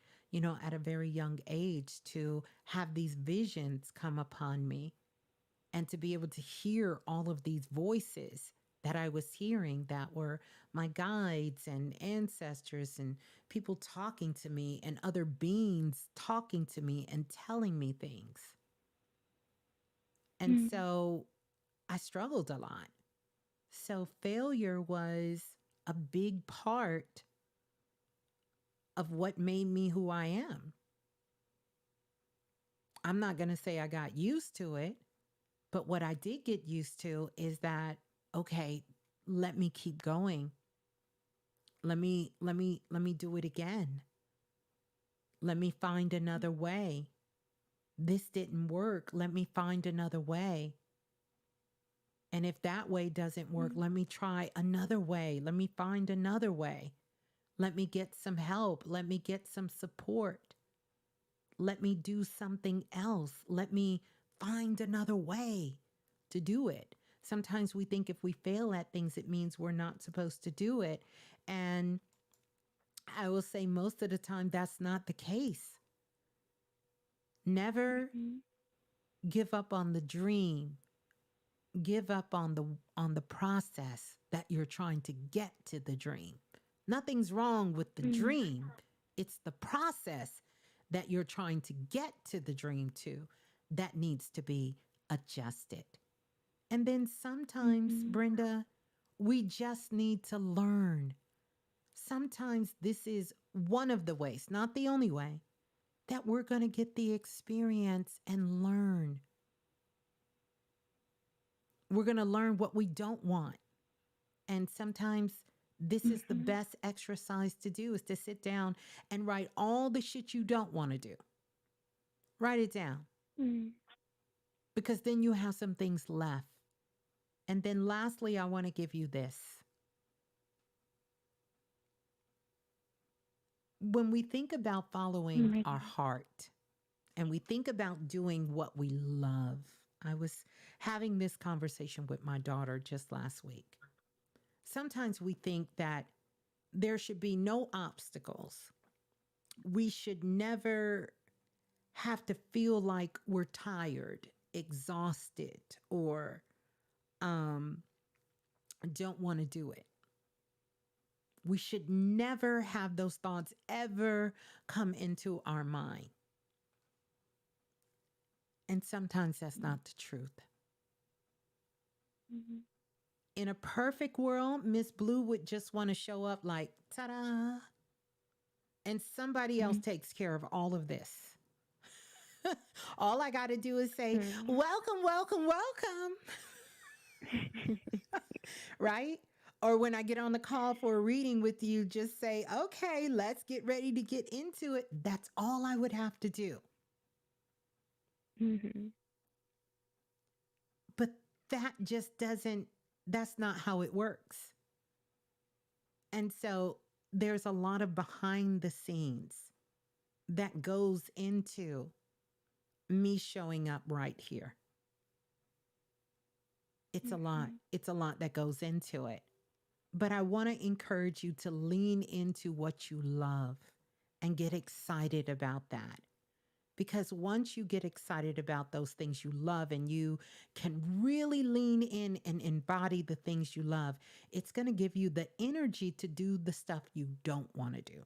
Speaker 4: at a very young age, to have these visions come upon me and to be able to hear all of these voices that I was hearing that were my guides and ancestors and people talking to me and other beings talking to me and telling me things. And so I struggled a lot. So failure was a big part of what made me who I am. I'm not going to say I got used to it, but what I did get used to is that, okay, let me keep going. Let me do it again. Let me find another way. This didn't work. Let me find another way. And if that way doesn't work, let me try another way. Let me find another way. Let me get some help. Let me get some support. Let me do something else. Let me find another way to do it. Sometimes we think if we fail at things, it means we're not supposed to do it. And I will say most of the time, that's not the case. Never give up on the dream. Give up on the process that you're trying to get to the dream. Nothing's wrong with the dream. It's the process that you're trying to get to the dream to that needs to be adjusted. And then sometimes, Brenda, we just need to learn. Sometimes this is one of the ways, not the only way, that we're going to get the experience and learn. We're going to learn what we don't want. And sometimes this is the best exercise to do, is to sit down and write all the shit you don't want to do. Write it down. Because then you have some things left. And then lastly, I want to give you this. When we think about following our heart and we think about doing what we love, I was having this conversation with my daughter just last week. Sometimes we think that there should be no obstacles. We should never have to feel like we're tired, exhausted, or don't want to do it. We should never have those thoughts ever come into our mind. And sometimes that's not the truth. In a perfect world, Ms.Blue would just want to show up like, ta-da, and somebody else takes care of all of this. All I got to do is say,
Speaker 2: Mm.
Speaker 4: welcome, welcome, welcome. Right? Or when I get on the call for a reading with you, just say, okay, let's get ready to get into it. That's all I would have to do.
Speaker 2: Mm-hmm.
Speaker 4: But that just doesn't, that's not how it works. And so there's a lot of behind the scenes that goes into me showing up right here. It's a lot. It's a lot that goes into it. But I want to encourage you to lean into what you love and get excited about that. Because once you get excited about those things you love and you can really lean in and embody the things you love, it's going to give you the energy to do the stuff you don't want to do.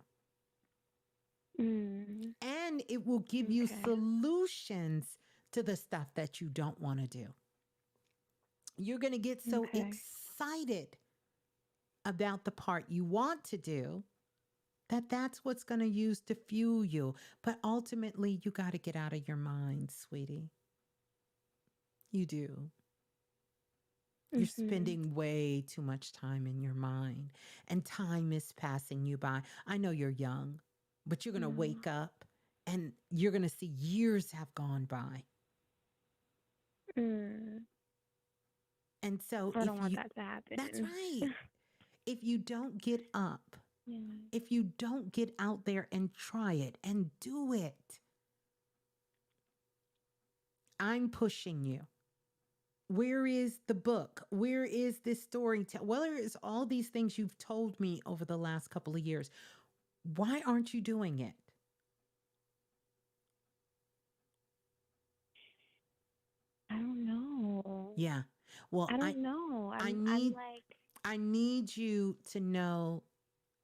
Speaker 2: Mm.
Speaker 4: And it will give you
Speaker 2: Okay.
Speaker 4: solutions to the stuff that you don't want to do. You're going to get so
Speaker 2: Okay.
Speaker 4: excited about the part you want to do that's what's going to use to fuel you. But ultimately, you got to get out of your mind, sweetie. You do. You're
Speaker 2: Mm-hmm.
Speaker 4: spending way too much time in your mind, and time is passing you by. I know you're young, but you're going to wake up and you're going to see years have gone by.
Speaker 2: Mm.
Speaker 4: And so
Speaker 2: I don't want that to happen.
Speaker 4: that's right. If you don't get up,
Speaker 2: Yeah.
Speaker 4: if you don't get out there and try it and do it, I'm pushing you. Where is the book? Where is this story? Where is all these things you've told me over the last couple of years? Why aren't you doing it?
Speaker 2: I don't know.
Speaker 4: Yeah. Well,
Speaker 2: I don't know.
Speaker 4: I need you to know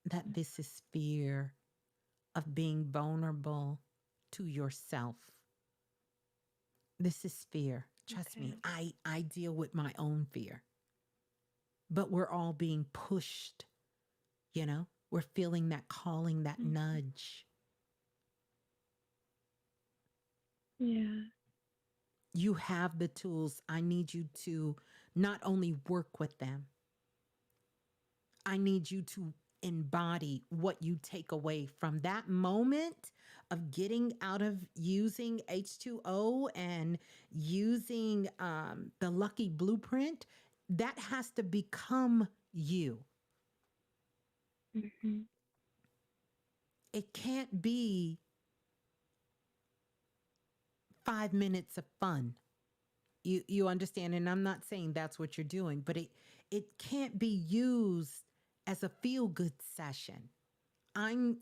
Speaker 4: that this is fear of being vulnerable to yourself. This is fear. Trust me. I deal with my own fear. But we're all being pushed, you know? We're feeling that calling, that nudge.
Speaker 2: Yeah.
Speaker 4: You have the tools. I need you to not only work with them, I need you to embody what you take away from that moment of getting out of using H2O and using the lucky blueprint. That has to become you.
Speaker 2: Mm-hmm.
Speaker 4: It can't be 5 minutes of fun. You understand? And I'm not saying that's what you're doing, but it can't be used as a feel-good session. I'm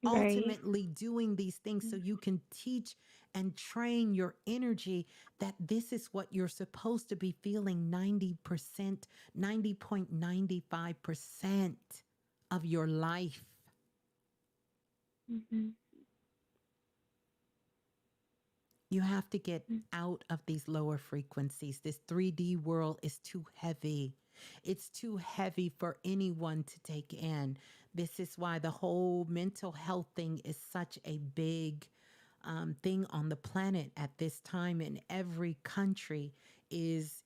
Speaker 2: Right.
Speaker 4: ultimately doing these things so you can teach and train your energy that this is what you're supposed to be feeling 90%, 90.95% of your life.
Speaker 2: Mm-hmm.
Speaker 4: You have to get out of these lower frequencies. This 3D world is too heavy. It's too heavy for anyone to take in. This is why the whole mental health thing is such a big thing on the planet at this time, and every country is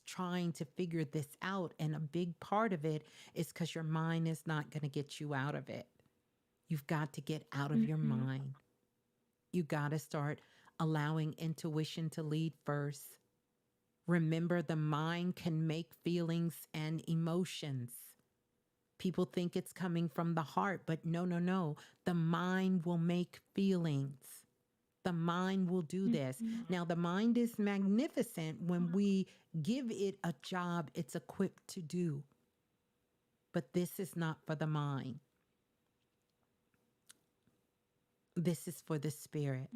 Speaker 4: trying to figure this out. And a big part of it is because your mind is not going to get you out of it. You've got to get out of your mind. You got to start allowing intuition to lead first. Remember, the mind can make feelings and emotions. People think it's coming from the heart, but no. The mind will make feelings. The mind will do this. Now, the mind is magnificent when we give it a job it's equipped to do. But this is not for the mind. This is for the spirit.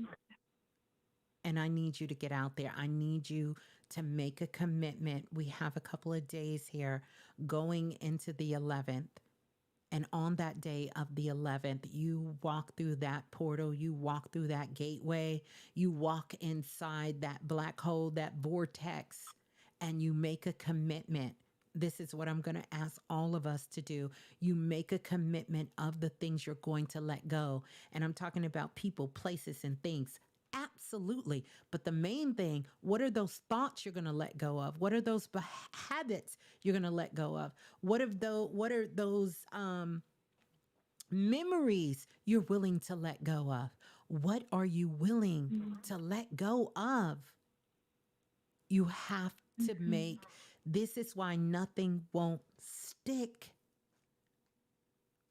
Speaker 4: And I need you to get out there. I need you to make a commitment. We have a couple of days here going into the 11th. And on that day of the 11th, you walk through that portal, you walk through that gateway, you walk inside that black hole, that vortex, and you make a commitment. This is what I'm going to ask all of us to do. You make a commitment of the things you're going to let go. And I'm talking about people, places, and things. Absolutely. But the main thing, what are those thoughts you're going to let go of? What are those habits you're going to let go of? What are those memories you're willing to let go of? What are you willing to let go of? You have to make, this is why nothing won't stick,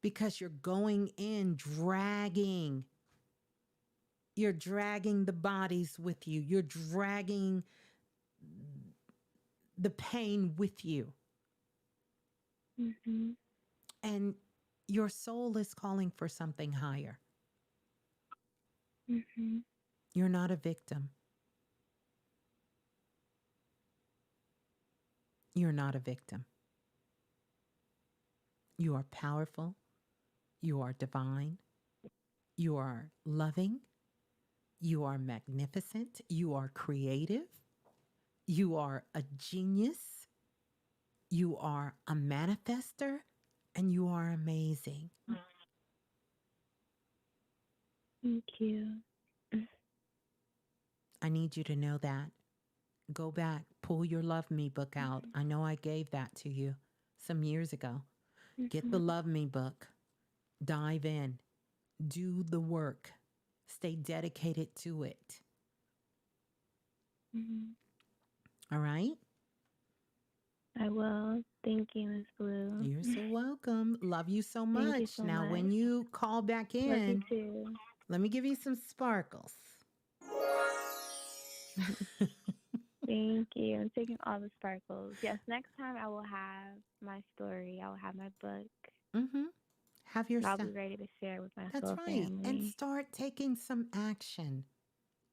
Speaker 4: because you're going in dragging. You're dragging the bodies with you. You're dragging the pain with you. And your soul is calling for something higher. You're not a victim. You're not a victim. You are powerful. You are divine. You are loving. You are magnificent. You are creative. You are a genius. You are a manifester. And you are amazing.
Speaker 2: Thank you.
Speaker 4: I need you to know that. Go back, pull your Love Me book out. I know I gave that to you some years ago. Get the Love Me book. Dive in. Do the work. Stay dedicated to it. All right?
Speaker 2: I will. Thank you, Ms. Blue.
Speaker 4: You're so welcome. Love you so
Speaker 2: Thank you
Speaker 4: much.
Speaker 2: so
Speaker 4: Now,
Speaker 2: much.
Speaker 4: when you call back
Speaker 2: Love you
Speaker 4: in,
Speaker 2: too.
Speaker 4: let me give you some sparkles.
Speaker 2: Thank you. I'm taking all the sparkles. Yes, next time I will have my story. I will have my book.
Speaker 4: Have your
Speaker 2: And I'll
Speaker 4: stuff.
Speaker 2: be ready to share with my
Speaker 4: That's
Speaker 2: soul
Speaker 4: right.
Speaker 2: family.
Speaker 4: And start taking some action.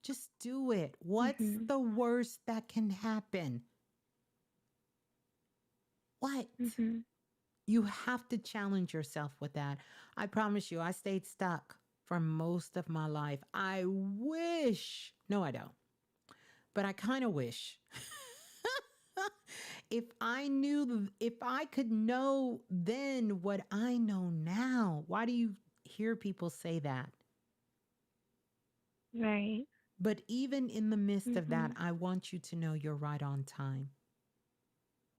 Speaker 4: Just do it. What's the worst that can happen? What? You have to challenge yourself with that. I promise you, I stayed stuck for most of my life. I wish, no, I don't, but I kind of wish. If I could know then what I know now. Why do you hear people say that?
Speaker 2: Right.
Speaker 4: But even in the midst of that, I want you to know you're right on time.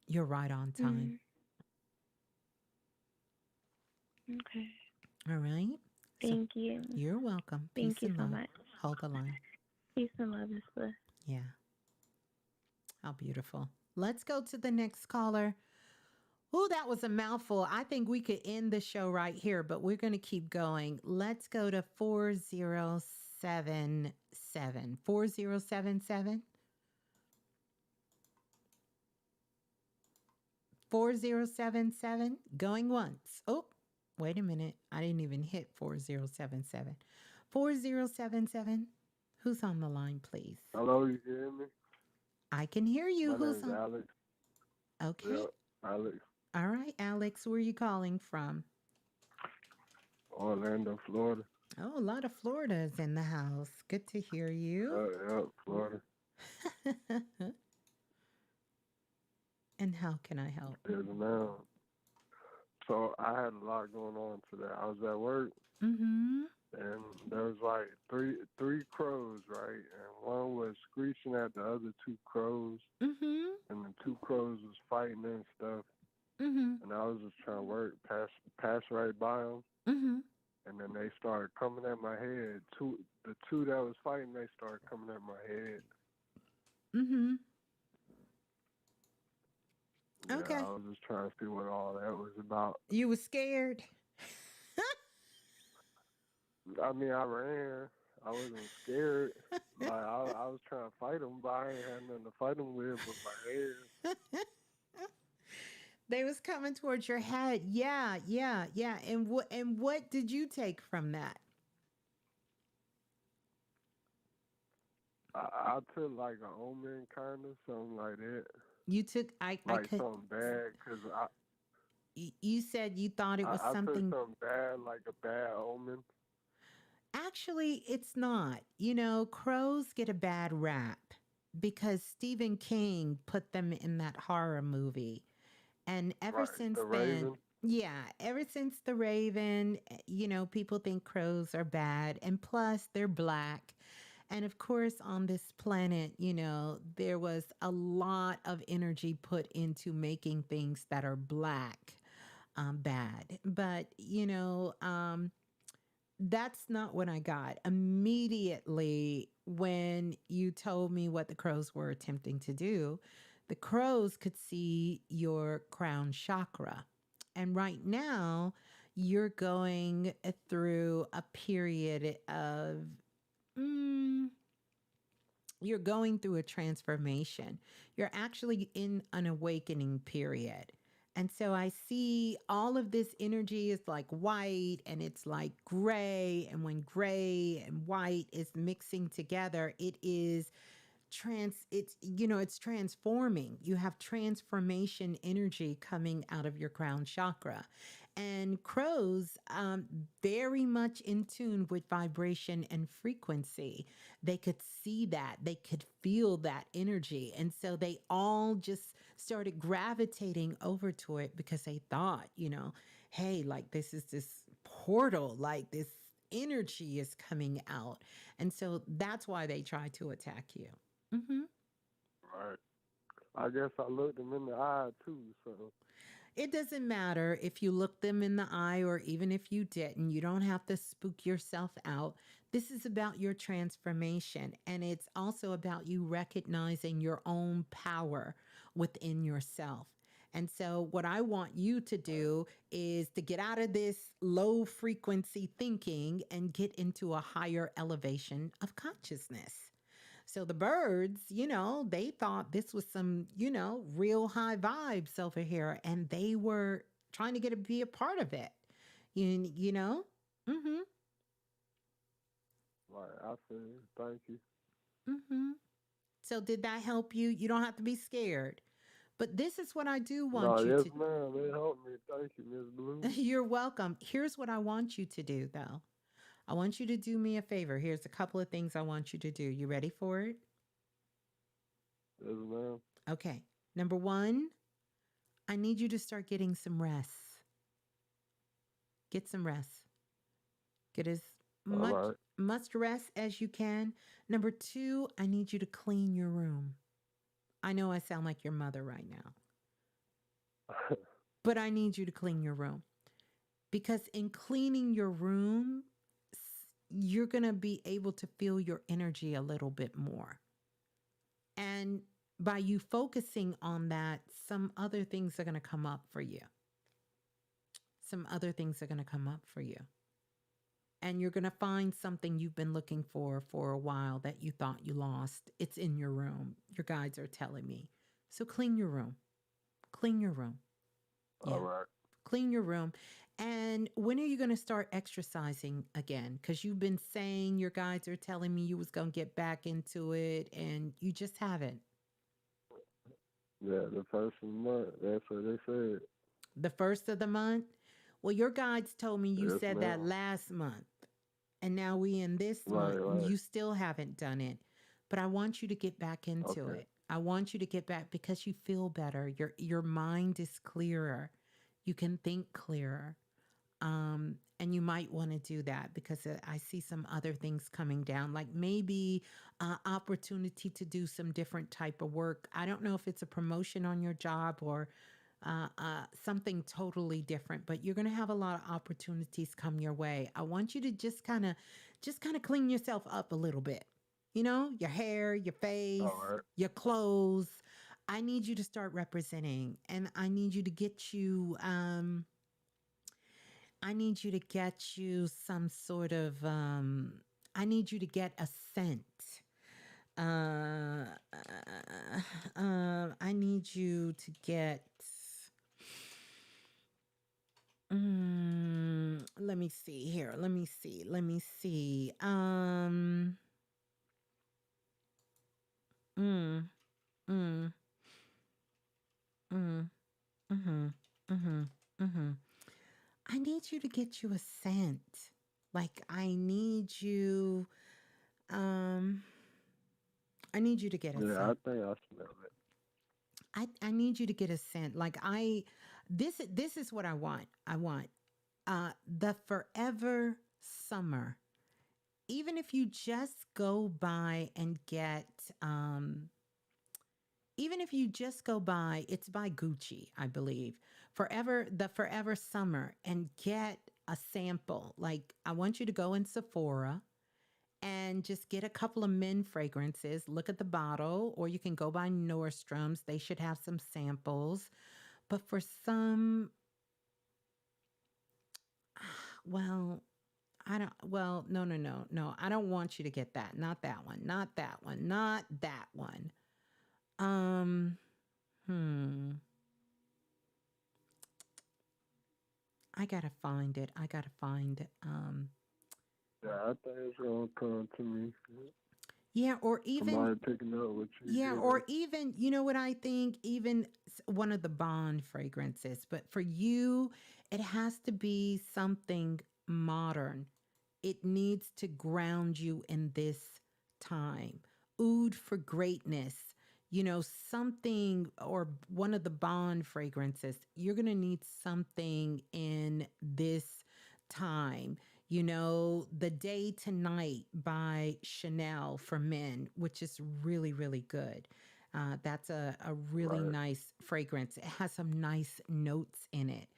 Speaker 4: You're right on time.
Speaker 2: Okay.
Speaker 4: All right.
Speaker 2: Thank you.
Speaker 4: You're welcome.
Speaker 2: Thank
Speaker 4: Peace
Speaker 2: you
Speaker 4: and
Speaker 2: so
Speaker 4: love.
Speaker 2: much.
Speaker 4: Hold the line.
Speaker 2: Peace and love, Ms. Blue.
Speaker 4: Yeah. How beautiful. Let's go to the next caller. Oh, that was a mouthful. I think we could end the show right here, but we're going to keep going. Let's go to 4077. 4077. 4077. Going once. Oh, wait a minute. I didn't even hit 4077. 4077. Who's on the line, please?
Speaker 5: Hello, you can hear me?
Speaker 4: I can hear you.
Speaker 5: My
Speaker 4: Who's
Speaker 5: name's
Speaker 4: on?
Speaker 5: Alex.
Speaker 4: Okay.
Speaker 5: Yep, Alex.
Speaker 4: All right, Alex, where are you calling from?
Speaker 5: Orlando, Florida.
Speaker 4: Oh, a lot of Florida's in the house. Good to hear you.
Speaker 5: Yep, Florida.
Speaker 4: And how can I help?
Speaker 5: Yes, ma'am. So I had a lot going on today. I was at work, and there was like three crows, right? And one was screeching at the other two crows, and the two crows was fighting and stuff. And I was just trying to work, pass right by them. And then they started coming at my head. The two that was fighting, they started coming at my head.
Speaker 4: Okay.
Speaker 5: Yeah, I was just trying to see what all that was about.
Speaker 4: You were scared?
Speaker 5: I mean, I ran. I wasn't scared. Like, I was trying to fight them, but I ain't had nothing to fight them with but my head.
Speaker 4: They was coming towards your head. Yeah. And what did you take from that?
Speaker 5: I took like an omen, kind of something like that.
Speaker 4: You took
Speaker 5: something bad, because
Speaker 4: you said you thought it was something.
Speaker 5: I took something bad, like a bad omen.
Speaker 4: Actually, it's not. You know, crows get a bad rap because Stephen King put them in that horror movie. And ever since then, ever since The Raven, you know, people think crows are bad. And plus, they're black. And of course, on this planet, there was a lot of energy put into making things that are black bad. But, that's not what I got. Immediately when you told me what the crows were attempting to do, the crows could see your crown chakra. And right now, you're going through a period of, mm, you're going through a transformation. You're actually in an awakening period. And so I see all of this energy is like white and it's like gray. And when gray and white is mixing together, it's transforming. You have transformation energy coming out of your crown chakra. And crows, very much in tune with vibration and frequency. They could see that, they could feel that energy. And so they all just started gravitating over to it because they thought, hey, like this is this portal, like this energy is coming out. And so that's why they tried to attack you. Mm-hmm.
Speaker 5: Right. I guess I looked them in the eye too, so.
Speaker 4: It doesn't matter if you look them in the eye or even if you didn't. You don't have to spook yourself out. This is about your transformation. And it's also about you recognizing your own power within yourself. And so, what I want you to do is to get out of this low frequency thinking and get into a higher elevation of consciousness. So the birds, they thought this was some, real high vibes over here, and they were trying to be a part of it. You know? Mm-hmm.
Speaker 5: Right, I see. Thank you.
Speaker 4: Mm-hmm. So did that help you? You don't have to be scared. But this is what I do
Speaker 5: No,
Speaker 4: want you
Speaker 5: yes,
Speaker 4: to.
Speaker 5: ma'am. It helped me. Thank you, Ms. Blue.
Speaker 4: You're welcome. Here's what I want you to do, though. I want you to do me a favor. Here's a couple of things I want you to do. You ready for it?
Speaker 5: Yes, ma'am.
Speaker 4: Okay. Number one, I need you to start getting some rest. Get some rest. Get as much rest as you can. Number two, I need you to clean your room. I know I sound like your mother right now, but I need you to clean your room. Because in cleaning your room, you're going to be able to feel your energy a little bit more. And by you focusing on that, some other things are going to come up for you. Some other things are going to come up for you. And you're going to find something you've been looking for a while that you thought you lost. It's in your room. Your guides are telling me. So clean your room. Clean your room.
Speaker 5: Yeah. All right.
Speaker 4: Clean your room. And when are you going to start exercising again? Because you've been saying your guides are telling me you was going to get back into it and you just haven't.
Speaker 5: Yeah, the first of the month. That's what they said.
Speaker 4: The first of the month? Well, your guides told me you said that last month. And now we in this month. Right. You still haven't done it. But I want you to get back into it. I want you to get back because you feel better. Your mind is clearer. You can think clearer. And you might want to do that because I see some other things coming down, like maybe opportunity to do some different type of work. I don't know if it's a promotion on your job or something totally different, but you're going to have a lot of opportunities come your way. I want you to just kind of clean yourself up a little bit. Your hair, your face, your clothes. I need you to start representing, and I need you to get you some sort of, I need you to get a scent. I need you to get, let me see here. Let me see. I need you to get you a scent. Like I need you to get a scent.
Speaker 5: Yeah, I think I smell it.
Speaker 4: I need you to get a scent. Like this is what I want. I want the forever summer. even if you just go by and get, even if you just go by, it's by Gucci, I believe, the Forever Summer, and get a sample. Like, I want you to go in Sephora and just get a couple of men fragrances. Look at the bottle, or you can go by Nordstrom's. They should have some samples. But for some, well, I don't, well, no, no, no, no. I don't want you to get that. Not that one. Not that one. Not that one. Um, hmm. I gotta find it. I gotta find
Speaker 5: Yeah, I think it's gonna come to me.
Speaker 4: yeah, or even
Speaker 5: Somebody picking up what you
Speaker 4: yeah,
Speaker 5: giving.
Speaker 4: or even, you know what I think? Even one of the Bond fragrances. But for you, it has to be something modern. It needs to ground you in this time. Oud for greatness, something, or one of the Bond fragrances. You're going to need something in this time. The Day to Night by Chanel for men, which is really, really good. That's a really
Speaker 5: Right.
Speaker 4: nice fragrance. It has some nice notes in it.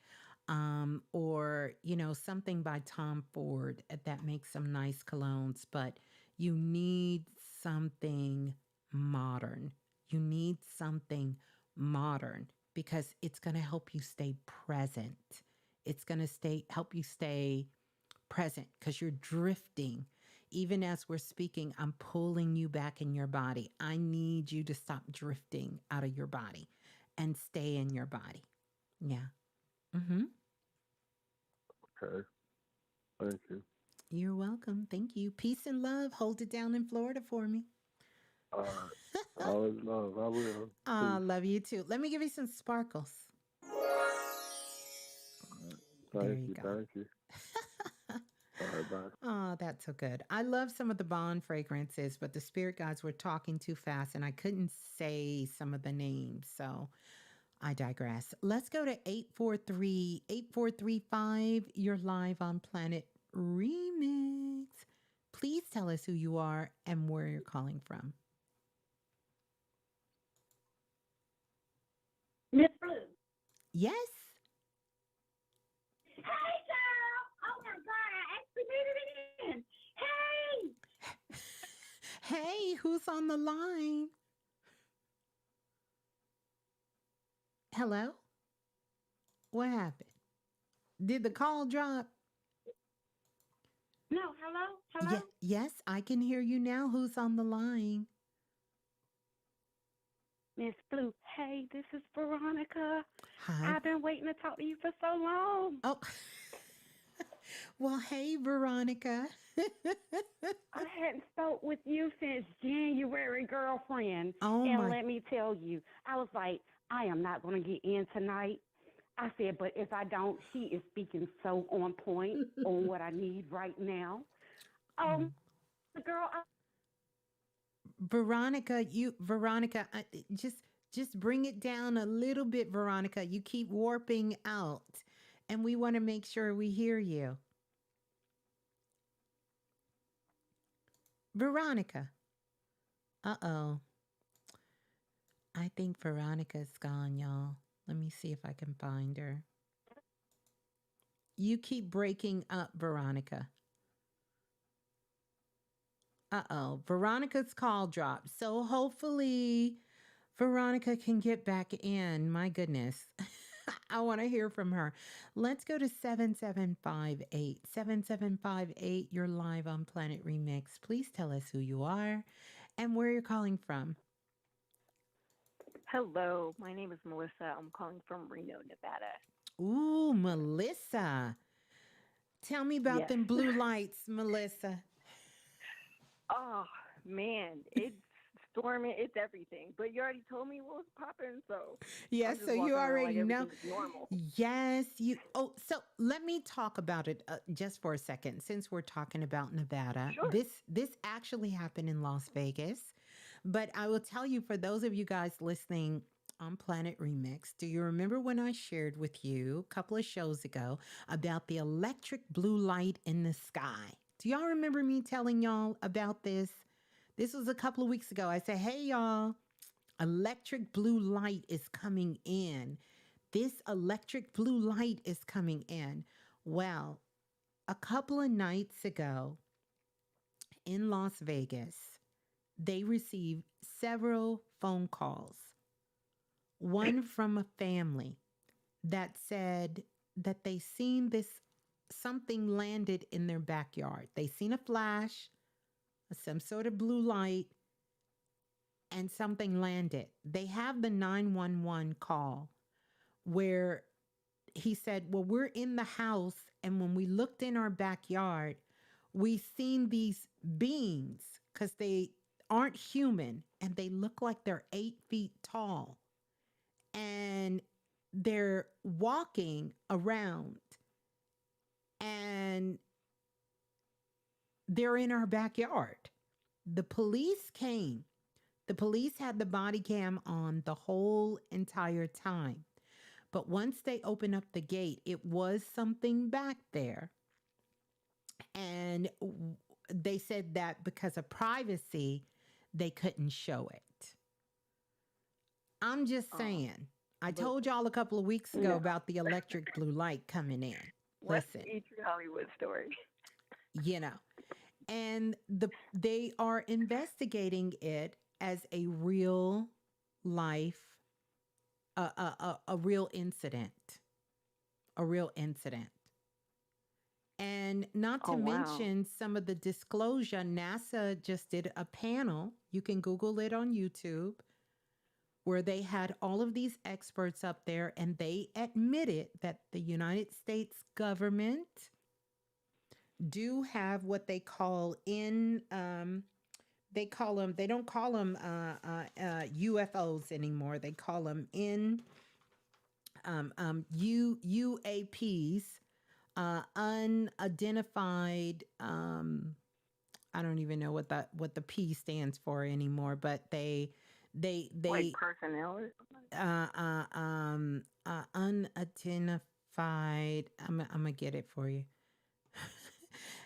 Speaker 4: Or, something by Tom Ford that makes some nice colognes, but you need something modern. You need something modern because it's going to help you stay present. It's going to help you stay present because you're drifting. Even as we're speaking, I'm pulling you back in your body. I need you to stop drifting out of your body and stay in your body. Yeah. Mm-hmm.
Speaker 5: Okay. Thank you.
Speaker 4: You're welcome. Thank you. Peace and love. Hold it down in Florida for me.
Speaker 5: All right. Always love. I will.
Speaker 4: Love you too. Let me give you some sparkles. There
Speaker 5: Thank
Speaker 4: you
Speaker 5: you.
Speaker 4: go.
Speaker 5: Thank you. All right, bye.
Speaker 4: Oh, that's so good. I love some of the Bond fragrances, but the spirit guides were talking too fast and I couldn't say some of the names. So I digress. Let's go to 843-8435. You're live on Planet Remix. Please tell us who you are and where you're calling from.
Speaker 6: Ms.Blue.
Speaker 4: Yes.
Speaker 6: Hey, girl. Oh, my God. I actually made it in. Hey.
Speaker 4: Hey, who's on the line? Hello? What happened? Did the call drop?
Speaker 6: No, hello? Hello?
Speaker 4: Yes, I can hear you now. Who's on the line?
Speaker 6: Ms.Blue. Hey, this is Veronica.
Speaker 4: Hi.
Speaker 6: I've been waiting to talk to you for so long.
Speaker 4: Oh, well, hey, Veronica.
Speaker 6: I hadn't spoke with you since January, girlfriend.
Speaker 4: Oh,
Speaker 6: and let me tell you, I was like, I am not going to get in tonight. I said, but if I don't, she is speaking so on point on what I need right now. The girl.
Speaker 4: Veronica, just bring it down a little bit, Veronica. You keep warping out, and we want to make sure we hear you. Veronica. Uh-oh. I think Veronica's gone, y'all. Let me see if I can find her. You keep breaking up, Veronica. Uh-oh. Veronica's call dropped. So hopefully Veronica can get back in. My goodness. I want to hear from her. Let's go to 7758. 7758, you're live on Planet Remix. Please tell us who you are and where you're calling from.
Speaker 7: Hello, my name is Melissa. I'm calling from Reno, Nevada.
Speaker 4: Ooh, Melissa. Tell me about them blue lights, Melissa.
Speaker 7: Oh, man, it's storming. It's everything. But you already told me what was popping, so
Speaker 4: yes, so you already know.
Speaker 7: Normal.
Speaker 4: Yes, you. Oh, so let me talk about it just for a second, since we're talking about Nevada.
Speaker 7: Sure.
Speaker 4: This actually happened in Las Vegas, but I will tell you, for those of you guys listening on Planet Remix, do you remember when I shared with you a couple of shows ago about the electric blue light in the sky? Do y'all remember me telling y'all about this? This was a couple of weeks ago. I said, hey, y'all, electric blue light is coming in. This electric blue light is coming in. Well, a couple of nights ago in Las Vegas, they received several phone calls. One from a family that said that they seen this, something landed in their backyard. They seen a flash, some sort of blue light, and something landed. They have the 911 call where he said, well, we're in the house, and when we looked in our backyard, we seen these beings, because they aren't human and they look like they're 8 feet tall, and they're walking around and they're in our backyard. The police came. The police had the body cam on the whole entire time. But once they opened up the gate, it was something back there. And they said that because of privacy, they couldn't show it. I'm just saying. I told y'all a couple of weeks ago about the electric blue light coming in. Listen.
Speaker 7: Each Hollywood story.
Speaker 4: You know. And they are investigating it as a real life, a real incident. A real incident. And not to mention some of the disclosure, NASA just did a panel. You can Google it on YouTube, where they had all of these experts up there, and they admitted that the United States government do have what they call they don't call them UFOs anymore. They call them UAPs, unidentified, I don't even know what the P stands for anymore, but they
Speaker 7: like personnel or something?
Speaker 4: Unidentified. I'm gonna get it for you.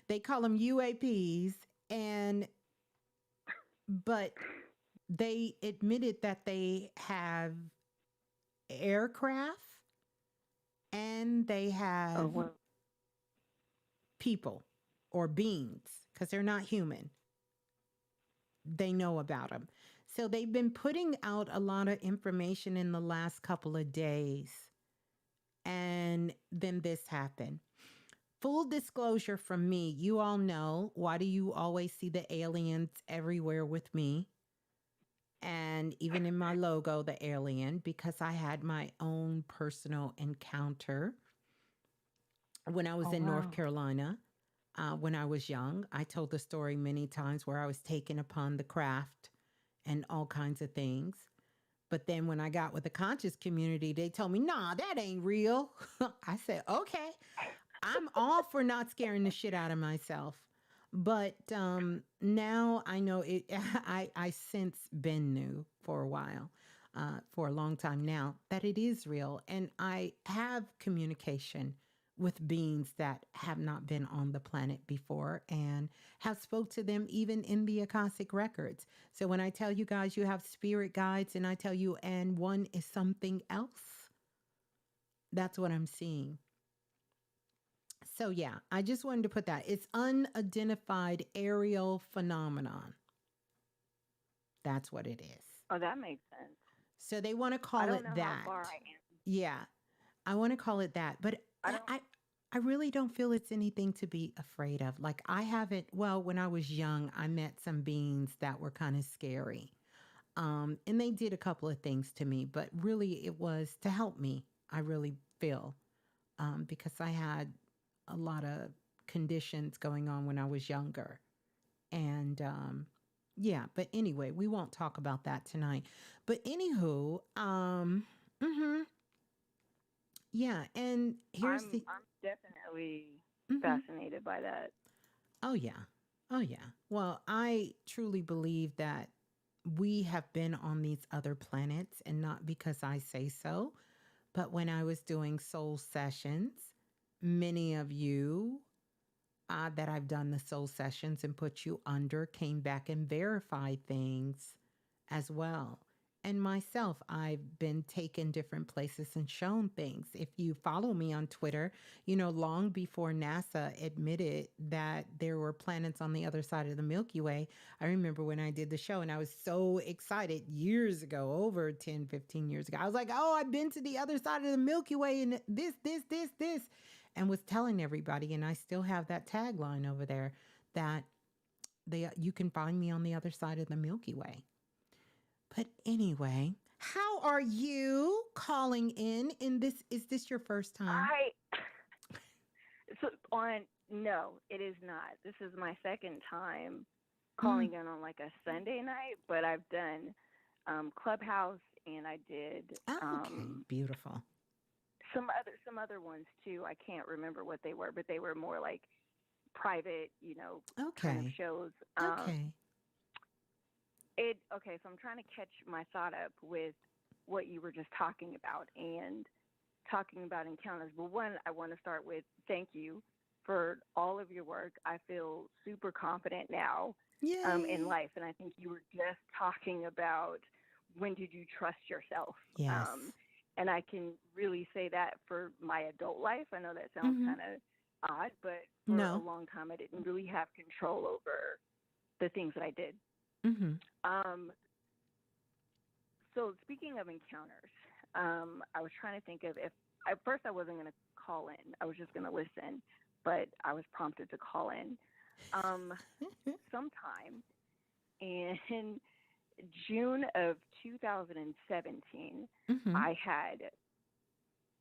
Speaker 4: They call them UAPs, but they admitted that they have aircraft and they have people or beings, because they're not human. They know about them. So they've been putting out a lot of information in the last couple of days. And then this happened. Full disclosure from me, you all know, why do you always see the aliens everywhere with me? And even in my logo, the alien, because I had my own personal encounter when I was in North Carolina. When I was young, I told the story many times where I was taken upon the craft and all kinds of things. But then when I got with the conscious community, they told me, nah, that ain't real. I said, okay, I'm all for not scaring the shit out of myself. But now I know it. I since been new for a while, for a long time now, that it is real. And I have communication with beings that have not been on the planet before, and have spoke to them even in the Akashic records. So when I tell you guys you have spirit guides, and I tell you, and one is something else, that's what I'm seeing. So yeah, I just wanted to put that. It's unidentified aerial phenomenon. That's what it is.
Speaker 7: Oh, that makes sense.
Speaker 4: So they want to call it that.
Speaker 7: How far I am.
Speaker 4: Yeah, I want to call it that. But I really don't feel it's anything to be afraid of. Like, I haven't, well, when I was young, I met some beings that were kind of scary. And they did a couple of things to me, but really it was to help me, I really feel, because I had a lot of conditions going on when I was younger. And yeah, but anyway, we won't talk about that tonight. But anywho, yeah, and here's
Speaker 7: I'm definitely fascinated by that.
Speaker 4: Oh yeah. Oh yeah. Well, I truly believe that we have been on these other planets, and not because I say so, but when I was doing soul sessions, many of you that I've done the soul sessions and put you under came back and verified things as well. And myself, I've been taken different places and shown things. If you follow me on Twitter, long before NASA admitted that there were planets on the other side of the Milky Way, I remember when I did the show and I was so excited years ago, over 10, 15 years ago. I was like, oh, I've been to the other side of the Milky Way and this, and was telling everybody. And I still have that tagline over there that you can find me on the other side of the Milky Way. But anyway, how are you calling in this? Is this your first time?
Speaker 7: No, it is not. This is my second time calling in on like a Sunday night, but I've done Clubhouse and I did
Speaker 4: okay, beautiful.
Speaker 7: Some other ones too. I can't remember what they were, but they were more like private, kind of shows.
Speaker 4: Okay.
Speaker 7: So I'm trying to catch my thought up with what you were just talking about and talking about encounters. But one, I want to start with thank you for all of your work. I feel super confident now in life. And I think you were just talking about when did you trust yourself?
Speaker 4: Yes.
Speaker 7: And I can really say that for my adult life. I know that sounds kind of odd, but for a long time I didn't really have control over the things that I did. So speaking of encounters, I was trying to think of if at first I wasn't going to call in. I was just going to listen, but I was prompted to call in sometime in June of 2017. I had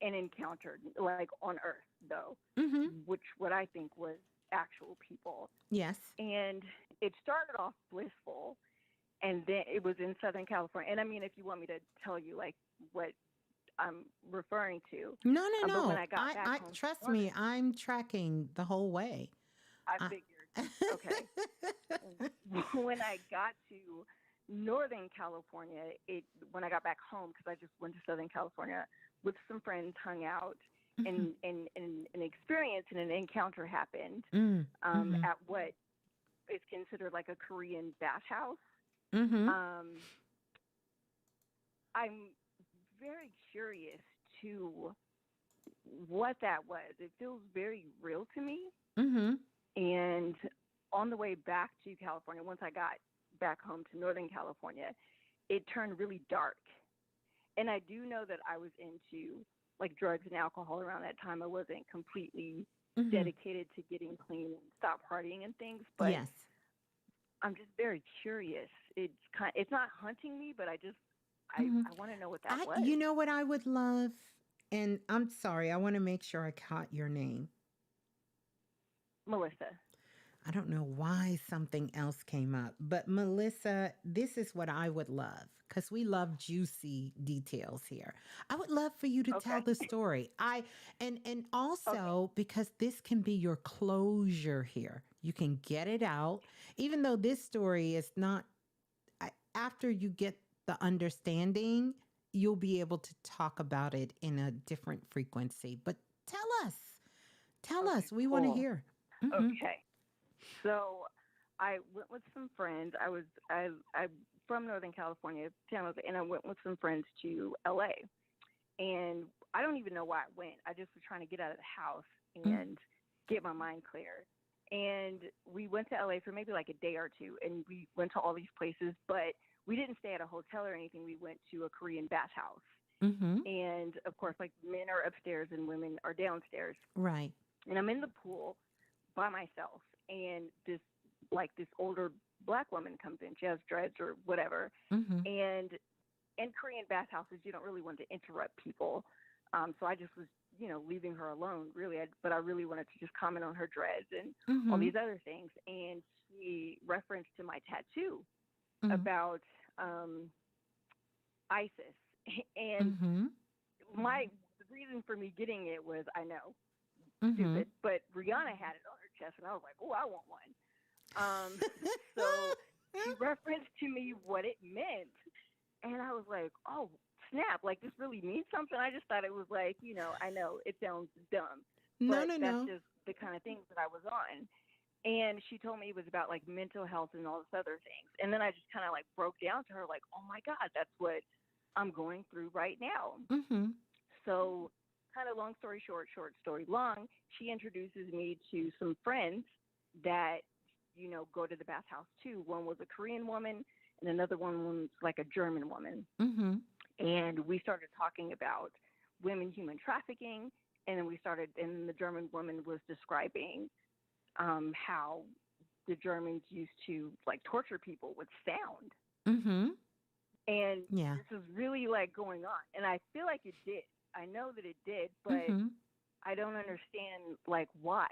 Speaker 7: an encounter, like on Earth, though, which what I think was actual people.
Speaker 4: Yes.
Speaker 7: And it started off blissful, and then it was in Southern California. And I mean, if you want me to tell you like what I'm referring to.
Speaker 4: No.
Speaker 7: But when I got back home,
Speaker 4: trust me, I'm tracking the whole way.
Speaker 7: I figured. Okay. When I got to Northern California, when I got back home, because I just went to Southern California with some friends, hung out, and an experience and an encounter happened at what is considered like a Korean bathhouse. I'm very curious to what that was. It feels very real to me. And on the way back to California, once I got back home to Northern California, it turned really dark. And I do know that I was into like drugs and alcohol around that time. I wasn't completely dedicated to getting clean and stop partying and things, but
Speaker 4: yes.
Speaker 7: I'm just very curious. It's not hunting me, but I want to know what that was.
Speaker 4: You know what I would love? And I'm sorry, I want to make sure I caught your name.
Speaker 7: Melissa.
Speaker 4: I don't know why something else came up, but Melissa, this is what I would love, because we love juicy details here. I would love for you to tell the story. And also because this can be your closure here. You can get it out, even though this story is not, after you get the understanding, you'll be able to talk about it in a different frequency. But tell us, we want to hear.
Speaker 7: Okay. So I went with some friends. I'm from Northern California, and I went with some friends to LA. And I don't even know why I went. I just was trying to get out of the house and get my mind clear. And we went to LA for maybe like a day or two, and we went to all these places, but we didn't stay at a hotel or anything. We went to a Korean bathhouse. And of course, like men are upstairs and women are downstairs.
Speaker 4: Right.
Speaker 7: And I'm in the pool by myself. And this older black woman comes in. She has dreads or whatever. And in Korean bathhouses, you don't really want to interrupt people. So I just was, leaving her alone, really. But I really wanted to just comment on her dreads and all these other things. And she referenced to my tattoo about ISIS. And the reason for me getting it was, I know, stupid, but Rihanna had it on her chest, and I was like, oh, I want one. So she referenced to me what it meant, and I was like, oh, snap, like this really means something. I just thought it was like, I know it sounds dumb, but that's just the kind of things that I was on. And she told me it was about like mental health and all this other things. And then I just kind of like broke down to her like, oh my God, that's what I'm going through right now.
Speaker 4: Mm-hmm.
Speaker 7: So kind of long story short, short story long, she introduces me to some friends that, you know, go to the bathhouse too. One was a Korean woman and another one was like a German woman.
Speaker 4: Mm-hmm.
Speaker 7: And we started talking about women human trafficking. And then and the German woman was describing how the Germans used to like torture people with sound.
Speaker 4: Mm-hmm.
Speaker 7: And
Speaker 4: Yeah.
Speaker 7: this is really like going on. And I feel like it did. I know that it did, but
Speaker 4: Mm-hmm.
Speaker 7: I don't understand like why.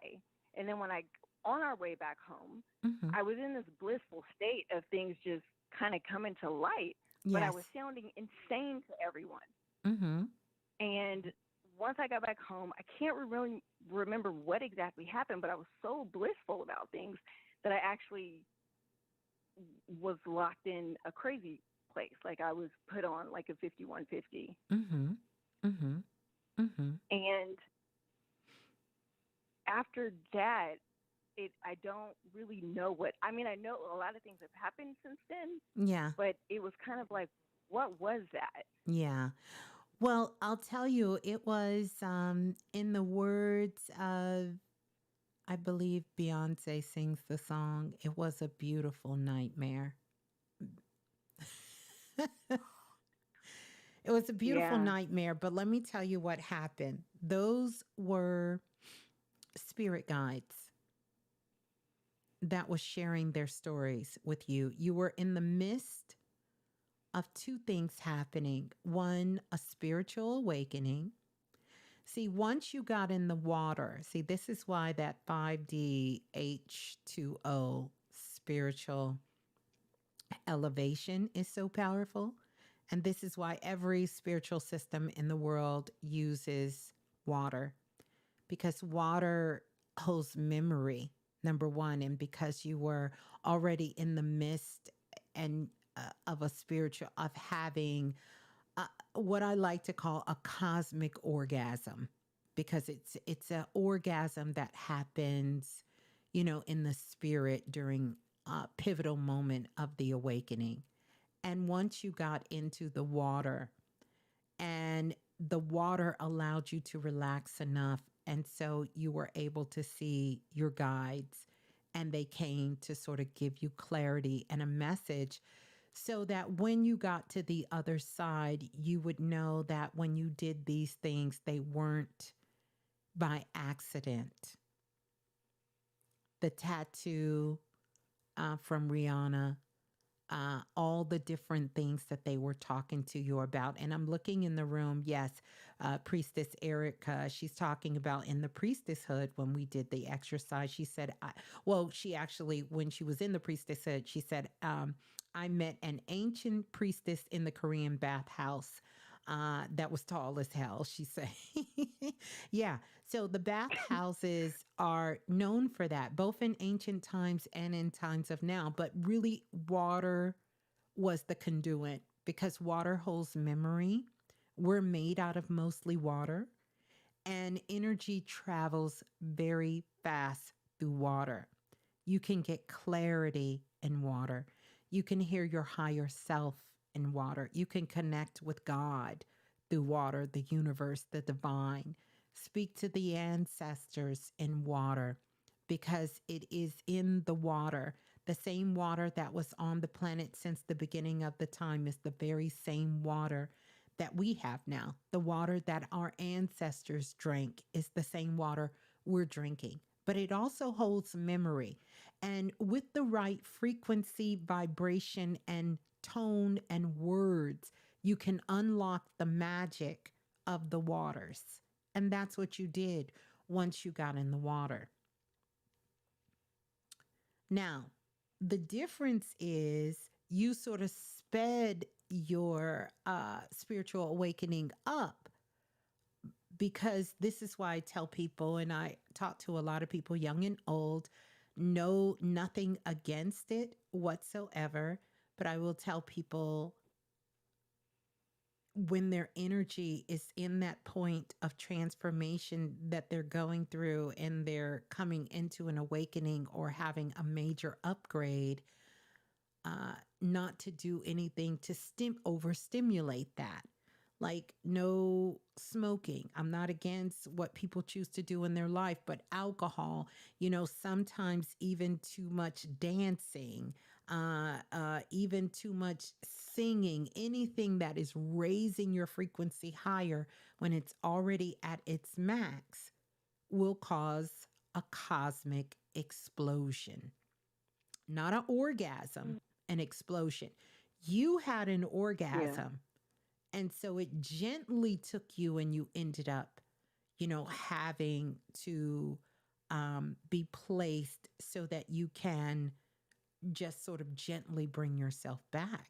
Speaker 7: And then on our way back home,
Speaker 4: Mm-hmm.
Speaker 7: I was in this blissful state of things just kind of coming to light, but I
Speaker 4: Yes.
Speaker 7: was sounding insane to everyone.
Speaker 4: Mm-hmm.
Speaker 7: And once I got back home, I can't really remember what exactly happened, but I was so blissful about things that I actually was locked in a crazy place. Like I was put on like a 5150.
Speaker 4: Mm-hmm. Mm-hmm. Mm-hmm.
Speaker 7: And after that, I don't really know I know a lot of things have happened since then,
Speaker 4: Yeah.
Speaker 7: but it was kind of like, what was that?
Speaker 4: Yeah. Well, I'll tell you, it was in the words of, I believe Beyonce sings the song, it was a beautiful nightmare. It was a beautiful
Speaker 7: Yeah.
Speaker 4: nightmare, but let me tell you what happened. Those were spirit guides that was sharing their stories with you. You were in the midst of two things happening. One, a spiritual awakening. See, once you got in the water, see, this is why that 5D H2O spiritual elevation is so powerful. And this is why every spiritual system in the world uses water, because water holds memory, number one. And because you were already in the midst and of a spiritual, of having what I like to call a cosmic orgasm, because it's an orgasm that happens, you know, in the spirit during a pivotal moment of the awakening. And once you got into the water, and the water allowed you to relax enough, and so you were able to see your guides, and they came to sort of give you clarity and a message, so that when you got to the other side, you would know that when you did these things, they weren't by accident. The tattoo from Rihanna, all the different things that they were talking to you about. And I'm looking in the room. Yes, Priestess Erica, she's talking about in the priestesshood when we did the exercise. She said, she actually, when she was in the priestesshood, she said, I met an ancient priestess in the Korean bathhouse. That was tall as hell, she said. Yeah. So the bathhouses are known for that, both in ancient times and in times of now. But really, water was the conduit because water holds memory. We're made out of mostly water, and energy travels very fast through water. You can get clarity in water. You can hear your higher self in water. You can connect with God through water, the universe, the divine. Speak to the ancestors in water, because it is in the water. The same water that was on the planet since the beginning of the time is the very same water that we have now. The water that our ancestors drank is the same water we're drinking, but it also holds memory. And with the right frequency, vibration, and tone and words, you can unlock the magic of the waters. And that's what you did once you got in the water. Now, the difference is you sort of sped your spiritual awakening up, because this is why I tell people, and I talk to a lot of people, young and old, know nothing against it whatsoever. But I will tell people, when their energy is in that point of transformation that they're going through and they're coming into an awakening or having a major upgrade, not to do anything to overstimulate that. Like no smoking. I'm not against what people choose to do in their life, but alcohol, sometimes even too much dancing, even too much singing, anything that is raising your frequency higher when it's already at its max will cause a cosmic explosion. Not an orgasm, an explosion. You had an orgasm. And so it gently took you and you ended up, having to be placed so that you can just sort of gently bring yourself back.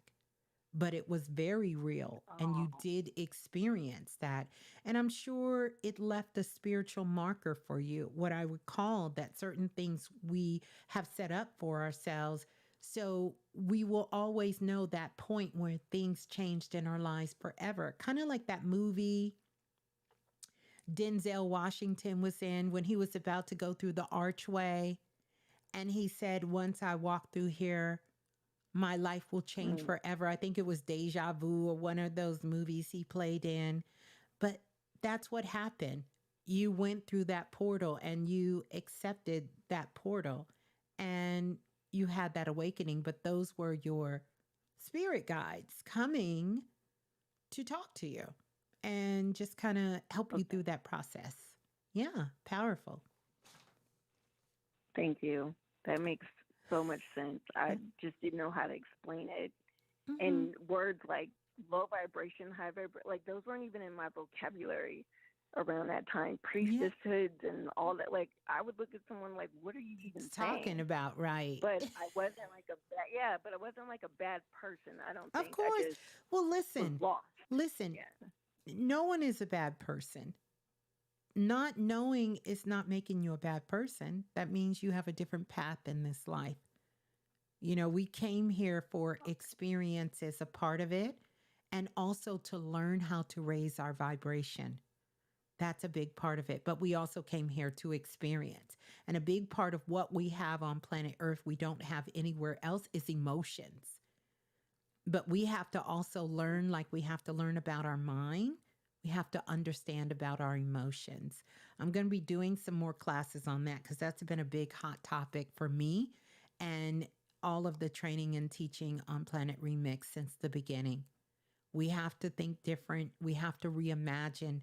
Speaker 4: But it was very real and you did experience that. And I'm sure it left a spiritual marker for you. What I recall that certain things we have set up for ourselves. So we will always know that point where things changed in our lives forever. Kind of like that movie Denzel Washington was in when he was about to go through the archway. And he said, once I walk through here, my life will change forever. I think it was Deja Vu or one of those movies he played in. But that's what happened. You went through that portal and you accepted that portal and you had that awakening. But those were your spirit guides coming to talk to you and just kind of help you through that process. Yeah, powerful.
Speaker 7: Thank you. That makes so much sense. I just didn't know how to explain it. And words like low vibration, high vibration, like those weren't even in my vocabulary around that time. Priestesshoods and all that. Like I would look at someone like, what are you even
Speaker 4: talking
Speaker 7: saying?
Speaker 4: about? Right.
Speaker 7: But I wasn't like but I wasn't like a bad person. I don't think.
Speaker 4: Of course.
Speaker 7: I just
Speaker 4: well, listen.
Speaker 7: was lost.
Speaker 4: Listen.
Speaker 7: Yeah.
Speaker 4: No one is a bad person. Not knowing is not making you a bad person. That means you have a different path in this life. We came here for experience as a part of it and also to learn how to raise our vibration. That's a big part of it. But we also came here to experience. And a big part of what we have on planet Earth we don't have anywhere else is emotions. But we have to also learn, like we have to learn about our mind. We have to understand about our emotions. I'm going to be doing some more classes on that because that's been a big hot topic for me and all of the training and teaching on Planet Remix since the beginning. We have to think different. We have to reimagine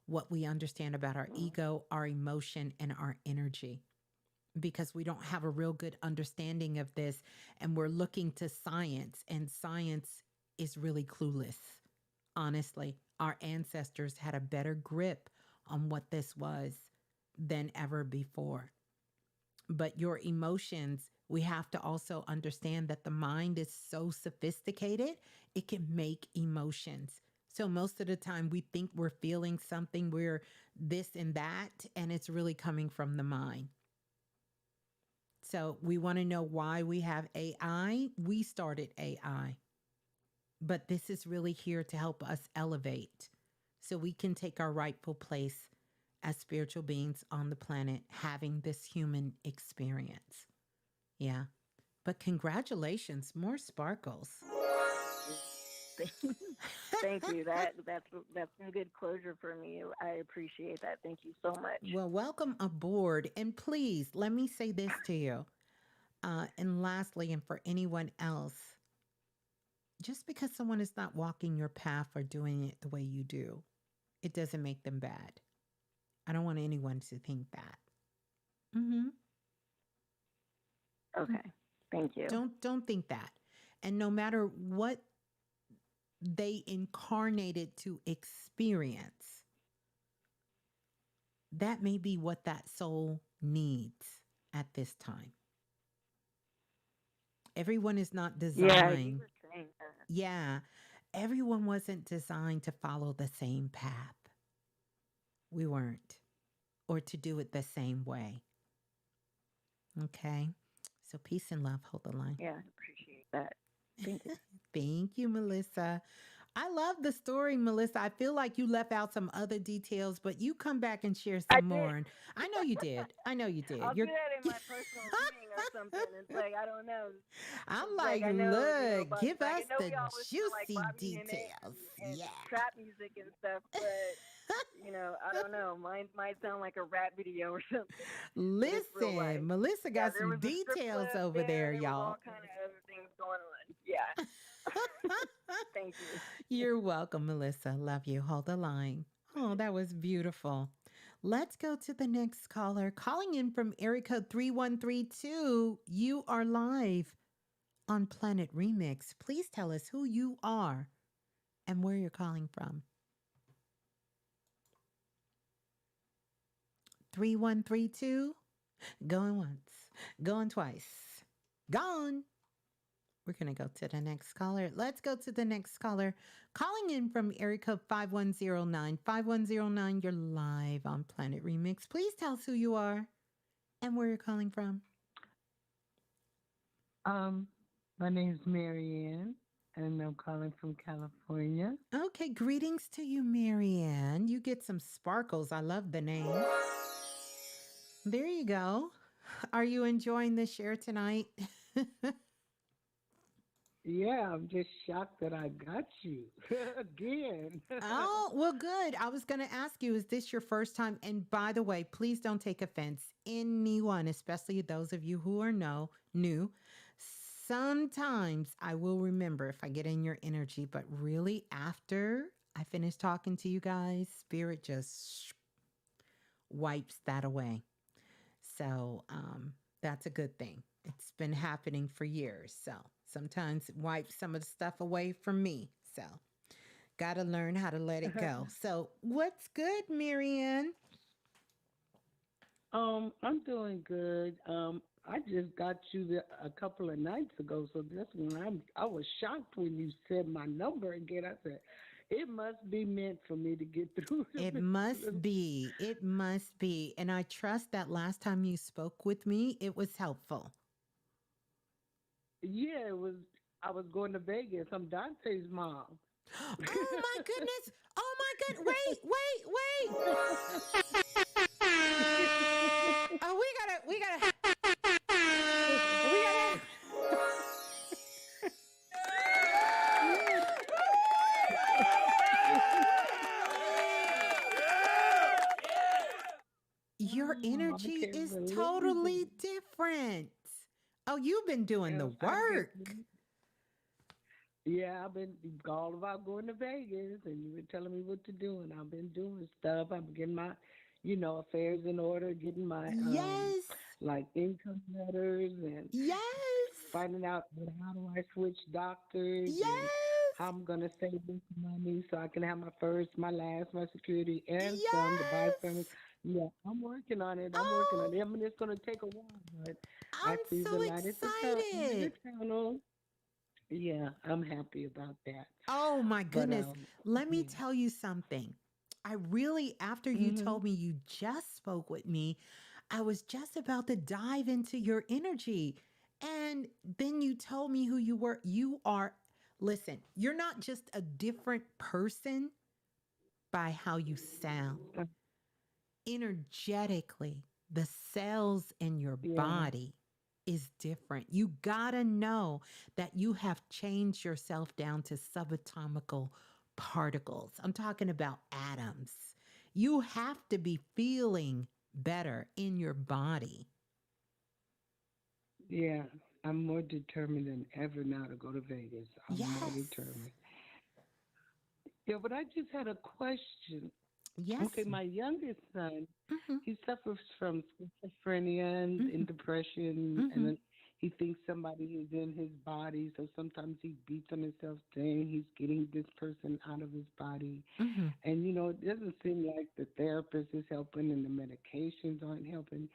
Speaker 4: what we understand about our ego, our emotion, and our energy because we don't have a real good understanding of this and we're looking to science and science is really clueless. Honestly, our ancestors had a better grip on what this was than ever before. But your emotions, we have to also understand that the mind is so sophisticated, it can make emotions. So most of the time we think we're feeling something, we're this and that, and it's really coming from the mind. So we want to know why we have AI. We started AI. But this is really here to help us elevate so we can take our rightful place as spiritual beings on the planet having this human experience. Yeah. But congratulations, more sparkles.
Speaker 7: Thank you. That's some good closure for me. I appreciate that. Thank you so much.
Speaker 4: Well, welcome aboard. And please, let me say this to you. And lastly, and for anyone else, just because someone is not walking your path or doing it the way you do, it doesn't make them bad. I don't want anyone to think that.
Speaker 7: Okay. Thank you.
Speaker 4: Don't think that. And no matter what they incarnated to experience, that may be what that soul needs at this time. Everyone is not designed.
Speaker 7: Yeah, you were saying that.
Speaker 4: Yeah. Everyone wasn't designed to follow the same path. We weren't. Or to do it the same way. Okay. So peace and love. Hold the line.
Speaker 7: Yeah, I appreciate that. Thank you.
Speaker 4: Thank you, Melissa. I love the story, Melissa. I feel like you left out some other details, but you come back and share
Speaker 7: I
Speaker 4: some
Speaker 7: did.
Speaker 4: more. And I know you did. I know you did.
Speaker 7: I'll do
Speaker 4: You're
Speaker 7: that in my personal reading or something. It's like I don't know.
Speaker 4: I'm
Speaker 7: It's like
Speaker 4: like,
Speaker 7: I know,
Speaker 4: look,
Speaker 7: about
Speaker 4: give
Speaker 7: like
Speaker 4: us
Speaker 7: I know
Speaker 4: the
Speaker 7: we all listen to like
Speaker 4: juicy
Speaker 7: Bobby Hemmings
Speaker 4: details.
Speaker 7: and
Speaker 4: Yeah.
Speaker 7: trap music and stuff, but I don't know. Mine might sound like a rap video or something, but it's real life.
Speaker 4: Listen, Melissa
Speaker 7: Yeah,
Speaker 4: got
Speaker 7: there
Speaker 4: some
Speaker 7: was a strip
Speaker 4: details
Speaker 7: club
Speaker 4: over
Speaker 7: there.
Speaker 4: there,
Speaker 7: There was
Speaker 4: y'all.
Speaker 7: all kind of other things going on. Yeah. Thank you.
Speaker 4: You're welcome, Melissa. Love you. Hold the line. Oh, that was beautiful. Let's go to the next caller. Calling in from area code 3132. You are live on Planet Remix. Please tell us who you are and where you're calling from. 3132. Going once, going twice, gone. We're going to go to the next caller. Let's go to the next caller. Calling in from area code 5109. 5109, you're live on Planet Remix. Please tell us who you are and where you're calling from.
Speaker 8: My name's Marianne, and I'm calling from California.
Speaker 4: Okay, greetings to you, Marianne. You get some sparkles. I love the name. There you go. Are you enjoying the share tonight?
Speaker 8: Yeah, I'm just shocked that I got you again.
Speaker 4: Oh, well, good. I was going to ask you, is this your first time? And by the way, please don't take offense. Anyone, especially those of you who are new, sometimes I will remember if I get in your energy, but really after I finish talking to you guys, spirit just wipes that away. So that's a good thing. It's been happening for years. So sometimes it wipes some of the stuff away from me. So got to learn how to let it go. So what's good, Marianne?
Speaker 8: I'm doing good. I just got you a couple of nights ago, so that's when I was shocked when you said my number again. I said, it must be meant for me to get through.
Speaker 4: It must be. It must be. And I trust that last time you spoke with me, it was helpful.
Speaker 8: Yeah, it was. I was going to Vegas. I'm Dante's mom.
Speaker 4: Oh my goodness. Oh my good. Wait. Oh, we gotta. Your energy is totally different. Oh, you've been doing the work.
Speaker 8: Yeah, I've been all about going to Vegas, and you were telling me what to do, and I've been doing stuff. I'm getting my, affairs in order, getting my
Speaker 4: yes,
Speaker 8: like income letters, and
Speaker 4: yes,
Speaker 8: finding out how do I switch doctors,
Speaker 4: yes,
Speaker 8: and how I'm gonna save this money so I can have my first, my last, my security, and some to buy some. Yeah, I'm working on it. I'm working on it. I mean, it's gonna take a while, but I
Speaker 4: I'm
Speaker 8: see
Speaker 4: so
Speaker 8: the light at the
Speaker 4: excited.
Speaker 8: tunnel. Yeah, I'm happy about that.
Speaker 4: Oh my
Speaker 8: But
Speaker 4: goodness. Let me tell you something. I really, after you told me you just spoke with me, I was just about to dive into your energy. And then you told me who you were. You are, listen, you're not just a different person by how you sound. Energetically, the cells in your body is different. You gotta know that you have changed yourself down to subatomical particles. I'm talking about atoms. You have to be feeling better in your body.
Speaker 8: Yeah, I'm more determined than ever now to go to Vegas. I'm more determined. Yeah, but I just had a question.
Speaker 4: Yes.
Speaker 8: Okay, my youngest son, he suffers from schizophrenia and depression, and then he thinks somebody is in his body, so sometimes he beats on himself saying he's getting this person out of his body. And, it doesn't seem like the therapist is helping and the medications aren't helping.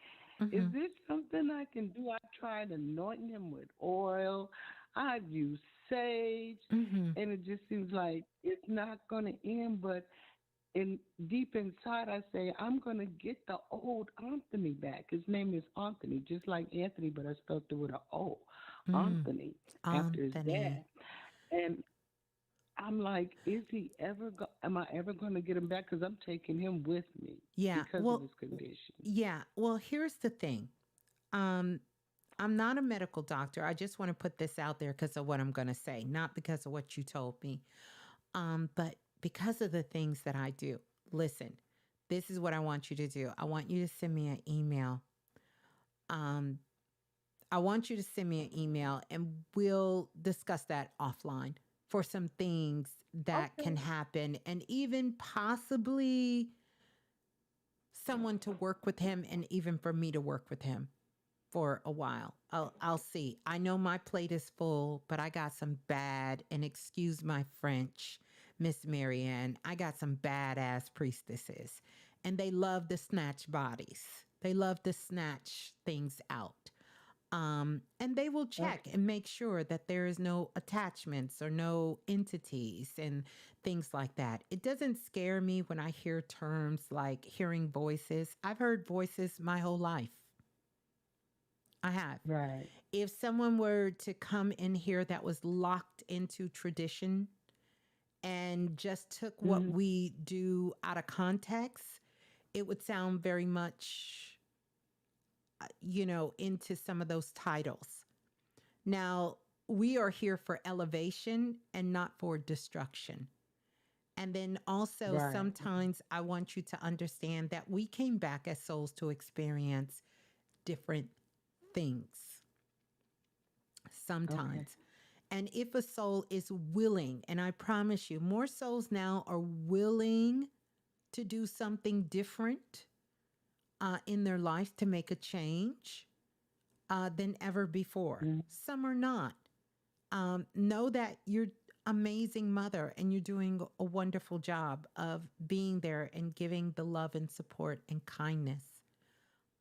Speaker 8: Is this something I can do? I tried anointing him with oil. I've used sage, and it just seems like it's not going to end, but deep inside, I say, I'm going to get the old Anthony back. His name is Anthony, just like Anthony, but I spelled it with an O. Anthony, after his dad. And I'm like, is he ever? Am I ever going to get him back? Because I'm taking him with me
Speaker 4: Yeah.
Speaker 8: because of
Speaker 4: Well,
Speaker 8: his condition.
Speaker 4: yeah. Well, here's the thing. Um, I'm not a medical doctor. I just want to put this out there because of what I'm going to say, not because of what you told me, but because of the things that I do. Listen, this is what I want you to do. I want you to send me an email. Um, I want you to send me an email and we'll discuss that offline for some things that
Speaker 8: Okay.
Speaker 4: can happen and even possibly someone to work with him and even for me to work with him for a while. I'll see. I know my plate is full, but I got some bad, and excuse my French, Miss Marianne, I got some badass priestesses and they love to snatch bodies. They love to snatch things out. And they will check
Speaker 8: Okay.
Speaker 4: and make sure that there is no attachments or no entities and things like that. It doesn't scare me when I hear terms like hearing voices. I've heard voices my whole life. I have.
Speaker 8: Right.
Speaker 4: If someone were to come in here that was locked into tradition and just took what
Speaker 8: Hmm.
Speaker 4: we do out of context, it would sound very much, into some of those titles. Now, we are here for elevation and not for destruction. And then also,
Speaker 8: Right.
Speaker 4: sometimes I want you to understand that we came back as souls to experience different things
Speaker 8: Okay.
Speaker 4: sometimes. And if a soul is willing, and I promise you, more souls now are willing to do something different in their life to make a change than ever before.
Speaker 8: Mm.
Speaker 4: Some are not. Know that you're amazing mother and you're doing a wonderful job of being there and giving the love and support and kindness.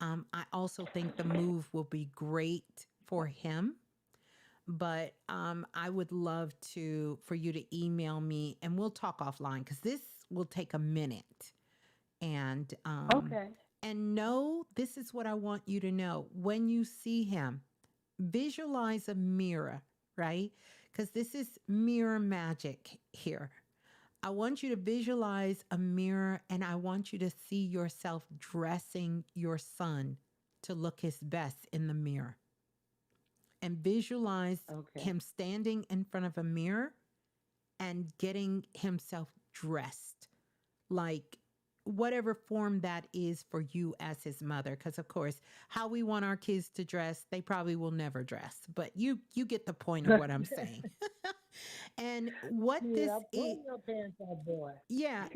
Speaker 4: I also think the move will be great for him, but I would love to for you to email me and we'll talk offline because this will take a minute. And
Speaker 8: Okay.
Speaker 4: know this is what I want you to know when you see him. Visualize a mirror, right? Because this is mirror magic here. I want you to visualize a mirror and I want you to see yourself dressing your son to look his best in the mirror. And visualize
Speaker 8: Okay.
Speaker 4: him standing in front of a mirror and getting himself dressed like whatever form that is for you as his mother, because of course how we want our kids to dress they probably will never dress, but you get the point of what I'm saying. And what this
Speaker 8: Yeah,
Speaker 4: is,
Speaker 8: pull your pants off, boy.
Speaker 4: yeah,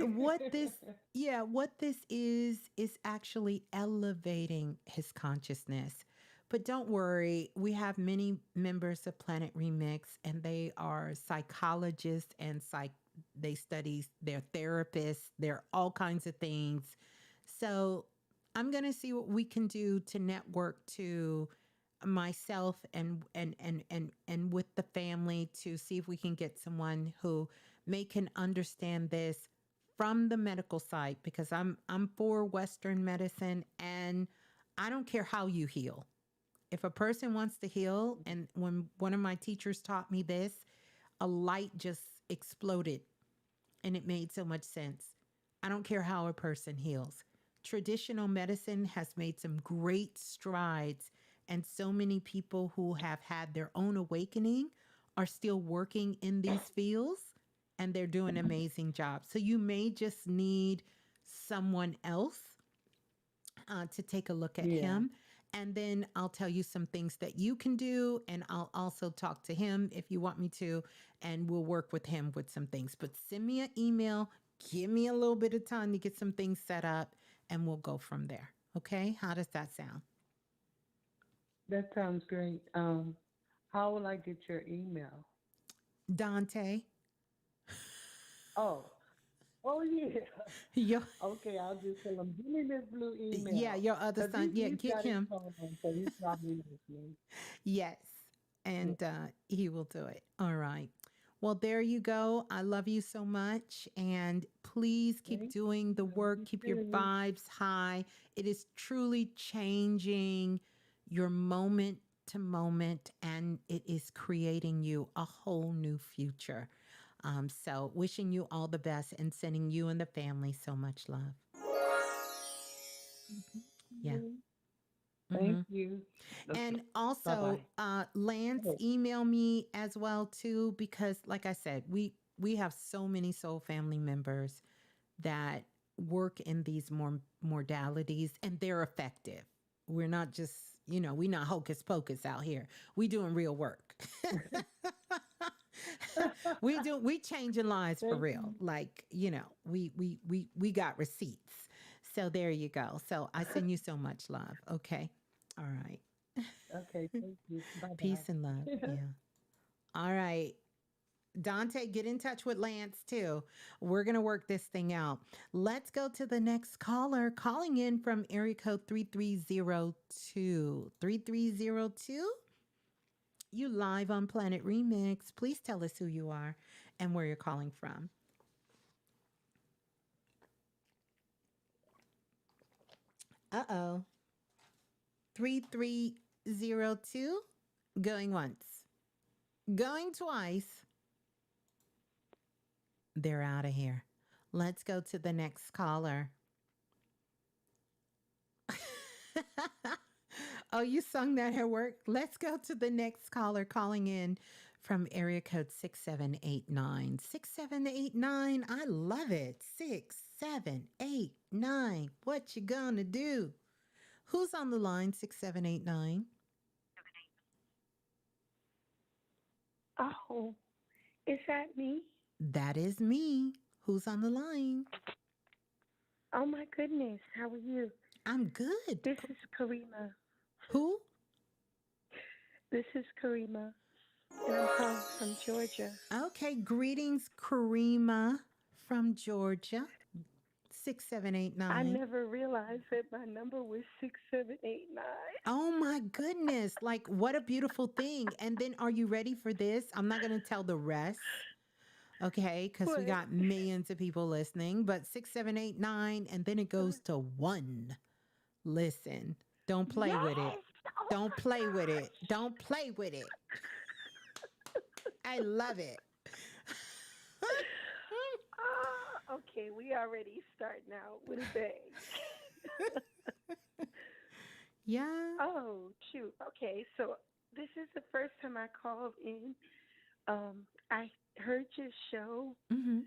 Speaker 4: what this is actually elevating his consciousness. But don't worry, we have many members of Planet Remix and they are psychologists and they study, they're therapists, they're all kinds of things. So I'm going to see what we can do to network to myself and with the family to see if we can get someone who may can understand this from the medical side, because I'm for Western medicine and I don't care how you heal. If a person wants to heal, and when one of my teachers taught me this, a light just exploded and it made so much sense. I don't care how a person heals. Traditional medicine has made some great strides, and so many people who have had their own awakening are still working in these fields and they're doing an amazing job. So you may just need someone else to take a look at
Speaker 8: Yeah.
Speaker 4: him. And then I'll tell you some things that you can do. And I'll also talk to him if you want me to. And we'll work with him with some things. But send me an email. Give me a little bit of time to get some things set up. And we'll go from there. Okay? How does that sound?
Speaker 8: That sounds great. How will I get your email?
Speaker 4: Dante,
Speaker 8: Oh, oh yeah.
Speaker 4: your,
Speaker 8: Okay, I'll just tell him, give me this blue
Speaker 4: yeah,
Speaker 8: email.
Speaker 4: your other
Speaker 8: Because
Speaker 4: son. Yeah,
Speaker 8: he's
Speaker 4: get
Speaker 8: got his
Speaker 4: him.
Speaker 8: phone on, so he's probably listening.
Speaker 4: Yes.
Speaker 8: Yeah.
Speaker 4: And he will do it. All right. Well, there you go. I love you so much. And please keep
Speaker 8: Thank
Speaker 4: doing the
Speaker 8: you. Love
Speaker 4: work,
Speaker 8: you
Speaker 4: keep your
Speaker 8: too.
Speaker 4: vibes high. It is truly changing your moment to moment, and it is creating you a whole new future. So wishing you all the best and sending you and the family so much love. Yeah.
Speaker 8: Thank you. Okay.
Speaker 4: And also, Lance, email me as well too, because like I said, we have so many soul family members that work in these more modalities, and they're effective. We're not just, we're not hocus pocus out here. We doing real work. we changing lives for real. Like, we got receipts. So there you go. So I send you so much love. Okay. All right.
Speaker 8: Okay, thank you. Bye-bye.
Speaker 4: Peace and love. Yeah. All right. Dante, get in touch with Lance too. We're going to work this thing out. Let's go to the next caller calling in from area code 3302. 3302? You live on Planet Remix. Please tell us who you are and where you're calling from. Uh-oh. 3302. Going once. Going twice. They're out of here. Let's go to the next caller. Oh, you sung that at work? Let's go to the next caller calling in from area code 6789. 6789. I love it. 6789. What you gonna do? Who's on the line? 6789.
Speaker 9: Oh, is that me?
Speaker 4: That is me. Who's on the line?
Speaker 9: Oh my goodness, how are you?
Speaker 4: I'm good.
Speaker 9: This is Karima.
Speaker 4: Who?
Speaker 9: This is Karima, and I'm calling from Georgia.
Speaker 4: Okay, greetings, Karima from Georgia. 6789.
Speaker 9: I never realized that my number was 6789.
Speaker 4: Oh my goodness. Like, what a beautiful thing. And then are you ready for this? I'm not going to tell the rest. Okay, because we got millions of people listening, but 6789, and then it goes to 1. Listen, don't play with it. Don't play with it. Don't play with it. I love it.
Speaker 9: Okay, we already starting out with a bang.
Speaker 4: Yeah.
Speaker 9: Oh, shoot. Okay, so this is the first time I called in. I heard your show.
Speaker 4: Mm-hmm.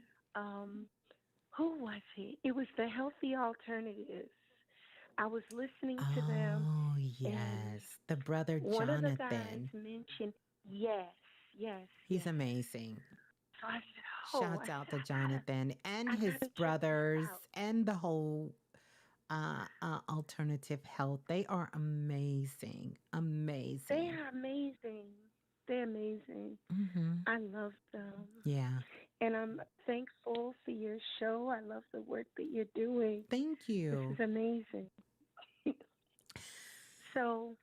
Speaker 9: Who was it? It was the Healthy Alternatives. I was listening to them.
Speaker 4: Oh, yes. The brother Jonathan.
Speaker 9: One of the guys mentioned, yes.
Speaker 4: He's amazing.
Speaker 9: So I said,
Speaker 4: shouts out to Jonathan and his brothers and the whole alternative health. They are amazing. Amazing.
Speaker 9: They are amazing. They're amazing.
Speaker 4: Mm-hmm.
Speaker 9: I love them.
Speaker 4: Yeah.
Speaker 9: And I'm thankful for your show. I love the work that you're doing.
Speaker 4: Thank you.
Speaker 9: This is amazing. So,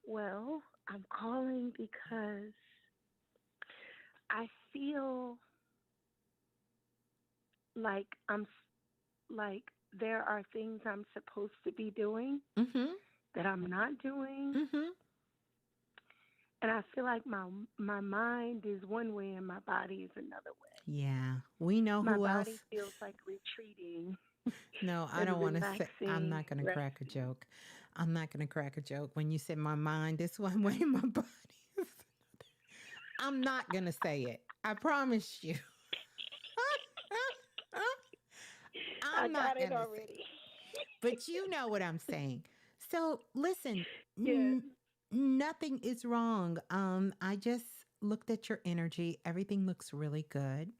Speaker 9: well, I'm calling because I feel like there are things I'm supposed to be doing that I'm not doing.
Speaker 4: Mm-hmm.
Speaker 9: And I feel like my mind is one way and my body is another way.
Speaker 4: Yeah. We know who else.
Speaker 9: My body feels like retreating.
Speaker 4: No, I don't want to say. I'm not going to crack a joke. I'm not going to crack a joke. When you said my mind is one way, my body is another. I'm not going to say it. I promise you.
Speaker 9: I got it already.
Speaker 4: But you know what I'm saying. So listen,
Speaker 9: Yeah.
Speaker 4: Nothing is wrong. I just looked at your energy. Everything looks really good.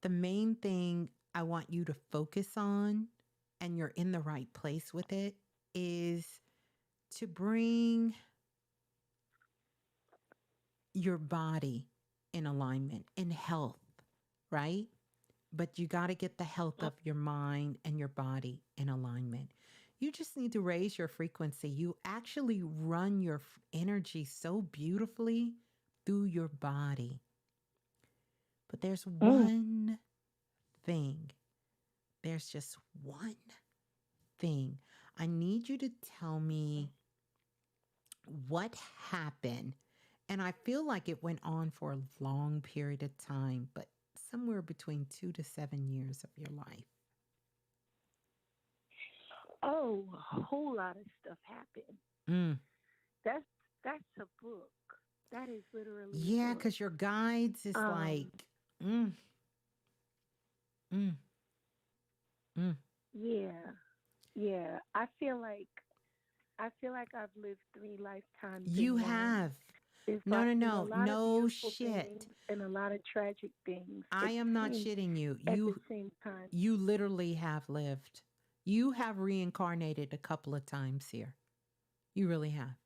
Speaker 4: The main thing I want you to focus on, and you're in the right place with it, is to bring your body in alignment, in health, right? But you got to get the health of your mind and your body in alignment. You just need to raise your frequency. You actually run your energy so beautifully through your body. But there's one thing. There's just one thing. I need you to tell me what happened And I feel like it went on for a long period of time, but somewhere between 2 to 7 years of your life.
Speaker 9: Oh, a whole lot of stuff happened.
Speaker 4: Mm.
Speaker 9: That's a book. That is literally a
Speaker 4: Yeah,
Speaker 9: book.
Speaker 4: because your guides is like, mm, mm, mm.
Speaker 9: Yeah. I feel like I've lived 3 lifetimes
Speaker 4: You
Speaker 9: in one.
Speaker 4: have.
Speaker 9: It's
Speaker 4: No,
Speaker 9: like
Speaker 4: no,
Speaker 9: there's a
Speaker 4: no,
Speaker 9: lot of
Speaker 4: no
Speaker 9: beautiful
Speaker 4: shit.
Speaker 9: things and a lot of tragic things
Speaker 4: I am not shitting you.
Speaker 9: at the same time.
Speaker 4: You literally have lived. You have reincarnated a couple of times here. You really have.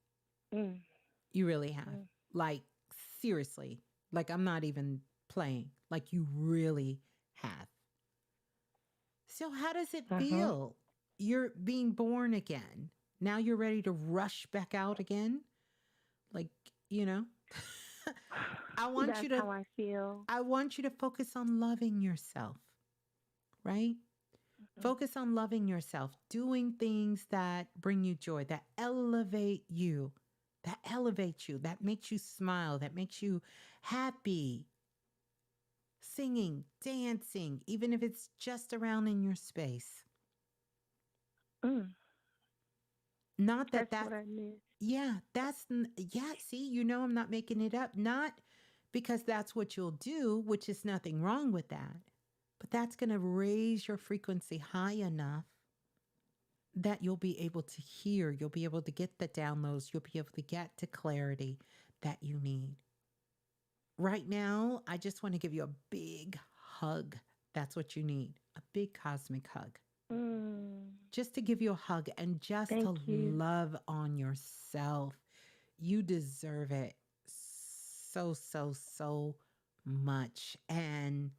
Speaker 9: Mm.
Speaker 4: You really have.
Speaker 9: Mm.
Speaker 4: Like, seriously. Like, I'm not even playing. Like, you really have. So, how does it feel? You're being born again. Now you're ready to rush back out again? Like, you know?
Speaker 9: That's how I feel.
Speaker 4: I want you to focus on loving yourself, right? Focus on loving yourself, doing things that bring you joy, that elevate you, that makes you smile, that makes you happy. Singing, dancing, even if it's just around in your space.
Speaker 9: Mm.
Speaker 4: Not that
Speaker 9: That's what I miss.
Speaker 4: Yeah, see, you know I'm not making it up. Not because that's what you'll do, which is nothing wrong with that. But that's going to raise your frequency high enough that you'll be able to hear, you'll be able to get the downloads, you'll be able to get to clarity that you need. Right now, I just want to give you a big hug. That's what you need, a big cosmic hug. Just to give you a hug and just to love on yourself. You deserve it so, so, so much. And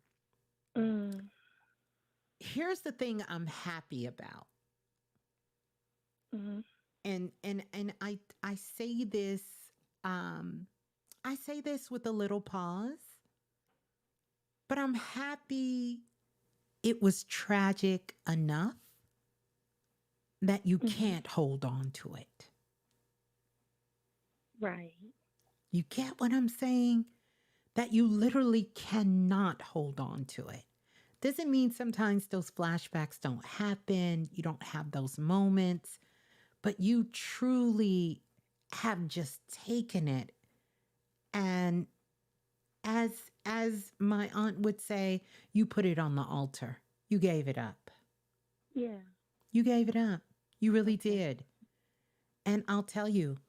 Speaker 4: here's the thing I'm happy about. And I say this, with a little pause, but I'm happy it was tragic enough that you can't hold on to it.
Speaker 9: Right.
Speaker 4: You get what I'm saying? That you literally cannot hold on to it. Doesn't mean sometimes those flashbacks don't happen. You don't have those moments, but you truly have just taken it. And as my aunt would say, you put it on the altar. You gave it up.
Speaker 9: Yeah.
Speaker 4: You gave it up. You really did. And I'll tell you,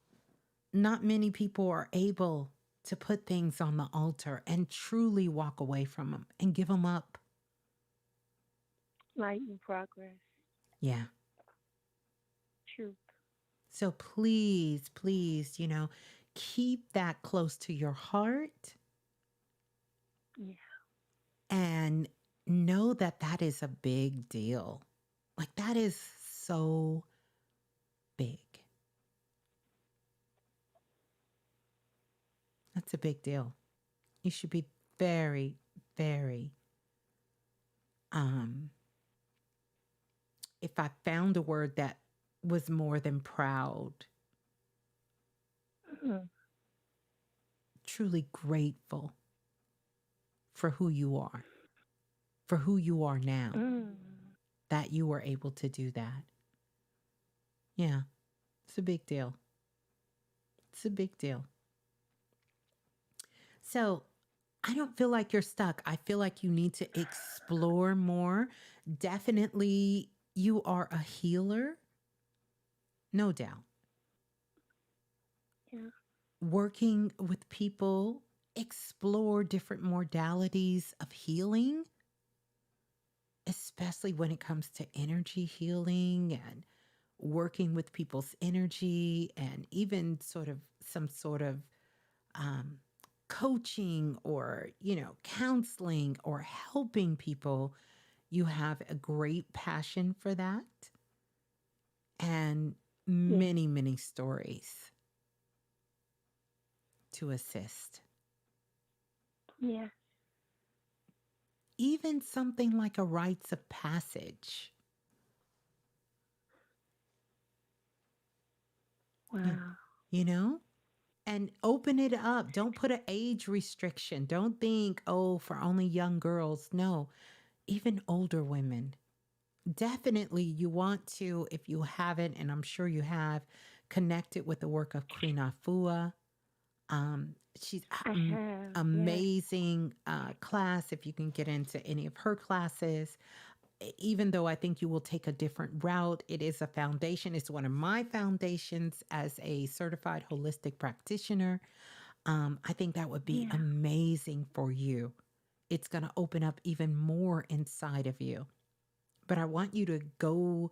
Speaker 4: not many people are able to put things on the altar and truly walk away from them and give them up.
Speaker 9: Light in progress.
Speaker 4: Yeah.
Speaker 9: Truth.
Speaker 4: So please, keep that close to your heart.
Speaker 9: Yeah.
Speaker 4: And know that that is a big deal. Like, that is so big. That's a big deal. You should be very, very, if I found a word that was more than proud, truly grateful for who you are now, that you were able to do that. Yeah, it's a big deal. It's a big deal. So I don't feel like you're stuck. I feel like you need to explore more. Definitely, you are a healer. No doubt.
Speaker 9: Yeah.
Speaker 4: Working with people, explore different modalities of healing, especially when it comes to energy healing and working with people's energy, and even some sort of coaching or, counseling or helping people. You have a great passion for that, and many, many stories to assist.
Speaker 9: Yeah.
Speaker 4: Even something like a rites of passage.
Speaker 9: Wow.
Speaker 4: You know? and open it up. Don't put an age restriction. Don't think, oh, for only young girls. No, even older women. Definitely, you want to, if you haven't, and I'm sure you have, connected with the work of Queen Afua. She's
Speaker 9: I have, yes.
Speaker 4: amazing class if you can get into any of her classes. Even though I think you will take a different route, it is a foundation. It's one of my foundations as a certified holistic practitioner. I think that would be
Speaker 9: Yeah.
Speaker 4: amazing for you. It's going to open up even more inside of you. But I want you to go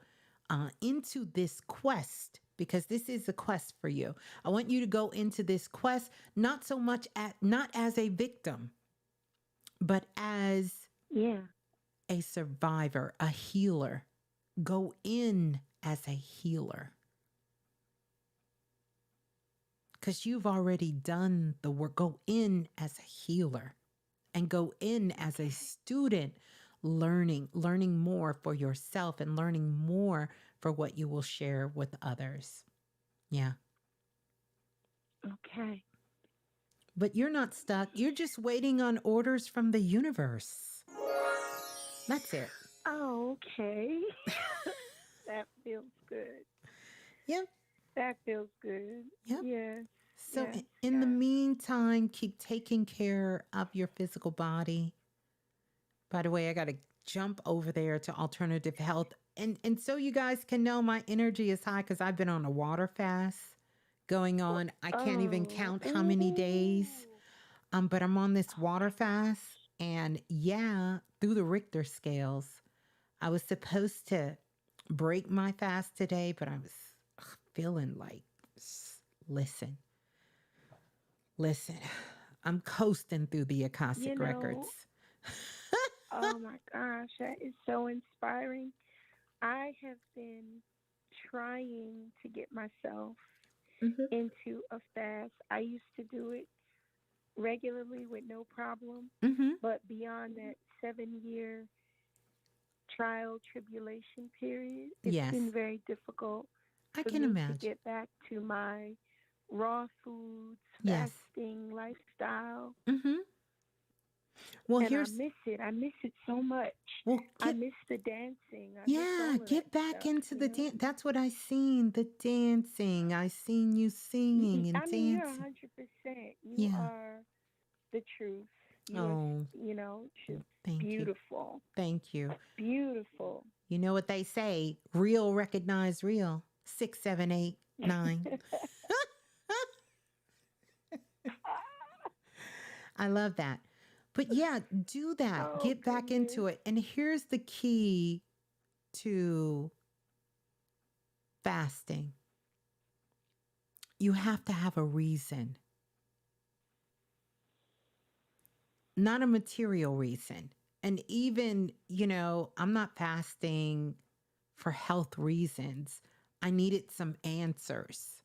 Speaker 4: into this quest because this is a quest for you. I want you to go into this quest not so much not as a victim, but as
Speaker 9: Yeah.
Speaker 4: a survivor, a healer. Go in as a healer because you've already done the work. Go in as a healer and go in as a student, learning more for yourself and learning more for what you will share with others. Yeah.
Speaker 9: Okay.
Speaker 4: But you're not stuck. You're just waiting on orders from the universe. That's it.
Speaker 9: Oh, okay. That feels good.
Speaker 4: Yep.
Speaker 9: That feels good.
Speaker 4: Yep.
Speaker 9: Yes.
Speaker 4: So
Speaker 9: Yes.
Speaker 4: in the
Speaker 9: Yes.
Speaker 4: meantime, keep taking care of your physical body. By the way, I got to jump over there to alternative health. And so you guys can know my energy is high because I've been on a water fast going on. I can't even count how many days. But I'm on this water fast. And yeah, through the Richter scales, I was supposed to break my fast today, but I was feeling like, listen, I'm coasting through the Akashic records.
Speaker 9: Oh my gosh, that is so inspiring. I have been trying to get myself into a fast. I used to do it regularly with no problem, but beyond that 7-year trial tribulation period, it's been very difficult
Speaker 4: I
Speaker 9: for
Speaker 4: can
Speaker 9: me
Speaker 4: imagine.
Speaker 9: to get back to my raw foods,
Speaker 4: Yes.
Speaker 9: fasting lifestyle.
Speaker 4: Well,
Speaker 9: And I miss it. I miss it so much.
Speaker 4: Well,
Speaker 9: I miss the dancing. I miss
Speaker 4: yeah,
Speaker 9: all of
Speaker 4: get
Speaker 9: that
Speaker 4: back
Speaker 9: stuff,
Speaker 4: into
Speaker 9: you
Speaker 4: the
Speaker 9: know?
Speaker 4: dance. That's what I seen. The dancing. I seen you singing and
Speaker 9: I mean, you're
Speaker 4: dancing.
Speaker 9: 100%. You
Speaker 4: Yeah.
Speaker 9: are the truth. You are,
Speaker 4: Oh,
Speaker 9: you know, just
Speaker 4: thank you.
Speaker 9: beautiful.
Speaker 4: Thank you.
Speaker 9: Beautiful.
Speaker 4: You know what they say? Real recognize real. 6, 7, 8, 9. I love that. But yeah, do that.
Speaker 9: Oh,
Speaker 4: Get back into it. And here's the key to fasting. You have to have a reason. Not a material reason. And even, I'm not fasting for health reasons. I needed some answers.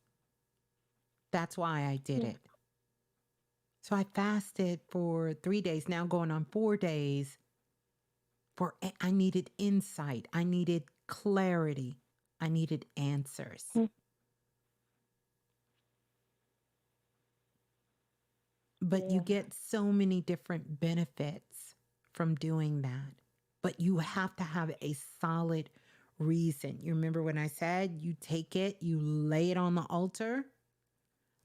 Speaker 4: That's why I did it. So I fasted for 3 days, now going on 4 days. I needed insight. I needed clarity. I needed answers. But you get so many different benefits from doing that. But you have to have a solid reason. You remember when I said you take it, you lay it on the altar?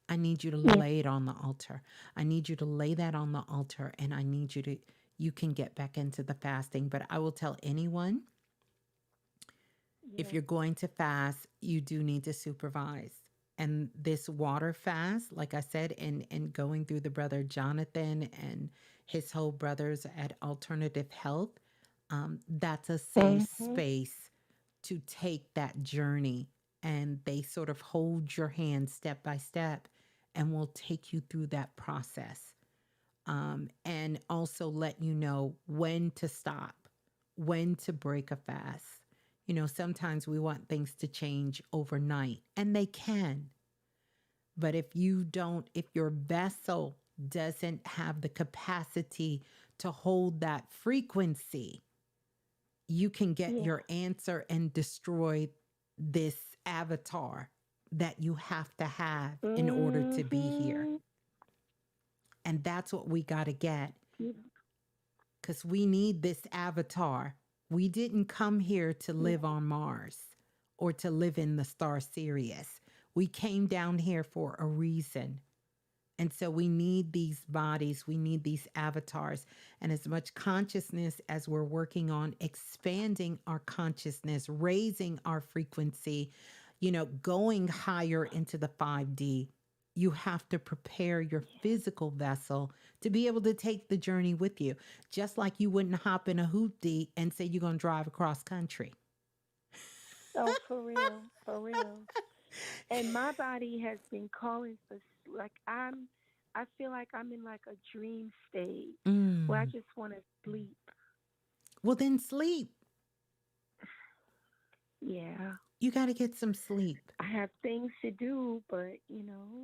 Speaker 4: I need you to lay it on the altar. I need you to lay that on the altar, and I need you can get back into the fasting. But I will tell anyone, if you're going to fast, you do need to supervise. And this water fast, like I said, and going through the brother Jonathan and his whole brothers at Alternative Health, that's a safe space to take that journey. And they sort of hold your hand step by step and will take you through that process. And also let you know when to stop, when to break a fast. Sometimes we want things to change overnight, and they can. But if your vessel doesn't have the capacity to hold that frequency, you can get your answer and destroy this avatar that you have to have in order to be here. And that's what we got to get. Because we need this avatar. We didn't come here to live on Mars or to live in the star Sirius. We came down here for a reason. And so we need these bodies, we need these avatars, and as much consciousness as we're working on expanding our consciousness, raising our frequency, going higher into the 5D, you have to prepare your physical vessel to be able to take the journey with you. Just like you wouldn't hop in a hoopty and say you're going to drive across country.
Speaker 9: Oh, for real, for real. And my body has been calling for, I feel like I'm in like a dream state where I just want to sleep.
Speaker 4: Well, then sleep.
Speaker 9: Yeah.
Speaker 4: You got to get some sleep.
Speaker 9: I have things to do, but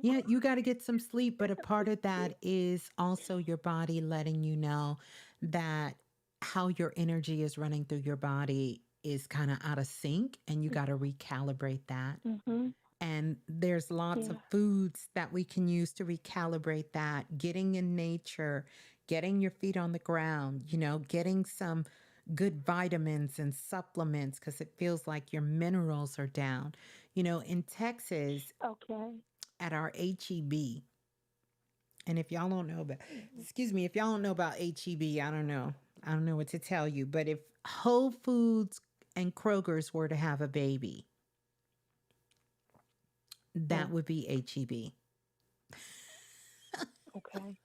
Speaker 4: Yeah, you got to get some sleep. But a part of that is also your body letting you know that how your energy is running through your body is kind of out of sync, and you got to recalibrate that. And there's lots of foods that we can use to recalibrate that. Getting in nature, getting your feet on the ground, getting some good vitamins and supplements because it feels like your minerals are down. In Texas, at our HEB, and if y'all don't know about, if y'all don't know about HEB, I don't know what to tell you. But if Whole Foods and Kroger's were to have a baby, that would be HEB.
Speaker 9: Okay.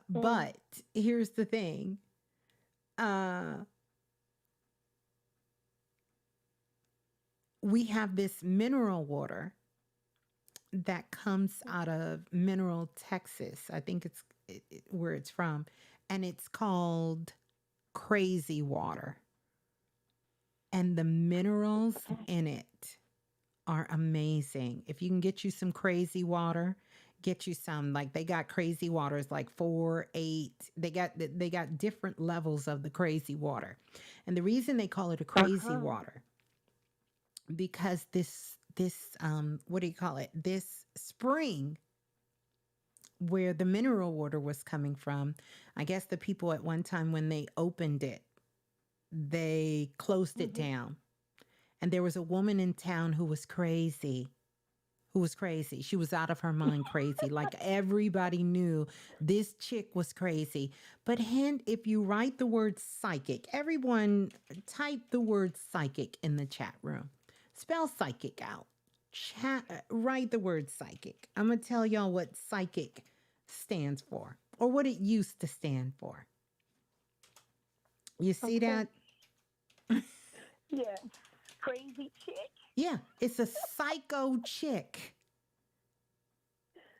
Speaker 4: But here's the thing. We have this mineral water that comes out of Mineral, Texas. I think it's where it's from. And it's called Crazy Water. And the minerals in it are amazing. If you can get you some crazy water, get you some. Like they got crazy waters like 4, 8. They got different levels of the crazy water. And the reason they call it a crazy water, because this what do you call it? This spring where the mineral water was coming from, I guess the people at one time when they opened it, they closed it down. And there was a woman in town who was crazy. She was out of her mind crazy. Like everybody knew this chick was crazy. But if you write the word psychic, everyone type the word psychic in the chat room. Spell psychic out. Write the word psychic. I'm going to tell y'all what psychic stands for, or what it used to stand for. You see that?
Speaker 9: Yeah. Crazy chick?
Speaker 4: Yeah, it's a psycho chick.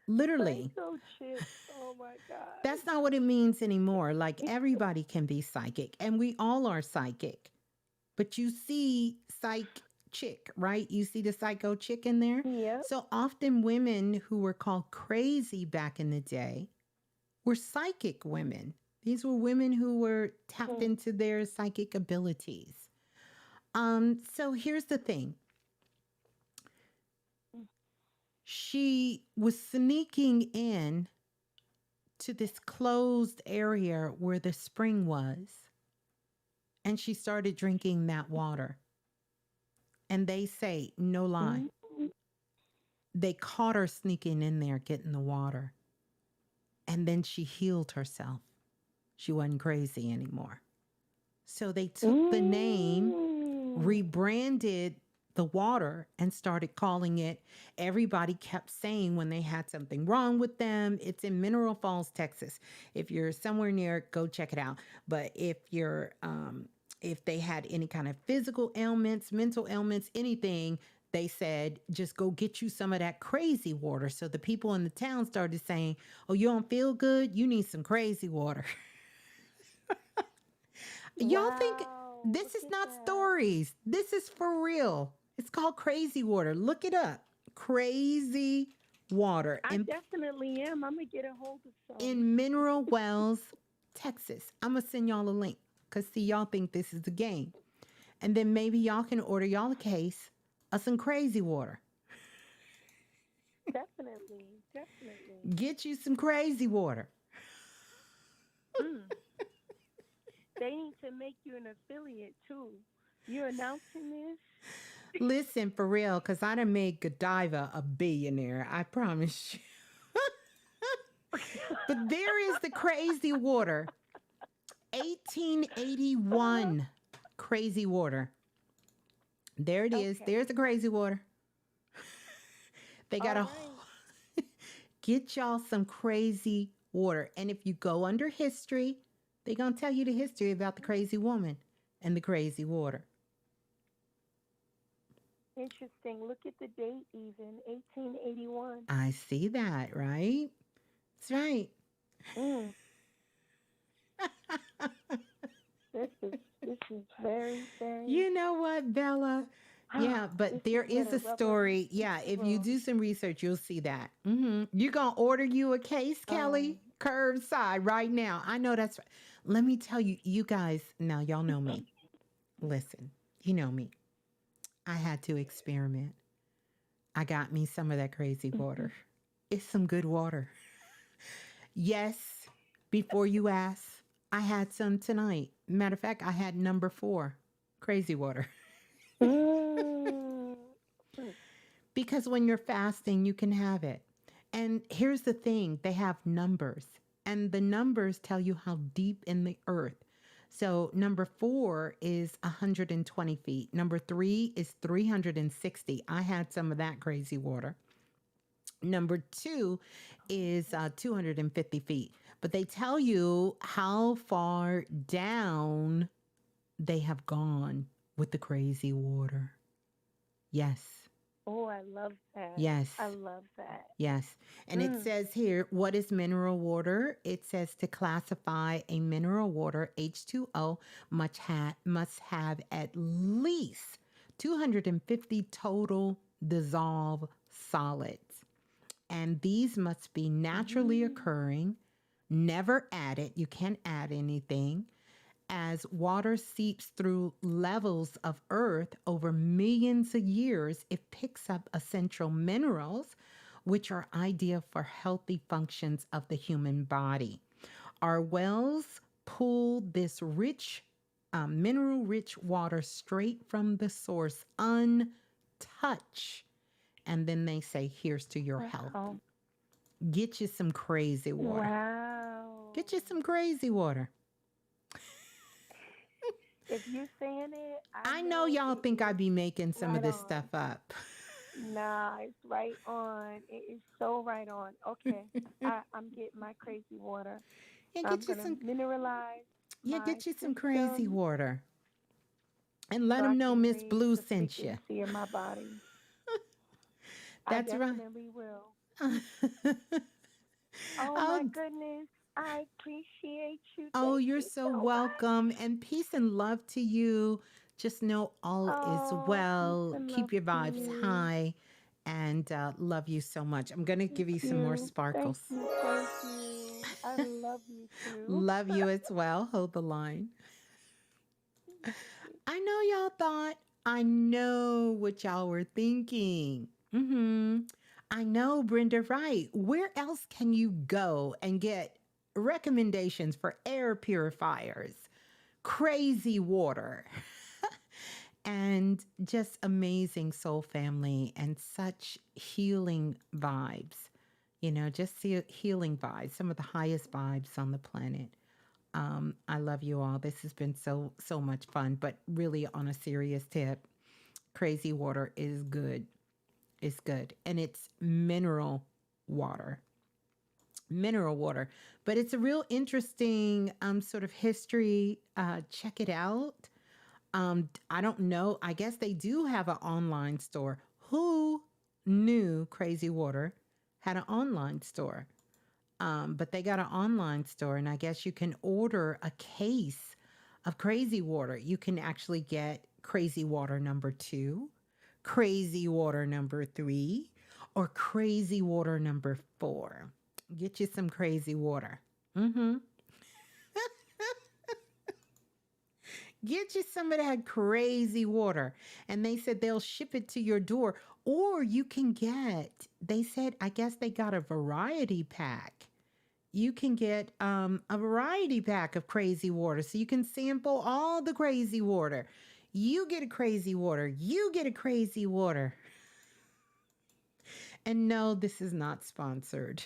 Speaker 4: Literally.
Speaker 9: Psycho chick. Oh my God.
Speaker 4: That's not what it means anymore. Like everybody can be psychic, and we all are psychic. But you see psych chick, right? You see the psycho chick in there?
Speaker 9: Yeah.
Speaker 4: So often women who were called crazy back in the day were psychic women. These were women who were tapped into their psychic abilities. So here's the thing. She was sneaking in to this closed area where the spring was, and she started drinking that water. And they say, no lie, they caught her sneaking in there getting the water. And then she healed herself. She wasn't crazy anymore. So they took the name, rebranded the water, and started calling it. Everybody kept saying when they had something wrong with them. It's in Mineral Falls, Texas. If you're somewhere near it, go check it out. But if you're, if they had any kind of physical ailments, mental ailments, anything, they said, just go get you some of that crazy water. So the people in the town started saying, oh, you don't feel good? You need some crazy water. Y'all think this is not stories. This is for real. It's called crazy water. Look it up. Crazy water.
Speaker 9: I definitely am. I'm going to get a hold of some.
Speaker 4: In Mineral Wells, Texas. I'm going to send y'all a link because, see, y'all think this is a game. And then maybe y'all can order y'all a case of some crazy water.
Speaker 9: Definitely.
Speaker 4: Get you some crazy water.
Speaker 9: Mm. They need to make you an affiliate too. You're announcing this?
Speaker 4: Listen, for real, because I done made Godiva a billionaire. I promise you. But there is the crazy water. 1881 crazy water. There it is.
Speaker 9: Okay.
Speaker 4: There's the crazy water. They got
Speaker 9: All
Speaker 4: a
Speaker 9: right.
Speaker 4: get y'all some crazy water. And if you go under history, they're going to tell you the history about the crazy woman and the crazy water.
Speaker 9: Interesting. Look at the date even. 1881.
Speaker 4: I see that, right? That's right.
Speaker 9: Mm. This is very, very.
Speaker 4: You know what, Bella? Yeah, but there is a story. Yeah, if you do some research, you'll see that. You're going to order you a case, Kelly, curbside right now. I know that's right. Let me tell you, you guys, now y'all know me. Listen, you know me. I had to experiment. I got me some of that crazy water. It's some good water. Yes, before you ask, I had some tonight. Matter of fact, I had number 4 crazy water. Because when you're fasting, you can have it. And here's the thing, they have numbers, and the numbers tell you how deep in the earth. So number 4 is 120 feet. Number 3 is 360. I had some of that crazy water. Number 2 is 250 feet. But they tell you how far down they have gone with the crazy water. Yes.
Speaker 9: Oh, I love that.
Speaker 4: Yes.
Speaker 9: I love that.
Speaker 4: Yes. And it says here, what is mineral water? It says to classify a mineral water, H2O, must have at least 250 total dissolved solids. And these must be naturally occurring, never added. You can't add anything. As water seeps through levels of earth over millions of years, it picks up essential minerals, which are ideal for healthy functions of the human body. Our wells pull this rich, mineral-rich water straight from the source, untouched. And then they say, here's to your health. Get you some crazy water.
Speaker 9: Wow.
Speaker 4: Get you some crazy water.
Speaker 9: If you're saying it,
Speaker 4: I know y'all think I be making some of this stuff up.
Speaker 9: Nah, it's right on. It is so right on. Okay, I'm getting my crazy water.
Speaker 4: Yeah,
Speaker 9: I'm gonna mineralize.
Speaker 4: Yeah, get you some
Speaker 9: system
Speaker 4: crazy water. And let
Speaker 9: so
Speaker 4: them
Speaker 9: I
Speaker 4: know
Speaker 9: can
Speaker 4: Miss
Speaker 9: raise
Speaker 4: Blue
Speaker 9: the
Speaker 4: sent you.
Speaker 9: frequency in my body.
Speaker 4: That's
Speaker 9: I
Speaker 4: right.
Speaker 9: definitely will. Oh my goodness. I appreciate you.
Speaker 4: Oh,
Speaker 9: Thank
Speaker 4: you're
Speaker 9: you
Speaker 4: so
Speaker 9: so
Speaker 4: welcome. And peace and love to you. Just know all is well.
Speaker 9: Peace and
Speaker 4: Keep
Speaker 9: love
Speaker 4: your
Speaker 9: to
Speaker 4: vibes
Speaker 9: you.
Speaker 4: high. And love you so much. I'm going to give you some more sparkles.
Speaker 9: Thank you. I love you too.
Speaker 4: Love you as well. Hold the line. I know y'all thought, I know what y'all were thinking. I know, Brenda, right. Where else can you go and get recommendations for air purifiers, crazy water, and just amazing soul family and such healing vibes? You know, just healing vibes, some of the highest vibes on the planet. I love you all. This has been so much fun, but really on a serious tip, crazy water is good. It's good. And it's mineral water. Mineral water. But it's a real interesting sort of history. Check it out. I don't know. I guess they do have an online store. Who knew Crazy Water had an online store? But they got an online store, and I guess you can order a case of crazy water. You can actually get crazy water number 2, crazy water number 3, or crazy water number 4. Get you some crazy water. Get you some of that crazy water. And they said they'll ship it to your door. Or you can get, they said, I guess they got a variety pack. You can get a variety pack of crazy water. So you can sample all the crazy water. You get a crazy water. You get a crazy water. And no, this is not sponsored.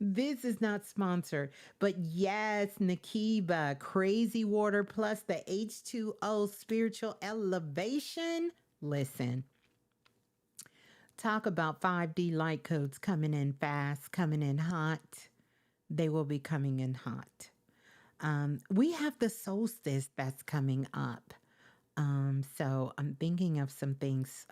Speaker 4: This is not sponsored, but yes, Nakiba, crazy water plus the H2O spiritual elevation. Listen, talk about 5D light codes coming in fast, coming in hot. They will be coming in hot. We have the solstice that's coming up. So I'm thinking of some things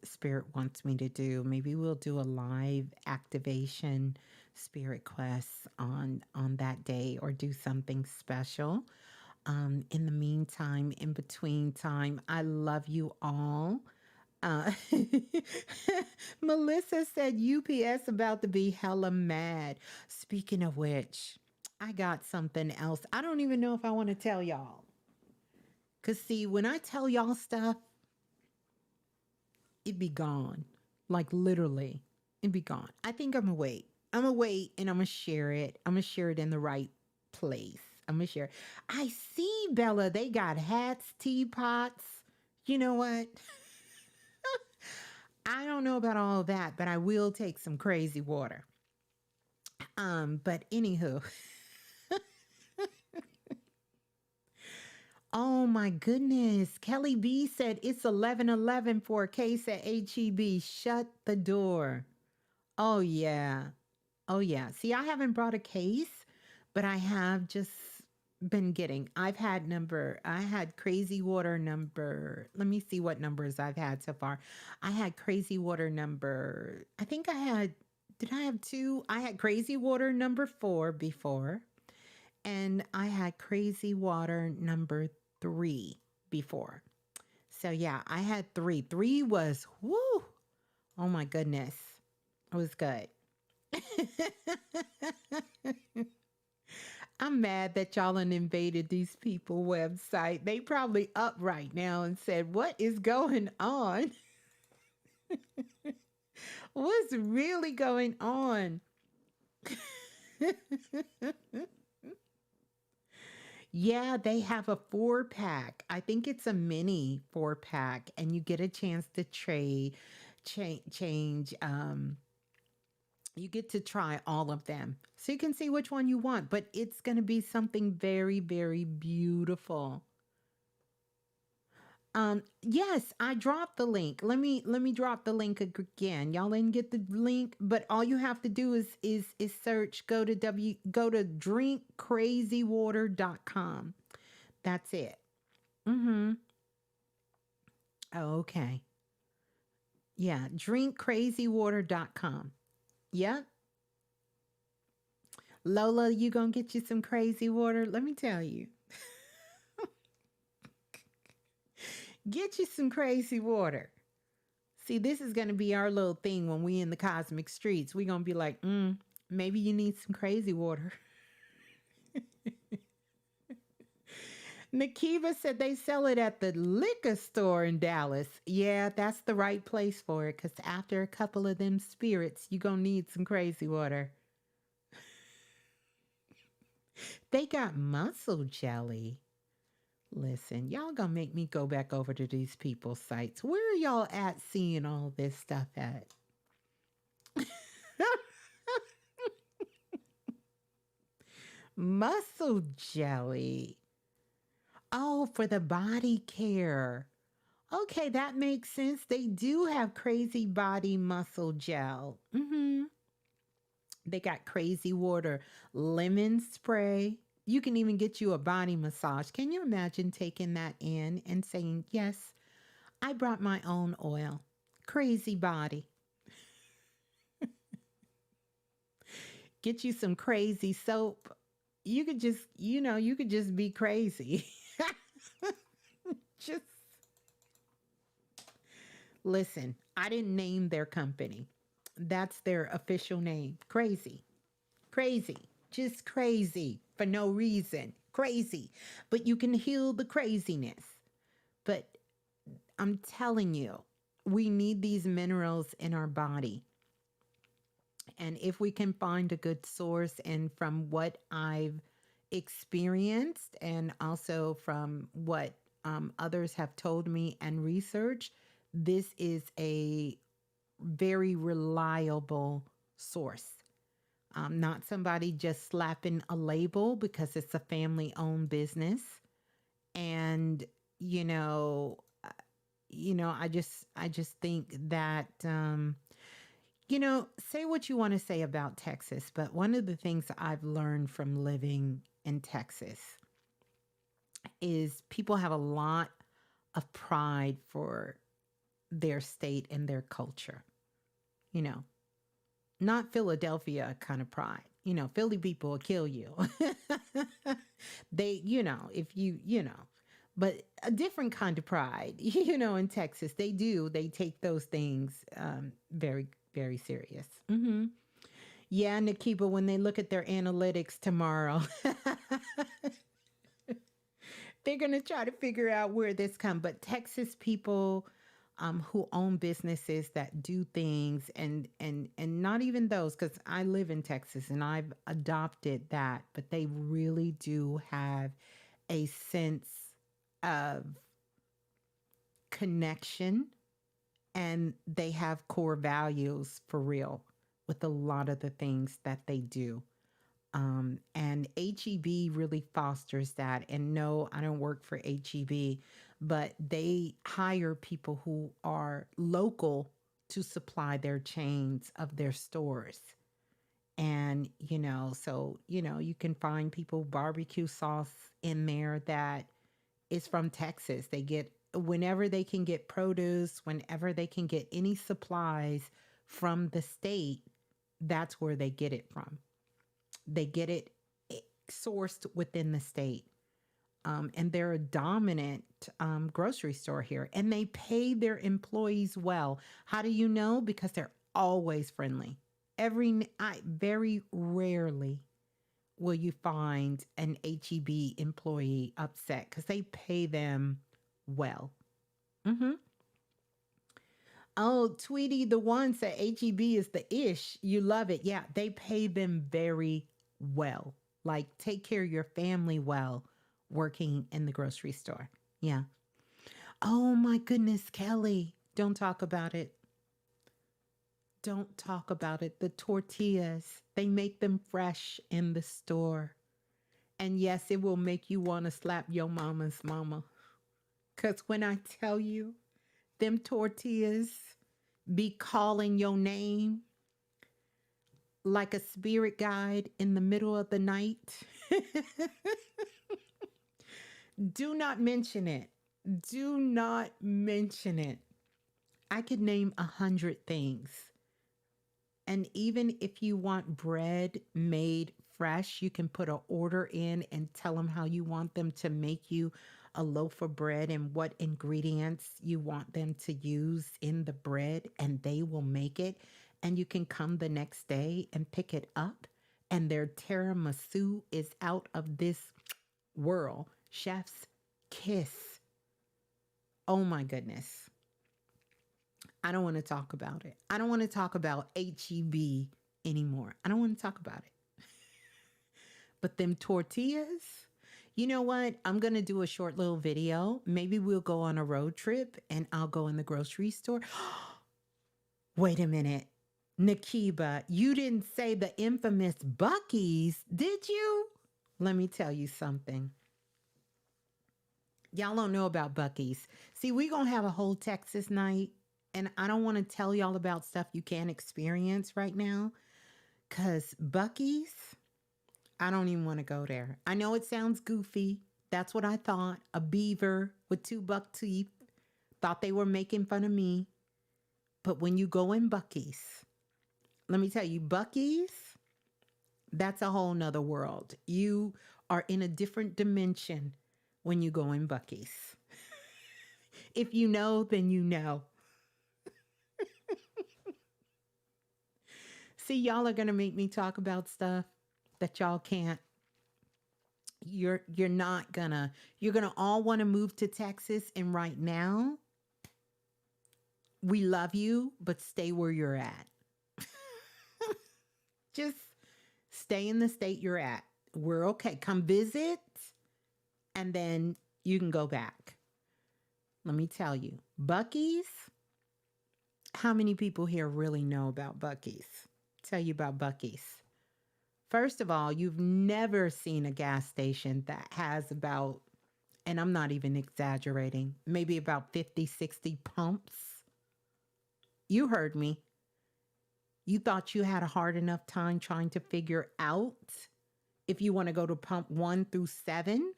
Speaker 4: Spirit wants me to do. Maybe we'll do a live activation Spirit quests on that day, or do something special. In the meantime, in between time, I love you all. Uh, Melissa said UPS about to be hella mad. Speaking of which, I got something else. I don't even know if I want to tell y'all. Because, see, when I tell y'all stuff, it be gone. Like, literally, it be gone. I think I'm going to wait. I'm going to wait, and I'm going to share it. I'm going to share it in the right place. I'm going to share it. I see, Bella, they got hats, teapots. You know what? I don't know about all of that, but I will take some crazy water. But anywho. Oh my goodness. Kelly B said it's 11:11 for a case at HEB. Shut the door. Oh yeah. Oh yeah. See, I haven't brought a case, but I have just been getting. I had crazy water number. Let me see what numbers I've had so far. I had crazy water number. Did I have two? I had crazy water number 4 before. And I had crazy water number 3 before. So yeah, I had 3. 3 was, whoo, oh my goodness. It was good. I'm mad that y'all done invaded these people website. They probably up right now and said, what is going on? What's really going on? Yeah, they have a 4-pack. I think it's a mini 4-pack, and you get a chance to change. You get to try all of them, so you can see which one you want. But it's going to be something very, very beautiful. Yes, I dropped the link. Let me drop the link again. Y'all didn't get the link, but all you have to do is search, go to drinkcrazywater.com. That's it. Mm-hmm. Okay. Yeah, drinkcrazywater.com. Yep. Lola, you gonna get you some crazy water? Let me tell you. Get you some crazy water. See, this is going to be our little thing when we in the cosmic streets. We're going to be like, maybe you need some crazy water. Nakiva said they sell it at the liquor store in Dallas. Yeah, that's the right place for it, because after a couple of them spirits, you're going to need some crazy water. They got muscle jelly. Listen, y'all gonna make me go back over to these people's sites. Where are y'all at seeing all this stuff at? Muscle jelly. Oh, for the body care. Okay, that makes sense. They do have crazy body muscle gel. They got crazy water, lemon spray. You can even get you a body massage. Can you imagine taking that in and saying, yes, I brought my own oil. Crazy body. Get you some crazy soap. You could just, you could just be crazy. Just listen, I didn't name their company. That's their official name. Crazy. Crazy. Just crazy for no reason. crazy, but you can heal the craziness. But I'm telling you, we need these minerals in our body. And if we can find a good source, and from what I've experienced, and also from what others have told me and researched, this is a very reliable source. Not somebody just slapping a label because it's a family owned business. And, you know, I just think that, say what you want to say about Texas, but one of the things I've learned from living in Texas is people have a lot of pride for their state and their culture. You know, not Philadelphia kind of pride. Philly people will kill you. If but a different kind of pride, in Texas, they take those things very, very serious. Yeah, Nakiba, when they look at their analytics tomorrow, they're going to try to figure out where this comes. But Texas people who own businesses that do things, and not even those, because I live in Texas and I've adopted that, but they really do have a sense of connection, and they have core values for real with a lot of the things that they do. And HEB really fosters that. And no, I don't work for HEB, but they hire people who are local to supply their chains of their stores. And, you can find people barbecue sauce in there that is from Texas. They get, whenever they can get produce, whenever they can get any supplies from the state, that's where they get it from. They get it sourced within the state. And they're a dominant grocery store here, and they pay their employees well. How do you know? Because they're always friendly. Very rarely will you find an HEB employee upset because they pay them well. Oh, Tweety, the one said HEB is the ish. You love it. Yeah, they pay them very well. Like, take care of your family well working in the grocery store. Yeah. Oh my goodness, Kelly. Don't talk about it. Don't talk about it. The tortillas, they make them fresh in the store. And yes, it will make you want to slap your mama's mama. Because when I tell you, them tortillas be calling your name like a spirit guide in the middle of the night. Do not mention it. Do not mention it. I could name 100 things. And even if you want bread made fresh, you can put an order in and tell them how you want them to make you a loaf of bread and what ingredients you want them to use in the bread, and they will make it. And you can come the next day and pick it up, and their tiramisu is out of this world. Chef's kiss. Oh my goodness. I don't want to talk about it. I don't want to talk about HEB anymore. I don't want to talk about it. But them tortillas, you know what? I'm going to do a short little video. Maybe we'll go on a road trip and I'll go in the grocery store. Wait a minute. Nakiba, you didn't say the infamous Buc-ee's, did you? Let me tell you something. Y'all don't know about Buc-ee's. See, we're going to have a whole Texas night, and I don't want to tell y'all about stuff you can't experience right now, because Buc-ee's, I don't even want to go there. I know it sounds goofy. That's what I thought. A beaver with 2 buck teeth. Thought they were making fun of me. But when you go in Buc-ee's, let me tell you, Buc-ee's, that's a whole nother world. You are in a different dimension when you go in Buc-ee's. If you know, then you know. See, y'all are going to make me talk about stuff that y'all can't You're not gonna, you're gonna all want to move to Texas. And right now, we love you, but stay where you're at. Just stay in the state you're at. We're okay. Come visit, and then you can go back. Let me tell you, Buc-ee's. How many people here really know about Buc-ee's? Tell you about Buc-ee's. First of all, you've never seen a gas station that has about, and I'm not even exaggerating, maybe about 50, 60 pumps. You heard me. You thought you had a hard enough time trying to figure out if you want to go to pump 1 through 7?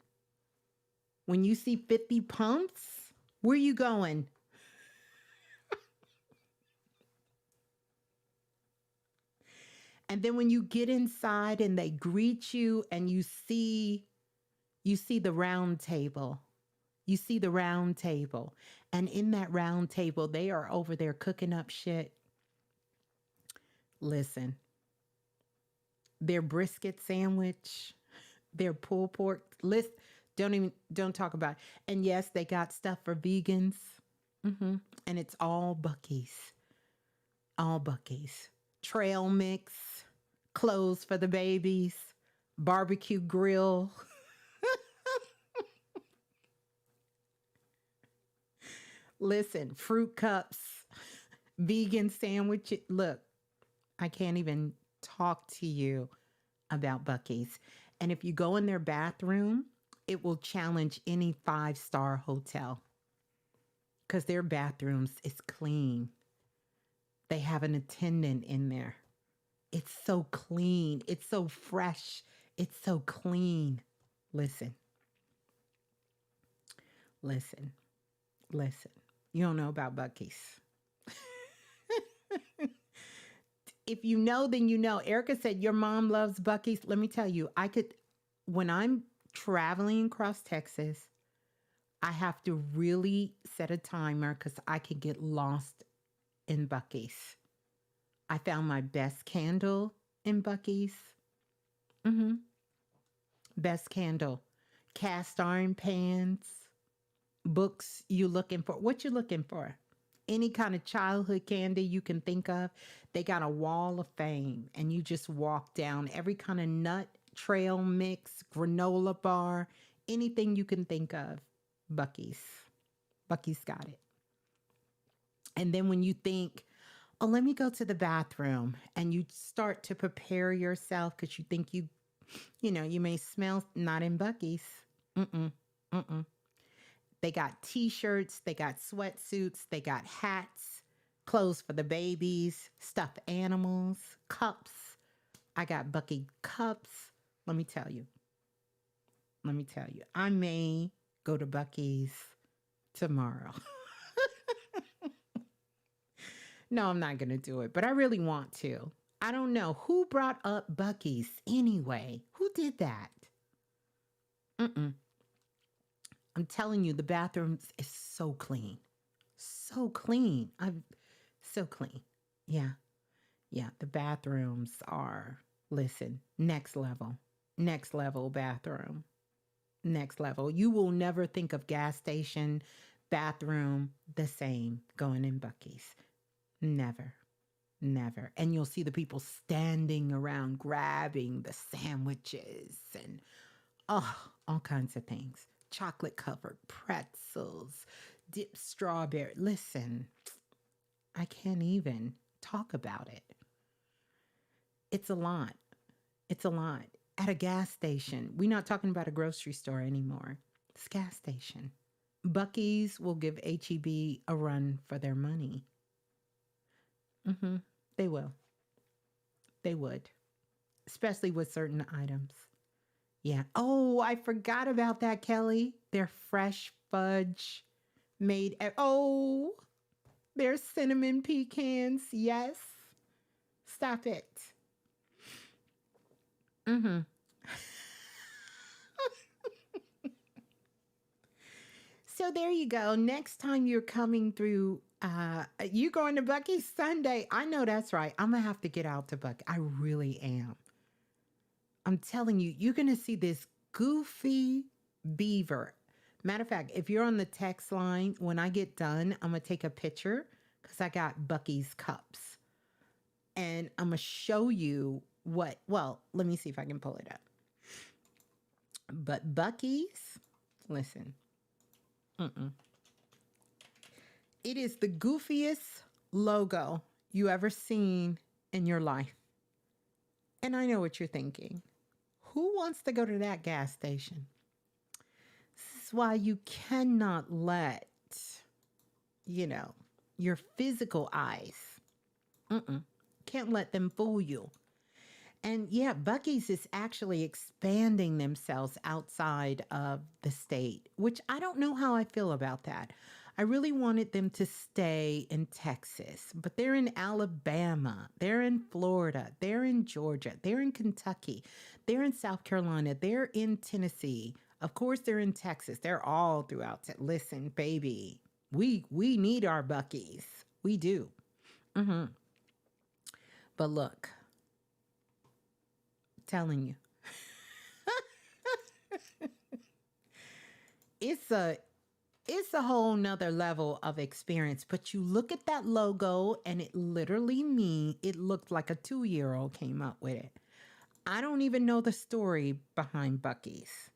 Speaker 4: When you see 50 pumps, where are you going? And then when you get inside and they greet you and you see the round table. You see the round table. And in that round table, they are over there cooking up shit. Listen, their brisket sandwich, their pulled pork list, don't talk about it. And yes, they got stuff for vegans. And it's all Buc-ee's. All Buc-ee's. Trail mix, clothes for the babies, barbecue grill. Listen, fruit cups, vegan sandwiches. Look, I can't even talk to you about Buc-ee's. And if you go in their bathroom, it will challenge any 5-star hotel because their bathrooms is clean. They have an attendant in there. It's so clean. It's so fresh. It's so clean. Listen. You don't know about Buc-ee's. If you know, then you know. Erica said your mom loves Buc-ee's. Let me tell you, when I'm traveling across Texas, I have to really set a timer because I could get lost in Buc-ee's. I found my best candle in Buc-ee's. Best candle. Cast iron pans. Books you looking for. What you looking for? Any kind of childhood candy you can think of. They got a wall of fame and you just walk down every kind of nut, trail mix, granola bar, anything you can think of. Buc-ee's. Buc-ee's got it. And then when you think, oh, let me go to the bathroom, and you start to prepare yourself because you think you may smell, not in Buc-ee's. They got t-shirts, they got sweatsuits, they got hats, clothes for the babies, stuffed animals, cups. I got Buc-ee cups. Let me tell you, I may go to Buc-ee's tomorrow. No, I'm not going to do it, but I really want to. I don't know. Who brought up Buc-ee's anyway? Who did that? I'm telling you, the bathrooms is so clean. So clean. So clean. Yeah. The bathrooms are, listen, next level. Next level bathroom. Next level. You will never think of gas station bathroom the same going in Buc-ee's. Never. And you'll see the people standing around grabbing the sandwiches and all kinds of things. Chocolate covered pretzels, dipped strawberry. Listen, I can't even talk about it. It's a lot. At a gas station. We're not talking about a grocery store anymore. It's a gas station. Buc-ee's will give H-E-B a run for their money. They will. They would. Especially with certain items. Yeah. Oh, I forgot about that, Kelly. Their fresh fudge made. Their cinnamon pecans. Yes. Stop it. So there you go. Next time you're coming through, you going to Buc-ee's Sunday. I know that's right. I'm going to have to get out to Buc-ee's. I really am. I'm telling you, you're going to see this goofy beaver. Matter of fact, if you're on the text line, when I get done, I'm going to take a picture because I got Bucky's cups. And I'm going to show you what, well, let me see if I can pull it up. But Bucky's, listen, it is the goofiest logo you ever seen in your life. And I know what you're thinking. Who wants to go to that gas station? This is why you cannot let, your physical eyes, can't let them fool you. And yeah, Bucky's is actually expanding themselves outside of the state, which I don't know how I feel about that. I really wanted them to stay in Texas, but they're in Alabama, they're in Florida, they're in Georgia, they're in Kentucky, they're in South Carolina, they're in Tennessee. Of course, they're in Texas. They're all throughout. Listen, baby, we need our Bucky's. We do. But look, telling you, it's a whole nother level of experience. But you look at that logo and it literally it looked like a 2-year-old came up with it. I don't even know the story behind Bucky's.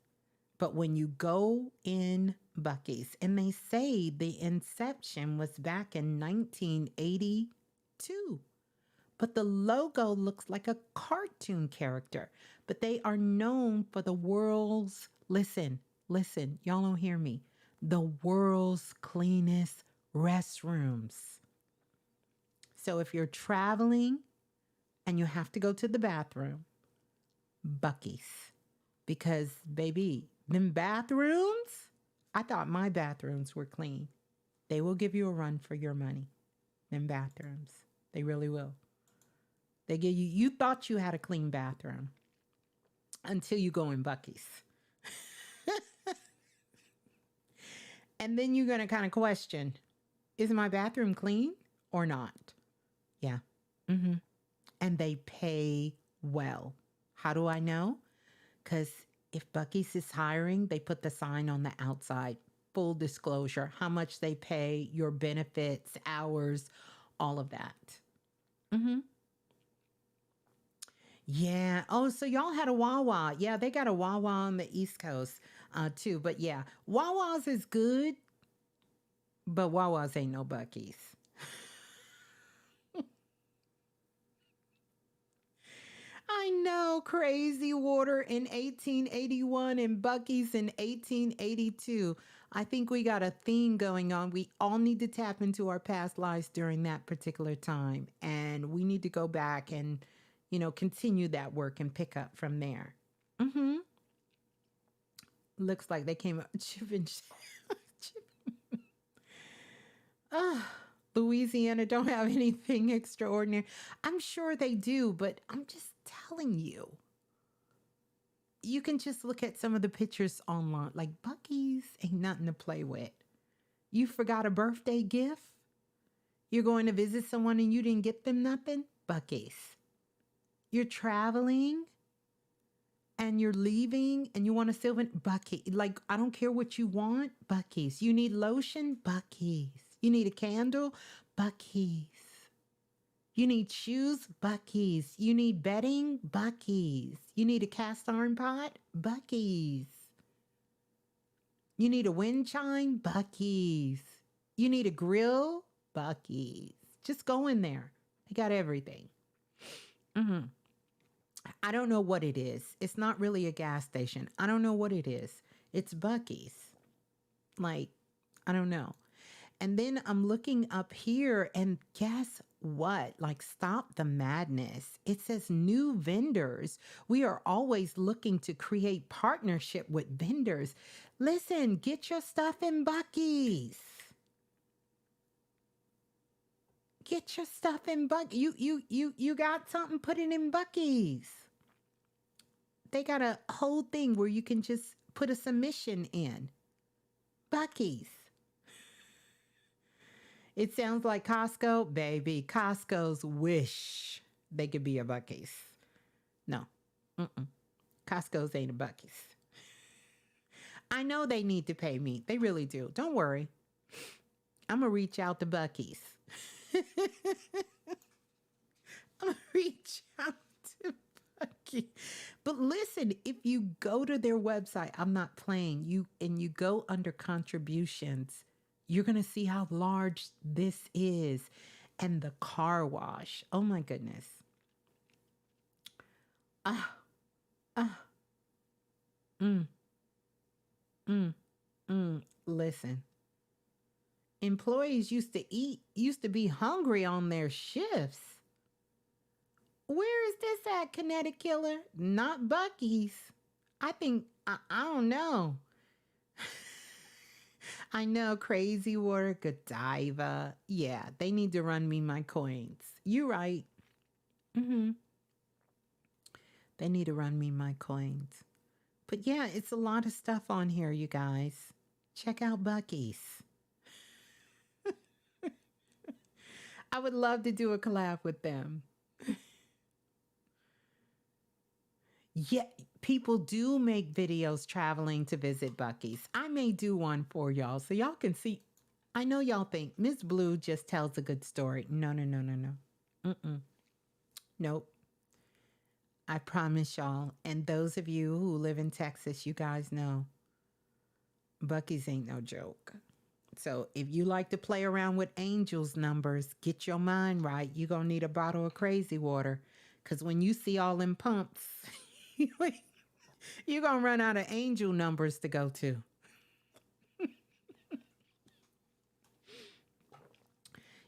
Speaker 4: But when you go in Bucky's, and they say the inception was back in 1982. But the logo looks like a cartoon character. But they are known for the world's, listen, y'all don't hear me, the world's cleanest restrooms. So if you're traveling and you have to go to the bathroom, Bucky's. Because, baby, them bathrooms, I thought my bathrooms were clean. They will give you a run for your money. Them bathrooms. They really will. They give you thought you had a clean bathroom until you go in Bucky's. And then you're going to kind of question, is my bathroom clean or not? Yeah. And they pay well. How do I know? Because if Bucky's is hiring, they put the sign on the outside. Full disclosure, how much they pay, your benefits, hours, all of that. Yeah. Oh, so y'all had a Wawa. Yeah, they got a Wawa on the East Coast too. But yeah, Wawa's is good, but Wawa's ain't no Bucky's. I know, crazy water in 1881 and Bucky's in 1882. I think we got a theme going on. We all need to tap into our past lives during that particular time. And we need to go back and, continue that work and pick up from there. Looks like they came up. Louisiana don't have anything extraordinary. I'm sure they do, but I'm just telling you. You can just look at some of the pictures online. Like, Bucky's ain't nothing to play with. You forgot a birthday gift? You're going to visit someone and you didn't get them nothing? Bucky's. You're traveling and you're leaving and you want a silver Bucky's. Like, I don't care what you want. Bucky's. You need lotion? Bucky's. You need a candle? Bucky's. You need shoes? Bucky's. You need bedding? Bucky's. You need a cast iron pot? Bucky's. You need a wind chime? Bucky's. You need a grill? Bucky's. Just go in there. They got everything. I don't know what it is. It's not really a gas station. I don't know what it is. It's Bucky's. Like, I don't know. And then I'm looking up here and guess what? Like, stop the madness. It says new vendors. We are always looking to create partnership with vendors. Listen, get your stuff in Bucky's. Get your stuff in Bucky's. You got something, put it in Bucky's. They got a whole thing where you can just put a submission in. Bucky's. It sounds like Costco. Baby, Costco's wish they could be a Bucky's. No. Costco's ain't a Bucky's. I know they need to pay me. They really do. Don't worry. I'm going to reach out to Buc-ee's. I'm going to reach out to Buc-ee. But listen, if you go to their website, I'm not playing, you go under contributions, you're going to see how large this is. And the car wash. Oh my goodness. Ah, ah, mm, mm, Listen, employees used to be hungry on their shifts. Where is this at, Kinetic Killer? Not Buc-ee's. I don't know. I know Crazy Water, Godiva. Yeah, they need to run me my coins. You right. Mm-hmm. They need to run me my coins. But yeah, it's a lot of stuff on here, you guys. Check out Buc-ee's. I would love to do a collab with them. Yeah, people do make videos traveling to visit Buc-ee's. I may do one for y'all so y'all can see. I know y'all think Ms.Blue just tells a good story. No. Nope. I promise y'all. And those of you who live in Texas, you guys know Buc-ee's ain't no joke. So if you like to play around with angels numbers, get your mind right. You're going to need a bottle of Crazy Water. Because when you see all them pumps, you're going to run out of angel numbers to go to.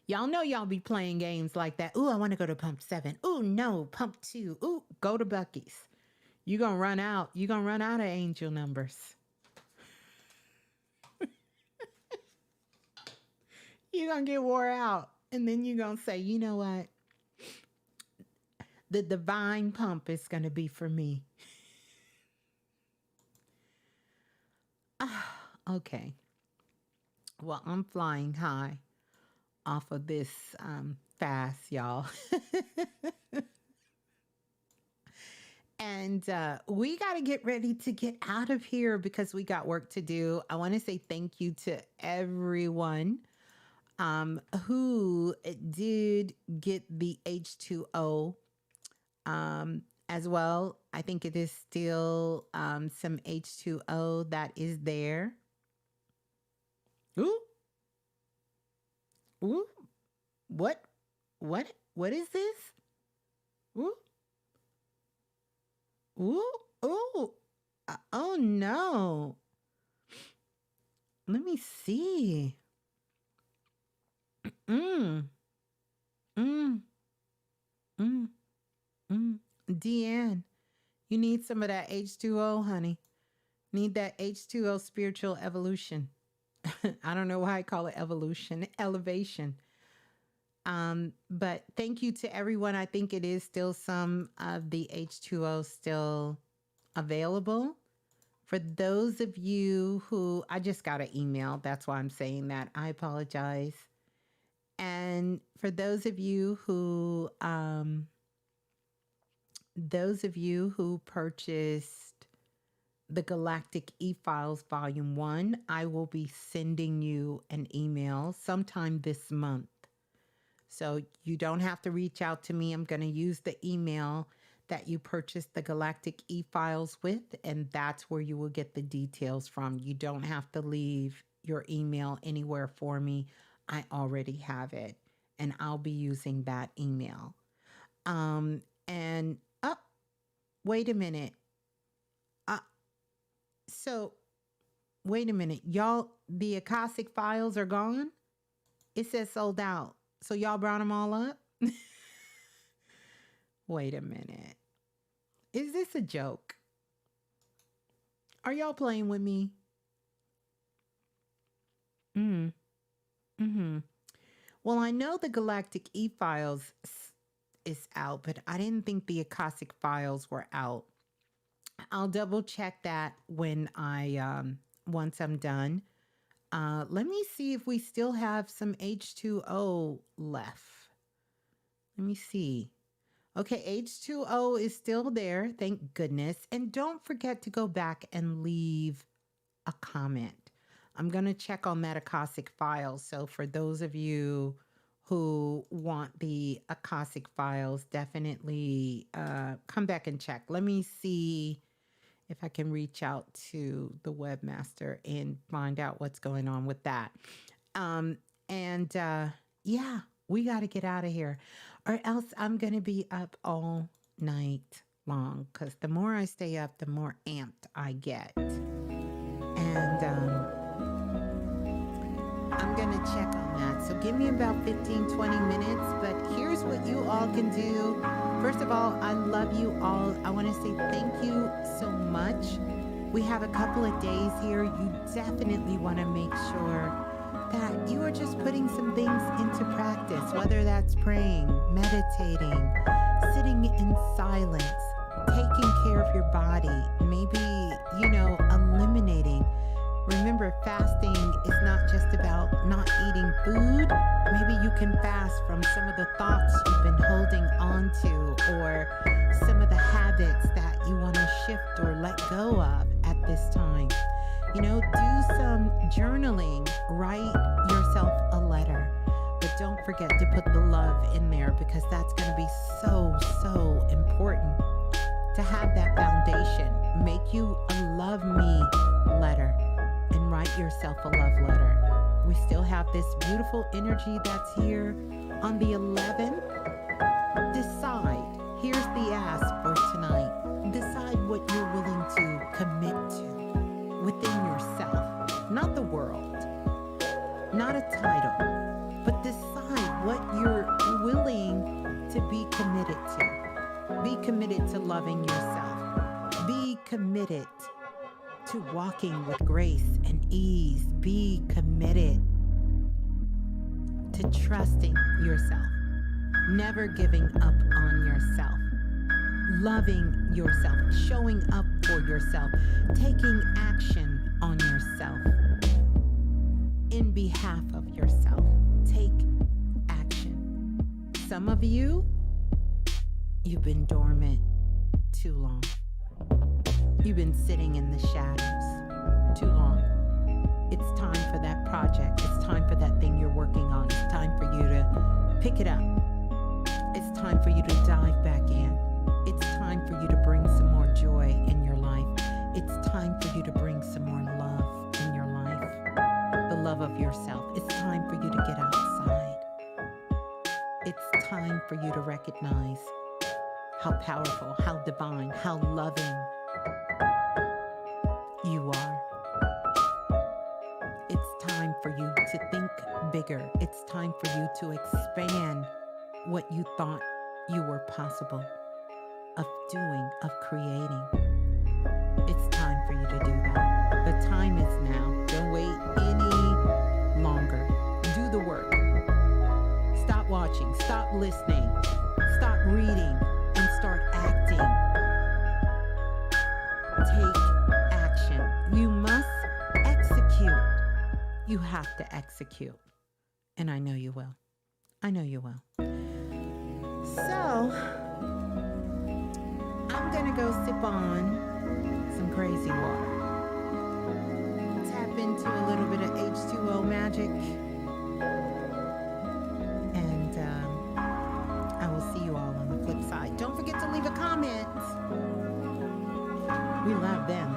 Speaker 4: Y'all know y'all be playing games like that. Ooh, I want to go to pump 7. Ooh, no, pump 2. Ooh, go to Buc-ee's. You're going to run out. You're going to run out of angel numbers. You're going to get wore out. And then you're going to say, you know what? The divine pump is going to be for me. Okay. Well, I'm flying high off of this fast, y'all. And we got to get ready to get out of here because we got work to do. I want to say thank you to everyone who did get the H2O as well. I think it is still some H2O that is there. Ooh. Ooh. What is this? Ooh. Ooh. Ooh. Oh no. Let me see. Deanne, you need some of that H2O, honey. Need that H2O spiritual evolution. I don't know why I call it evolution, elevation. But thank you to everyone. I think it is still some of the H2O still available. For those of you who, I just got an email. That's why I'm saying that. I apologize. And for those of you who purchased the Galactic E-Files Volume 1, I will be sending you an email sometime this month. So you don't have to reach out to me. I'm going to use the email that you purchased the Galactic E-Files with, and that's where you will get the details from. You don't have to leave your email anywhere for me. I already have it, and I'll be using that email. Wait a minute. Wait a minute. Y'all, the Akashic files are gone? It says sold out. So y'all brought them all up? Wait a minute. Is this a joke? Are y'all playing with me? Well, I know the Galactic E-Files is out, but I didn't think the Akashic files were out. I'll double check that when once I'm done. Let me see if we still have some H2O left. Let me see. Okay, H2O is still there. Thank goodness. And don't forget to go back and leave a comment. I'm going to check on that Akashic files. So for those of you who want the Akashic files, definitely come back and check. Let me see if I can reach out to the webmaster and find out what's going on with that. Yeah, we got to get out of here, or else I'm going to be up all night long, because the more I stay up, the more amped I get. And I'm going to check on that. So give me about 15, 20 minutes. But here's what you all can do. First of all, I love you all. I want to say thank you so much. We have a couple of days here. You definitely want to make sure that you are just putting some things into practice, whether that's praying, meditating, sitting in silence, taking care of your body, maybe, eliminating. Remember, fasting is not just about not eating food. Maybe you can fast from some of the thoughts you've been holding on to, or some of the habits that you want to shift or let go of at this time. Do some journaling, write yourself a letter, but don't forget to put the love in there, because that's going to be so, so important to have that foundation. Make you a love me letter and write yourself a love letter. We still have this beautiful energy that's here on the 11th. Decide. Here's the ask for tonight. Decide what you're willing to commit to within yourself, not the world, not a title, but decide what you're willing to be committed to. Be committed to loving yourself. Be committed to walking with grace and ease. Be committed to trusting yourself, never giving up on yourself, loving yourself, showing up for yourself, taking action on yourself in behalf of yourself. Take action. Some of you, you've been dormant too long. You've been sitting in the shadows too long. It's time for that project. It's time for that thing you're working on. It's time for you to pick it up. It's time for you to dive back in. It's time for you to bring some more joy in your life. It's time for you to bring some more love in your life. The love of yourself. It's time for you to get outside. It's time for you to recognize how powerful, how divine, how loving you are. It's time for you to think bigger. It's time for you to expand what you thought you were possible of doing, of creating. It's time for you to do that. The time is now. Don't wait any longer. Do the work. Stop watching. Stop listening. Stop reading and start acting. Take action. You must execute. You have to execute. And I know you will. I know you will. So, I'm going to go sip on some crazy water. Tap into a little bit of H2O magic. And I will see you all on the flip side. Don't forget to leave a comment. We love them.